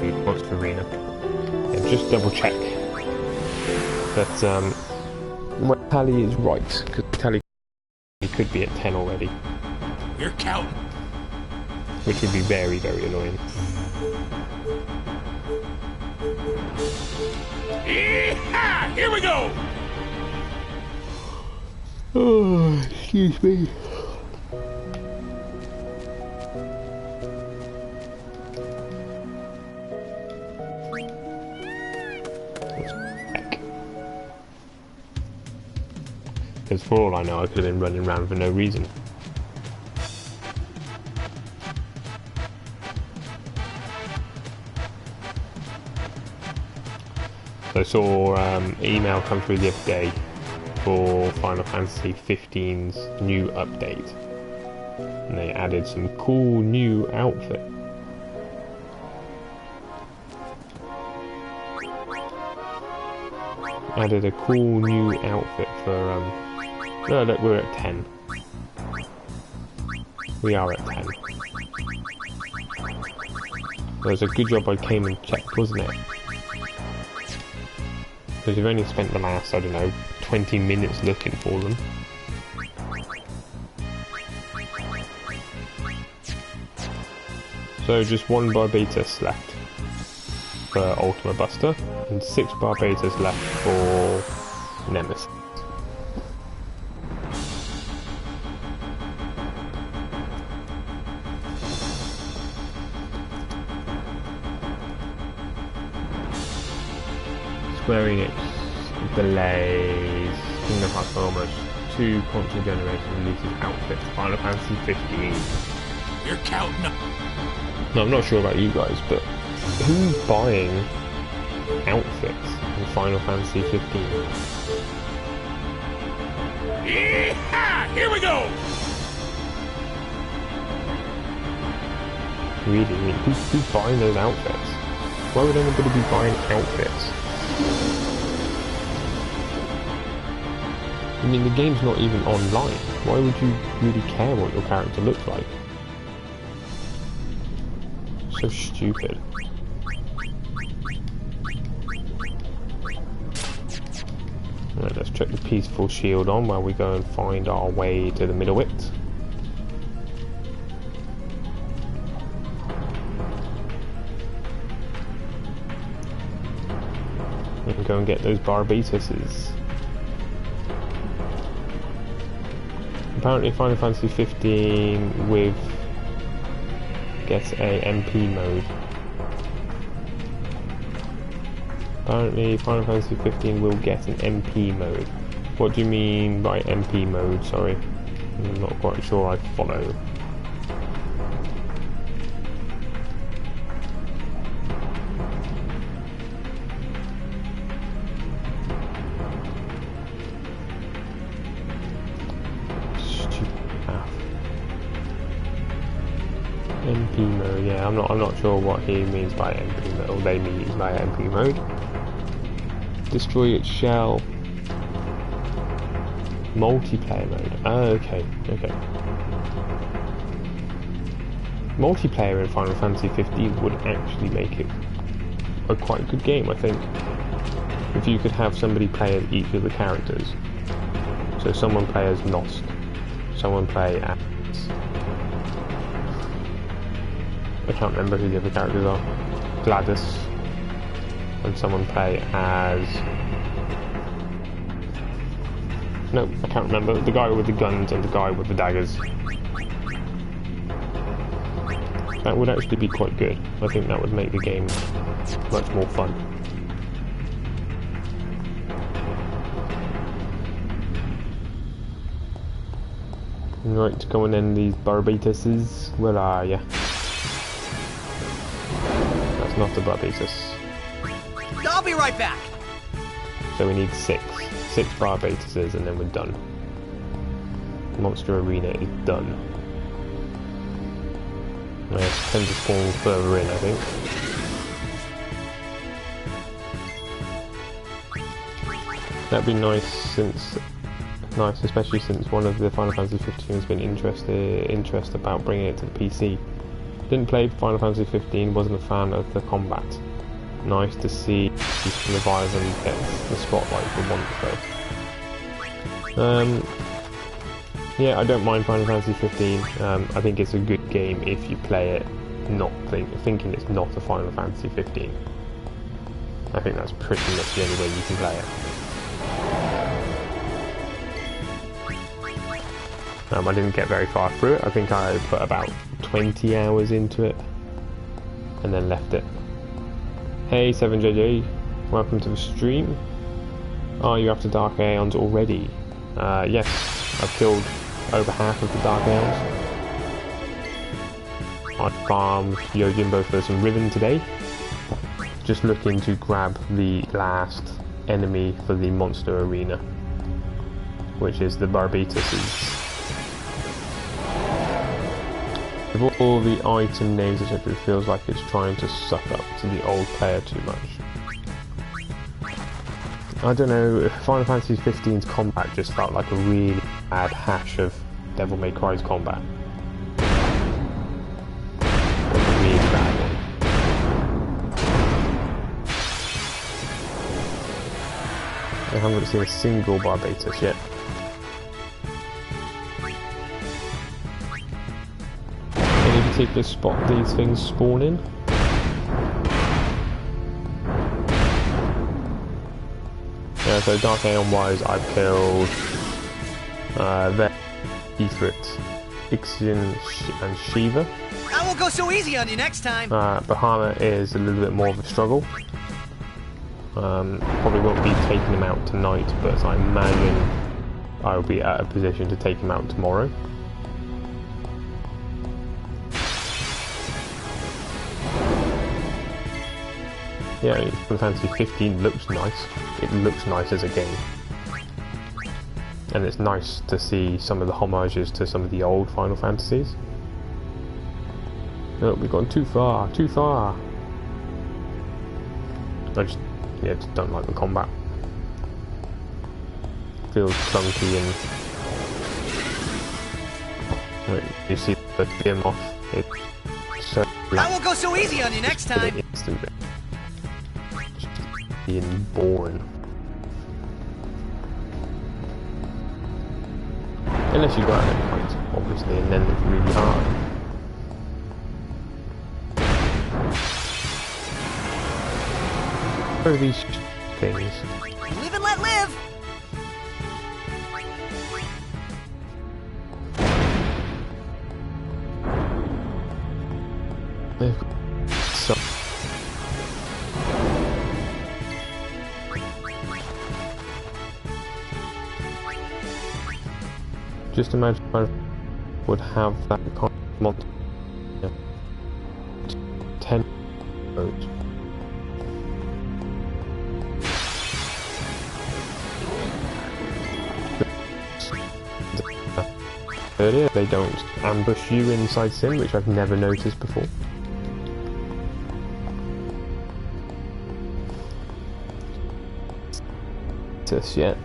the monster arena and just double check that my tally is right, because the tally could be at 10 already. You're counting. Which would be very, very annoying. Yeehaw! Here we go! Oh, excuse me. Because for all I know, I could have been running around for no reason. So I saw email come through the other day for Final Fantasy 15's new update. And they added some cool new outfit. Added a cool new outfit for no, look, we're at 10. We are at 10. It was a good job I came and checked, wasn't it? Because you've only spent the last, I don't know, 20 minutes looking for them. So just 1 Barbatus left for Ultima Buster, and 6 Barbatus left for Nemesis. Square Enix delays Kingdom Hearts almost 2 console generation releases outfit Final Fantasy 15. You're counting up. No, I'm not sure about you guys, but who's buying outfits in Final Fantasy 15? Yeehaw! Here we go! Really? I mean, who's buying those outfits? Why would anybody be buying outfits? I mean, the game's not even online. Why would you really care what your character looks like? So stupid. Right, let's check the peaceful shield on while we go and find our way to the middle wit. We can go and get those Barbatuses. Apparently Final Fantasy 15 with gets a MP mode. Apparently Final Fantasy 15 will get an MP mode. What do you mean by MP mode? Sorry, I'm not quite sure I follow. MP mode, yeah, I'm not sure what he means by MP mode, or they mean by MP mode. Destroy its shell. Multiplayer mode. Oh, okay. Multiplayer in Final Fantasy 15 would actually make it a quite good game, I think. If you could have somebody play as each of the characters. So someone play as Nost, someone play as... I can't remember who the other characters are. Gladys. And someone play as... No, I can't remember. The guy with the guns and the guy with the daggers. That would actually be quite good. I think that would make the game much more fun. Right, to go and end these Barbatuses. Where are ya? That's not the Barbatus. I'll be right back. So we need six Barbatuses and then we're done. Monster Arena is done. I tend to spawn further in, I think. That'd be nice, especially since one of the Final Fantasy 15 has been interest about bringing it to the PC. Didn't play Final Fantasy 15, wasn't a fan of the combat. Nice to see revive and get the spotlight for once though. Yeah, I don't mind Final Fantasy 15. I think it's a good game if you play it not thinking it's not a Final Fantasy 15. I think that's pretty much the only way you can play it. I didn't get very far through it. I think I put about 20 hours into it and then left it. Hey 7JJ, welcome to the stream. Are you after Dark Aeons already? Yes, I've killed over half of the Dark Aeons. I farmed Yojimbo for some ribbon today. Just looking to grab the last enemy for the monster arena, which is the Barbatuses. With all the item names, etc., it feels like it's trying to suck up to the old player too much. I don't know, Final Fantasy 15's combat just felt like a really bad hash of Devil May Cry's combat. Like a really bad one. I haven't seen a single Barbatus yet. Any particular spot these things spawn in? Yeah, so Dark Aeon wise, I've killed Ifrit, Ixion, and Shiva. I won't go so easy on you next time. Bahama is a little bit more of a struggle. Probably won't be taking him out tonight, but I imagine I will be at a position to take him out tomorrow. Yeah, Final Fantasy 15 looks nice. It looks nice as a game. And it's nice to see some of the homages to some of the old Final Fantasies. Oh, we've gone too far, too far! I just don't like the combat. Feels clunky and... You see the beam off, it's so... I won't go so easy on you next time! Being boring. Unless you go out at points, obviously, and then it's really hard. What are these things? Live and let live! They've got some... Just imagine I would have that kind of monster. 10 roads. Earlier, they don't ambush you inside Sim, which I've never noticed before. Just yet.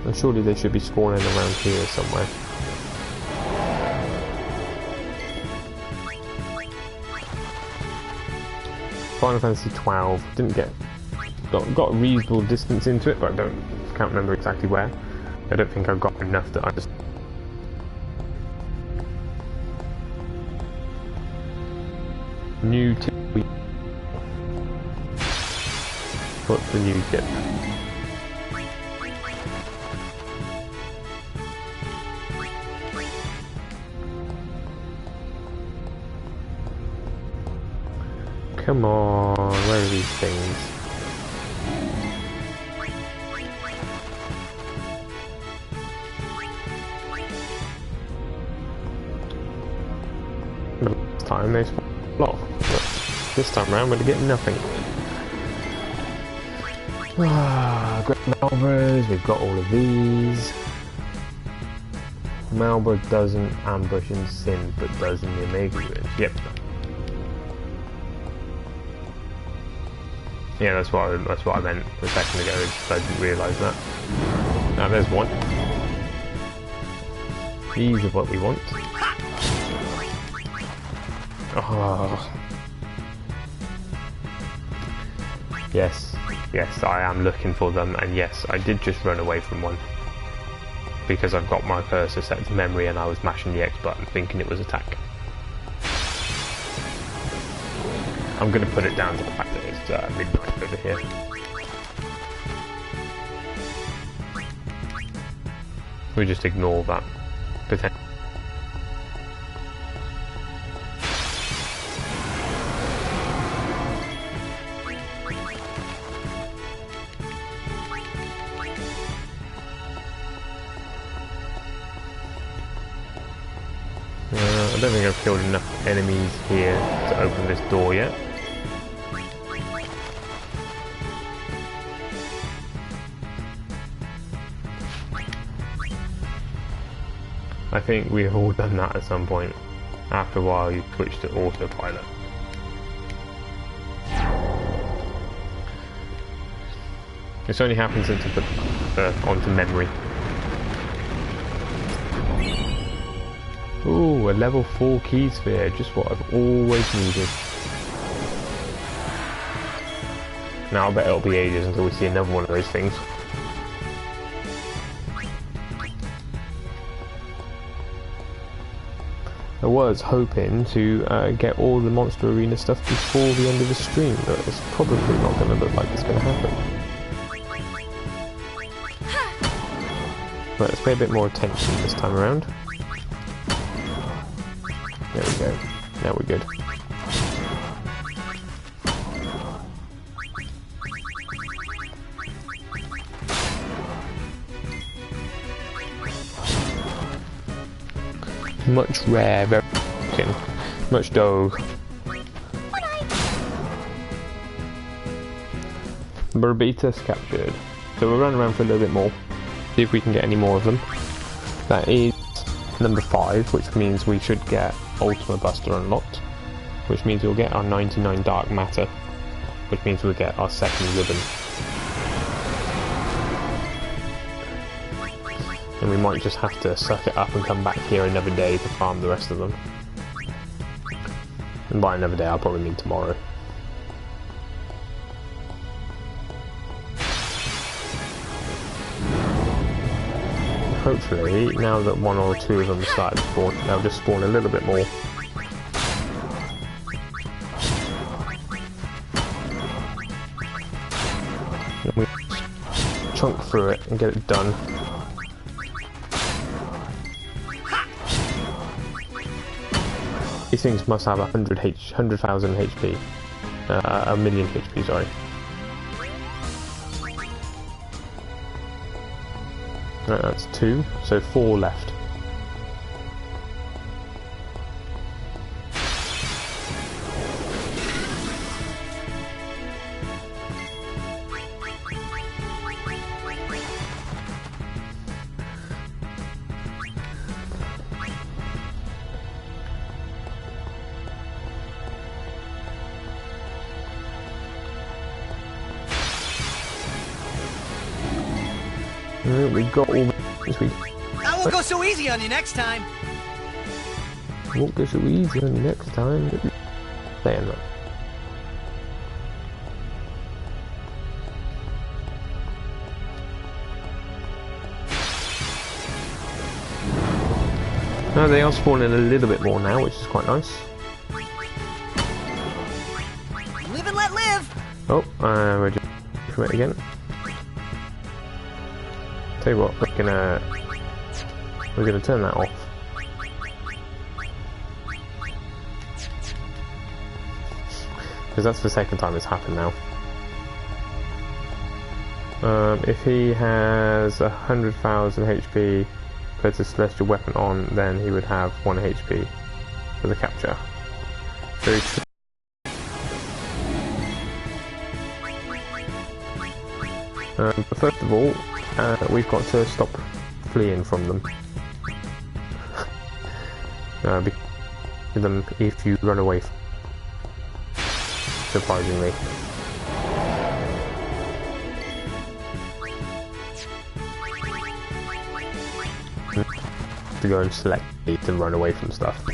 And surely they should be spawning around here somewhere. Final Fantasy 12 didn't got a reasonable distance into it, but I can't remember exactly where. I don't think I've got enough that I just. New What's the new tip? Come on, where are these things? Last time they spawned off, but this time around we're getting nothing. Great Malbras, we've got all of these. Malbra doesn't ambush in Sin, but does in the Omega Ruins. Yep. Yeah, that's what I meant a second ago, is I didn't realise that. Now there's one. These are what we want. Oh. Yes, I am looking for them, and yes, I did just run away from one. Because I've got my cursor set to memory and I was mashing the X button thinking it was attack. I'm going to put it down to the fact that it's midnight over here. We just ignore that potential. I don't think I've killed enough enemies here to open this door yet. I think we have all done that at some point. After a while you switch to autopilot. This only happens since I put onto memory. Ooh, a level 4 key sphere, just what I've always needed. Now I bet it'll be ages until we see another one of those things. I was hoping to get all the Monster Arena stuff before the end of the stream, but it's probably not going to look like it's going to happen. Right, let's pay a bit more attention this time around. There we go. Now we're good. Much rare, very much dog. Barbitas captured. So we'll run around for a little bit more. See if we can get any more of them. That is number 5, which means we should get Ultima Buster unlocked, which means we'll get our 99 Dark Matter, which means we'll get our second ribbon. And we might just have to suck it up and come back here another day to farm the rest of them. And by another day I'll probably mean tomorrow. Hopefully, now that 1 or 2 of them started to spawn, they'll just spawn a little bit more. And we chunk through it and get it done. These things must have 100,000 HP. A million HP, sorry. Right, that's 2, so 4 left. We've got all this week. I won't go so easy on you next time. Won't go so easy on you next time. Saying that. No, they are spawning a little bit more now, which is quite nice. Live and let live. Oh, we're just from it again. Tell you what, we're gonna turn that off. Because that's the second time it's happened now. If he has 100,000 HP, puts a celestial weapon on, then he would have 1 HP for the capture. Very true. But first of all, we've got to stop fleeing from them. Because them if you run away. Surprisingly. To go and select to run away from stuff.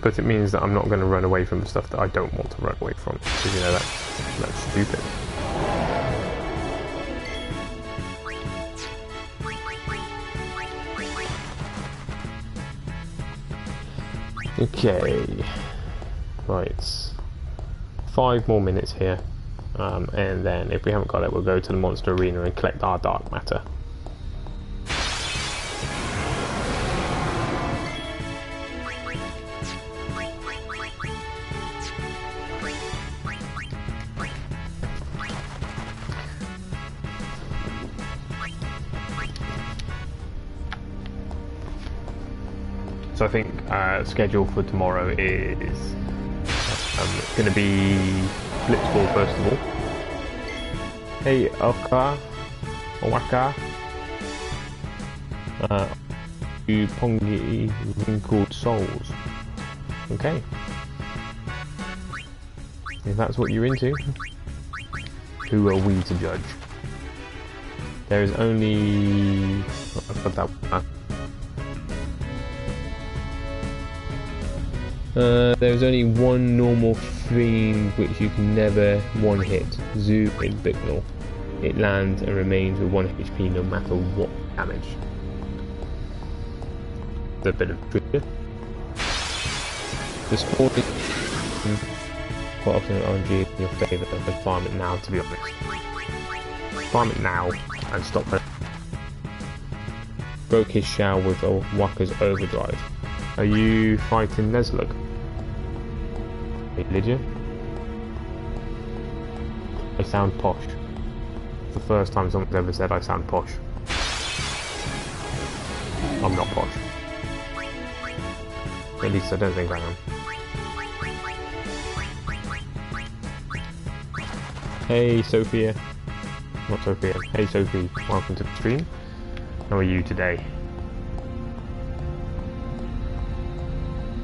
But it means that I'm not going to run away from stuff that I don't want to run away from, because you know that's stupid. Okay, right, 5 more minutes here, and then if we haven't got it, we'll go to the monster arena and collect our dark matter. So I think schedule for tomorrow is going to be Blitzball first of all. Hey Owaka, Pongi Wrinkled Souls. Okay, if that's what you're into, who are we to judge? There is only there's only one normal fiend which you can never one-hit. Zoo in Bicknell. It lands and remains with 1 HP no matter what damage. It's a bit of trivia. The spawning quite often an RNG in your favour, but farm it now, to be honest. Farm it now and stop it. Broke his shell with a Waka's overdrive. Are you fighting Neslug? Did you? I sound posh. It's the first time someone's ever said I sound posh. I'm not posh. At least I don't think I am. Hey Sophia. Not Sophia. Hey Sophie, welcome to the stream. How are you today?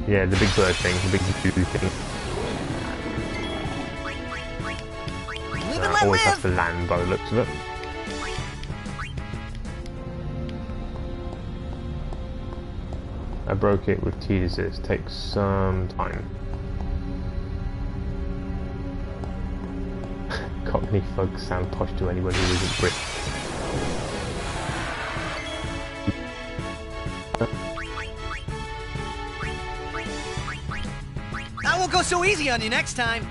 Yeah, the big bird thing, the big blue thing. Always has to land by the looks of it. I broke it with T-Desist. Takes some time. Cockney thugs sound posh to anyone who isn't British. I won't go so easy on you next time.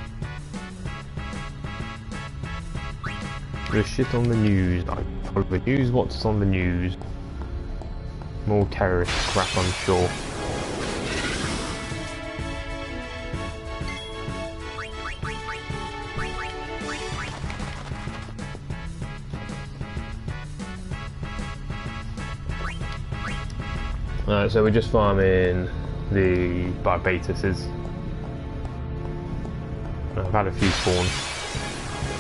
There's shit on the news. I follow the news. What's on the news? More terrorist crap, I'm sure. So we're just farming the Barbatuses. I've had a few spawn.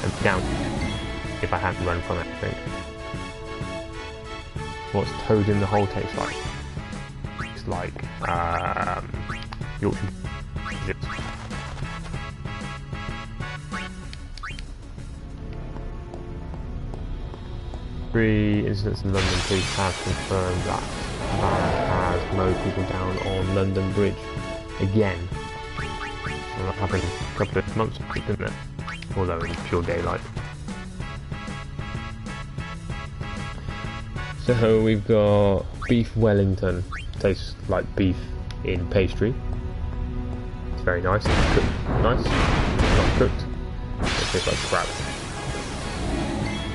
And down if I hadn't run from it, I think. What's Toad in the Hole taste like? It's like Yorkshire. Three incidents in London police have confirmed that van has mowed people down on London Bridge again. Well, that happened a couple of months back, didn't it? Although in pure daylight. So we've got beef Wellington. Tastes like beef in pastry. It's very nice. It's cooked nice. It's not cooked. It tastes like crab.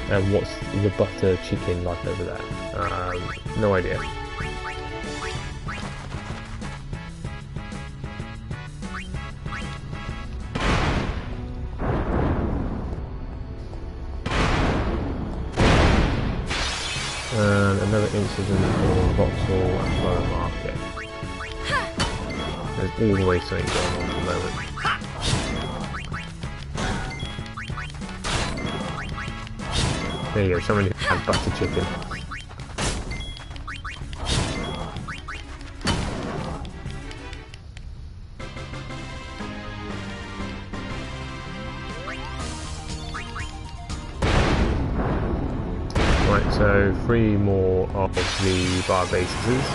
And what's the butter chicken like over there? No idea. And another incident in Vauxhall and Borough Market. There's always something going on at the moment. There you go, someone who had butter chicken. Right, so 3 more of the Barbatuses.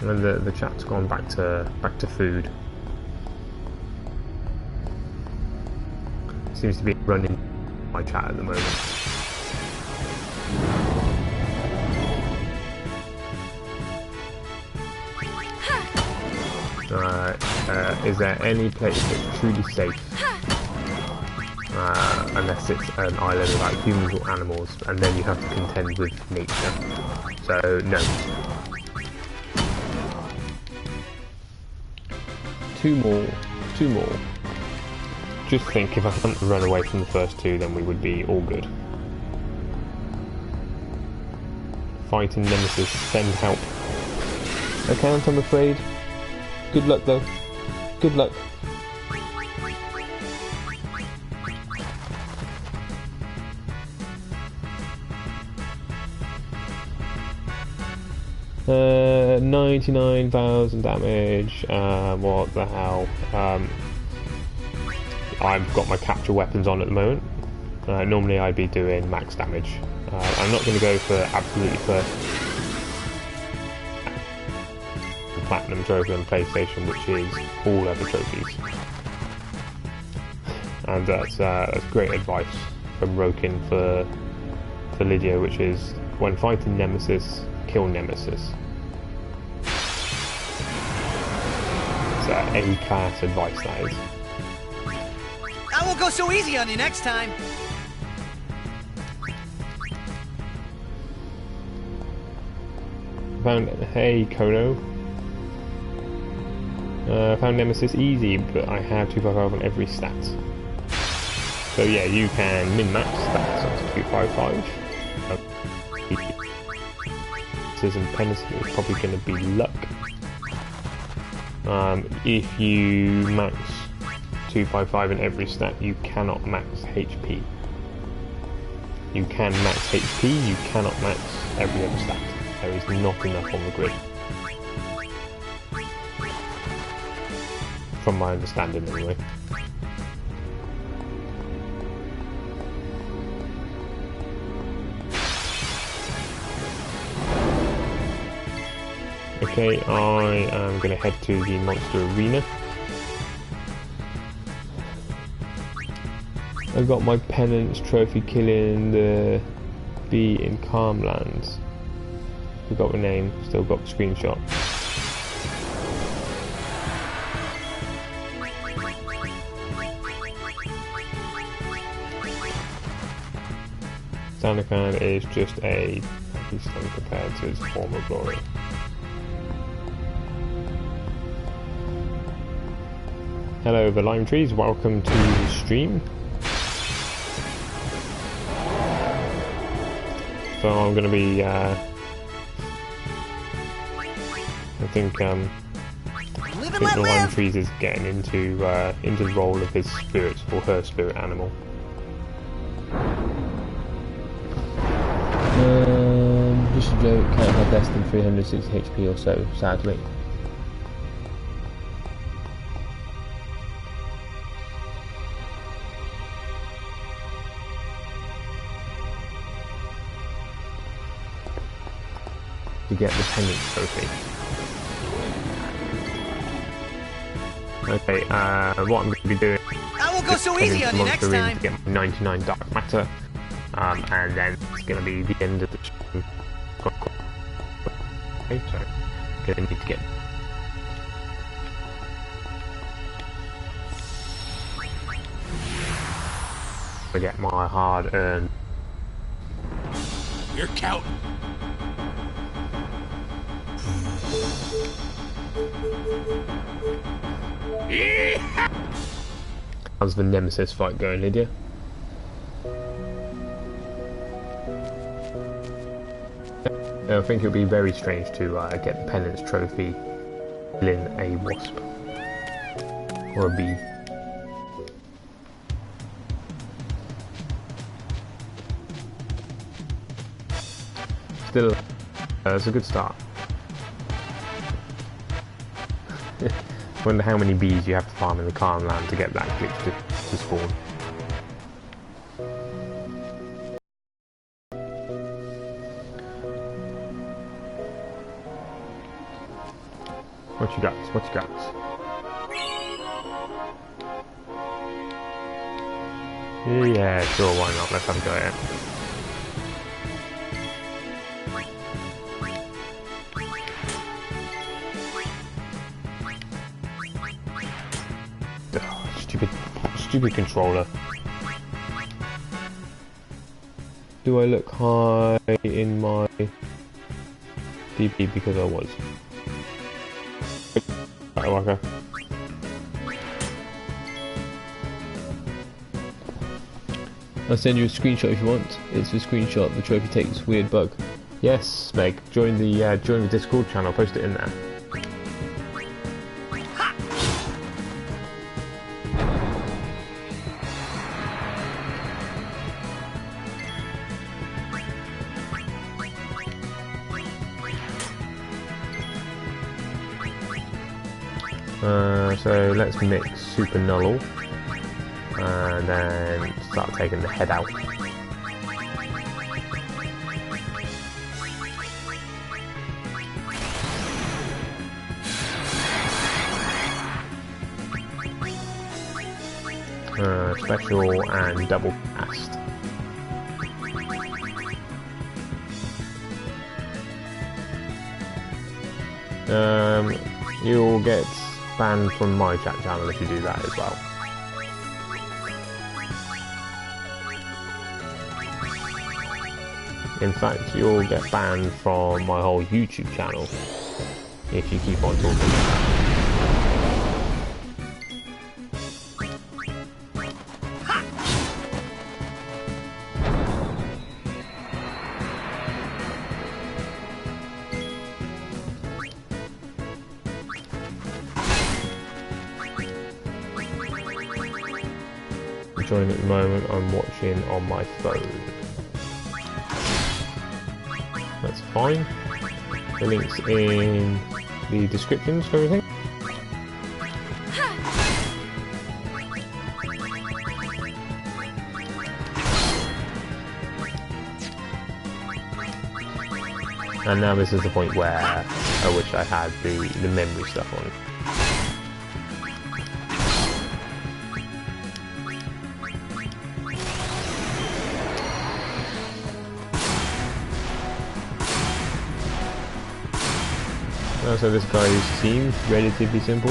And the chat's gone back to food. Seems to be running my chat at the moment. Is there any place that's truly safe? Unless it's an island without humans or animals, and then you have to contend with nature. So, no. 2 more. Just think, if I hadn't run away from the first 2, then we would be all good. Fighting Nemesis, send help. I can't, I'm afraid. Good luck though. Good luck. Uh, 99,000 damage. What the hell? I've got my capture weapons on at the moment. Normally I'd be doing max damage. I'm not going to go for absolutely first platinum trophy on PlayStation, which is all other trophies. And that's great advice from Rokin for Lydia, which is when fighting Nemesis, kill Nemesis. It's A-class advice, that is. I won't go so easy on you next time. Hey Kono. Found Nemesis easy, but I have 255 on every stat. So yeah, you can min-max stats up to 255. And penalty is probably going to be luck. If you max 255 in every stat, you cannot max HP. You can max HP, you cannot max every other stat. There is not enough on the grid. From my understanding, anyway. Okay, I am going to head to the monster arena. I got my penance trophy killing the bee in Calmlands. Forgot the name, still got the screenshot. Sandakan is just a beastling compared to his former glory. Hello the lime trees, welcome to the stream. so I'm going to be, I think Live and the let Lime live! Trees is getting into the role of his spirit or her spirit animal. Just a joke, can't have less than 360 HP or so, sadly. To get the pendant trophy. Okay, what I'm going to be doing I won't go so easy on you next time. to get my 99 dark matter, and then it's going to be the end of the show. Okay, so going to need to get. To get my hard-earned. You're counting. How's the Nemesis fight going, Lydia? I think it would be very strange to get the Penance Trophy in a wasp. Or a bee. Still, it's a good start. Wonder how many bees you have to farm in the Calm Land to get that glitch to spawn. What you got? What you got? Yeah, sure, why not? Let's have a go at it. Stupid controller. Do I look high in my DP because I was? Oh, okay. I'll send you a screenshot if you want. It's a screenshot the trophy takes weird bug. Yes, Meg. Join the Discord channel. Post it in there. So let's mix Super Null and then start taking the head out. Special and double cast. You'll get banned from my chat channel if you do that as well. In fact, you'll get banned from my whole YouTube channel if you keep on talking. Join at the moment, I'm watching on my phone. That's fine. The link's in the descriptions for everything. And now this is the point where I wish I had the memory stuff on. So this guy seems relatively simple.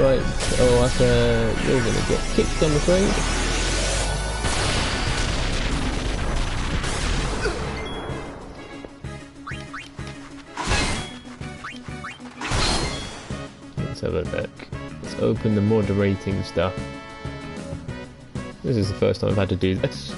Right, oh, you're gonna get kicked, I'm afraid. Let's have a look. Let's open the moderating stuff. This is the first time I've had to do this.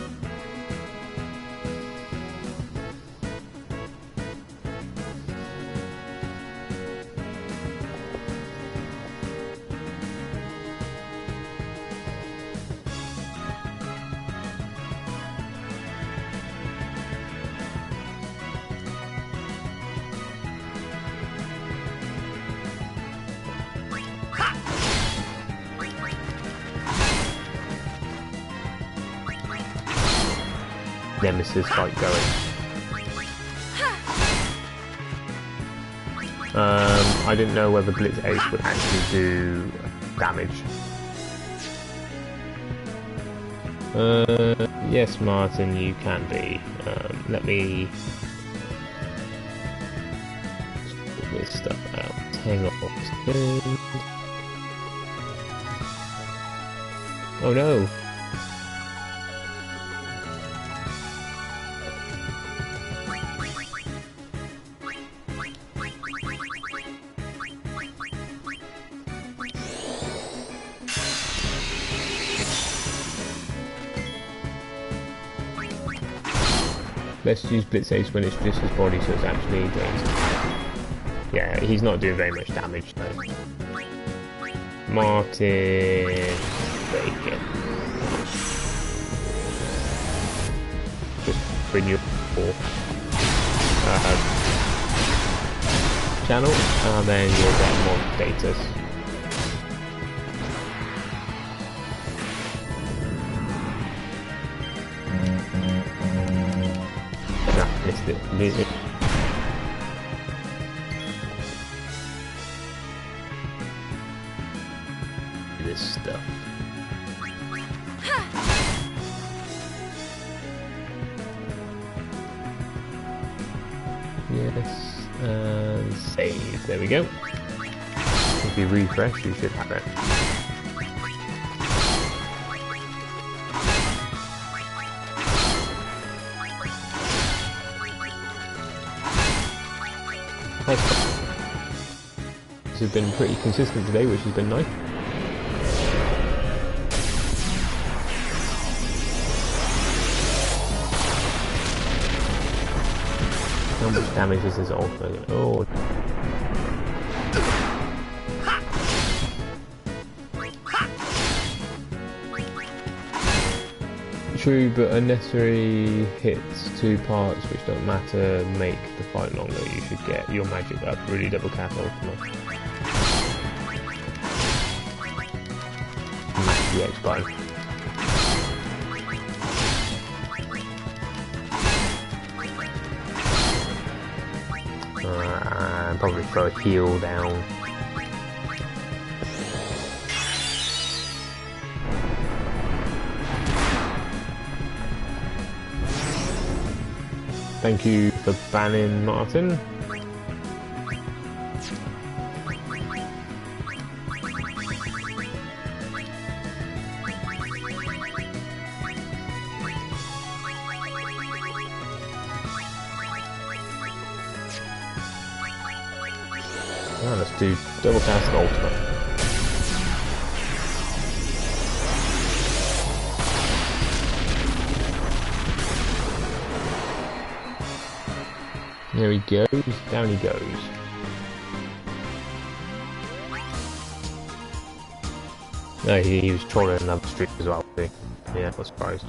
Nemesis fight going. I didn't know whether Blitz Ace would actually do damage. Yes, Martin, you can be. Let me sort this stuff out. Hang on. Oh no! Let's use Blitz Ace when it's just his body, so it's actually doing something. Yeah, he's not doing very much damage though. Martin Bacon. Just bring your channel, and then you'll get more status. Missed it. This stuff. Yes, and save. There we go. If you refresh, you should have it. This has been pretty consistent today, which has been nice. How much damage is this ultimate? Oh. True, but unnecessary hits, 2 parts which don't matter, make the fight longer. You should get your magic up, really double cast ultimate. Mash the X button. And probably throw a heal down. Thank you for banning Martin. Now let's do double cast ultimate. There he goes, down he goes. No, he was trolling another street as well, too. Yeah, I was surprised.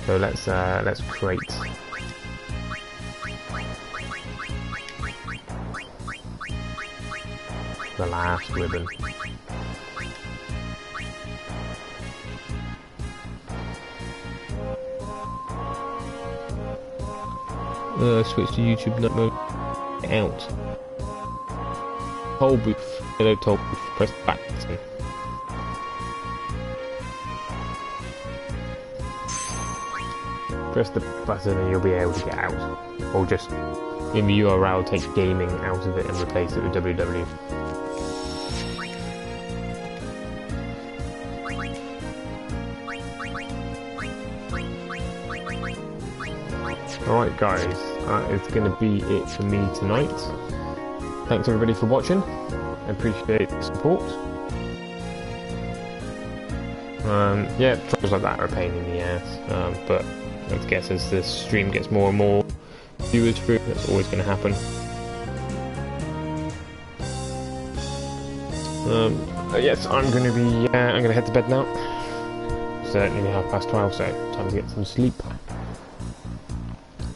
So let's create the last ribbon. Switch to YouTube night mode. Out. Toll booth. Hello, toll booth. Press the back button. Press the button and you'll be able to get out. Or just, in the URL, take gaming out of it and replace it with www. Alright guys, that is going to be it for me tonight. Thanks everybody for watching. I appreciate the support. Yeah, troubles like that are a pain in the ass, but I guess as the stream gets more and more viewers through, that's always going to happen. Yes, I'm going to head to bed now. It's nearly 12:30, so time to get some sleep.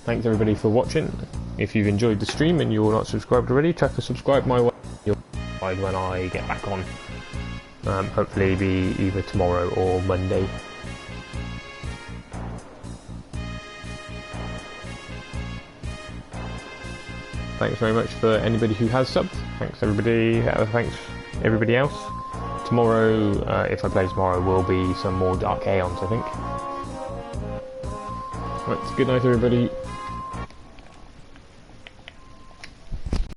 Thanks everybody for watching. If you've enjoyed the stream and you're not subscribed already, check the subscribe my way. You'll find when I get back on. Hopefully be either tomorrow or Monday. Thanks very much for anybody who has subbed. Thanks everybody. Thanks everybody else. Tomorrow, if I play tomorrow, will be some more Dark Aeons, I think. Right, good night everybody.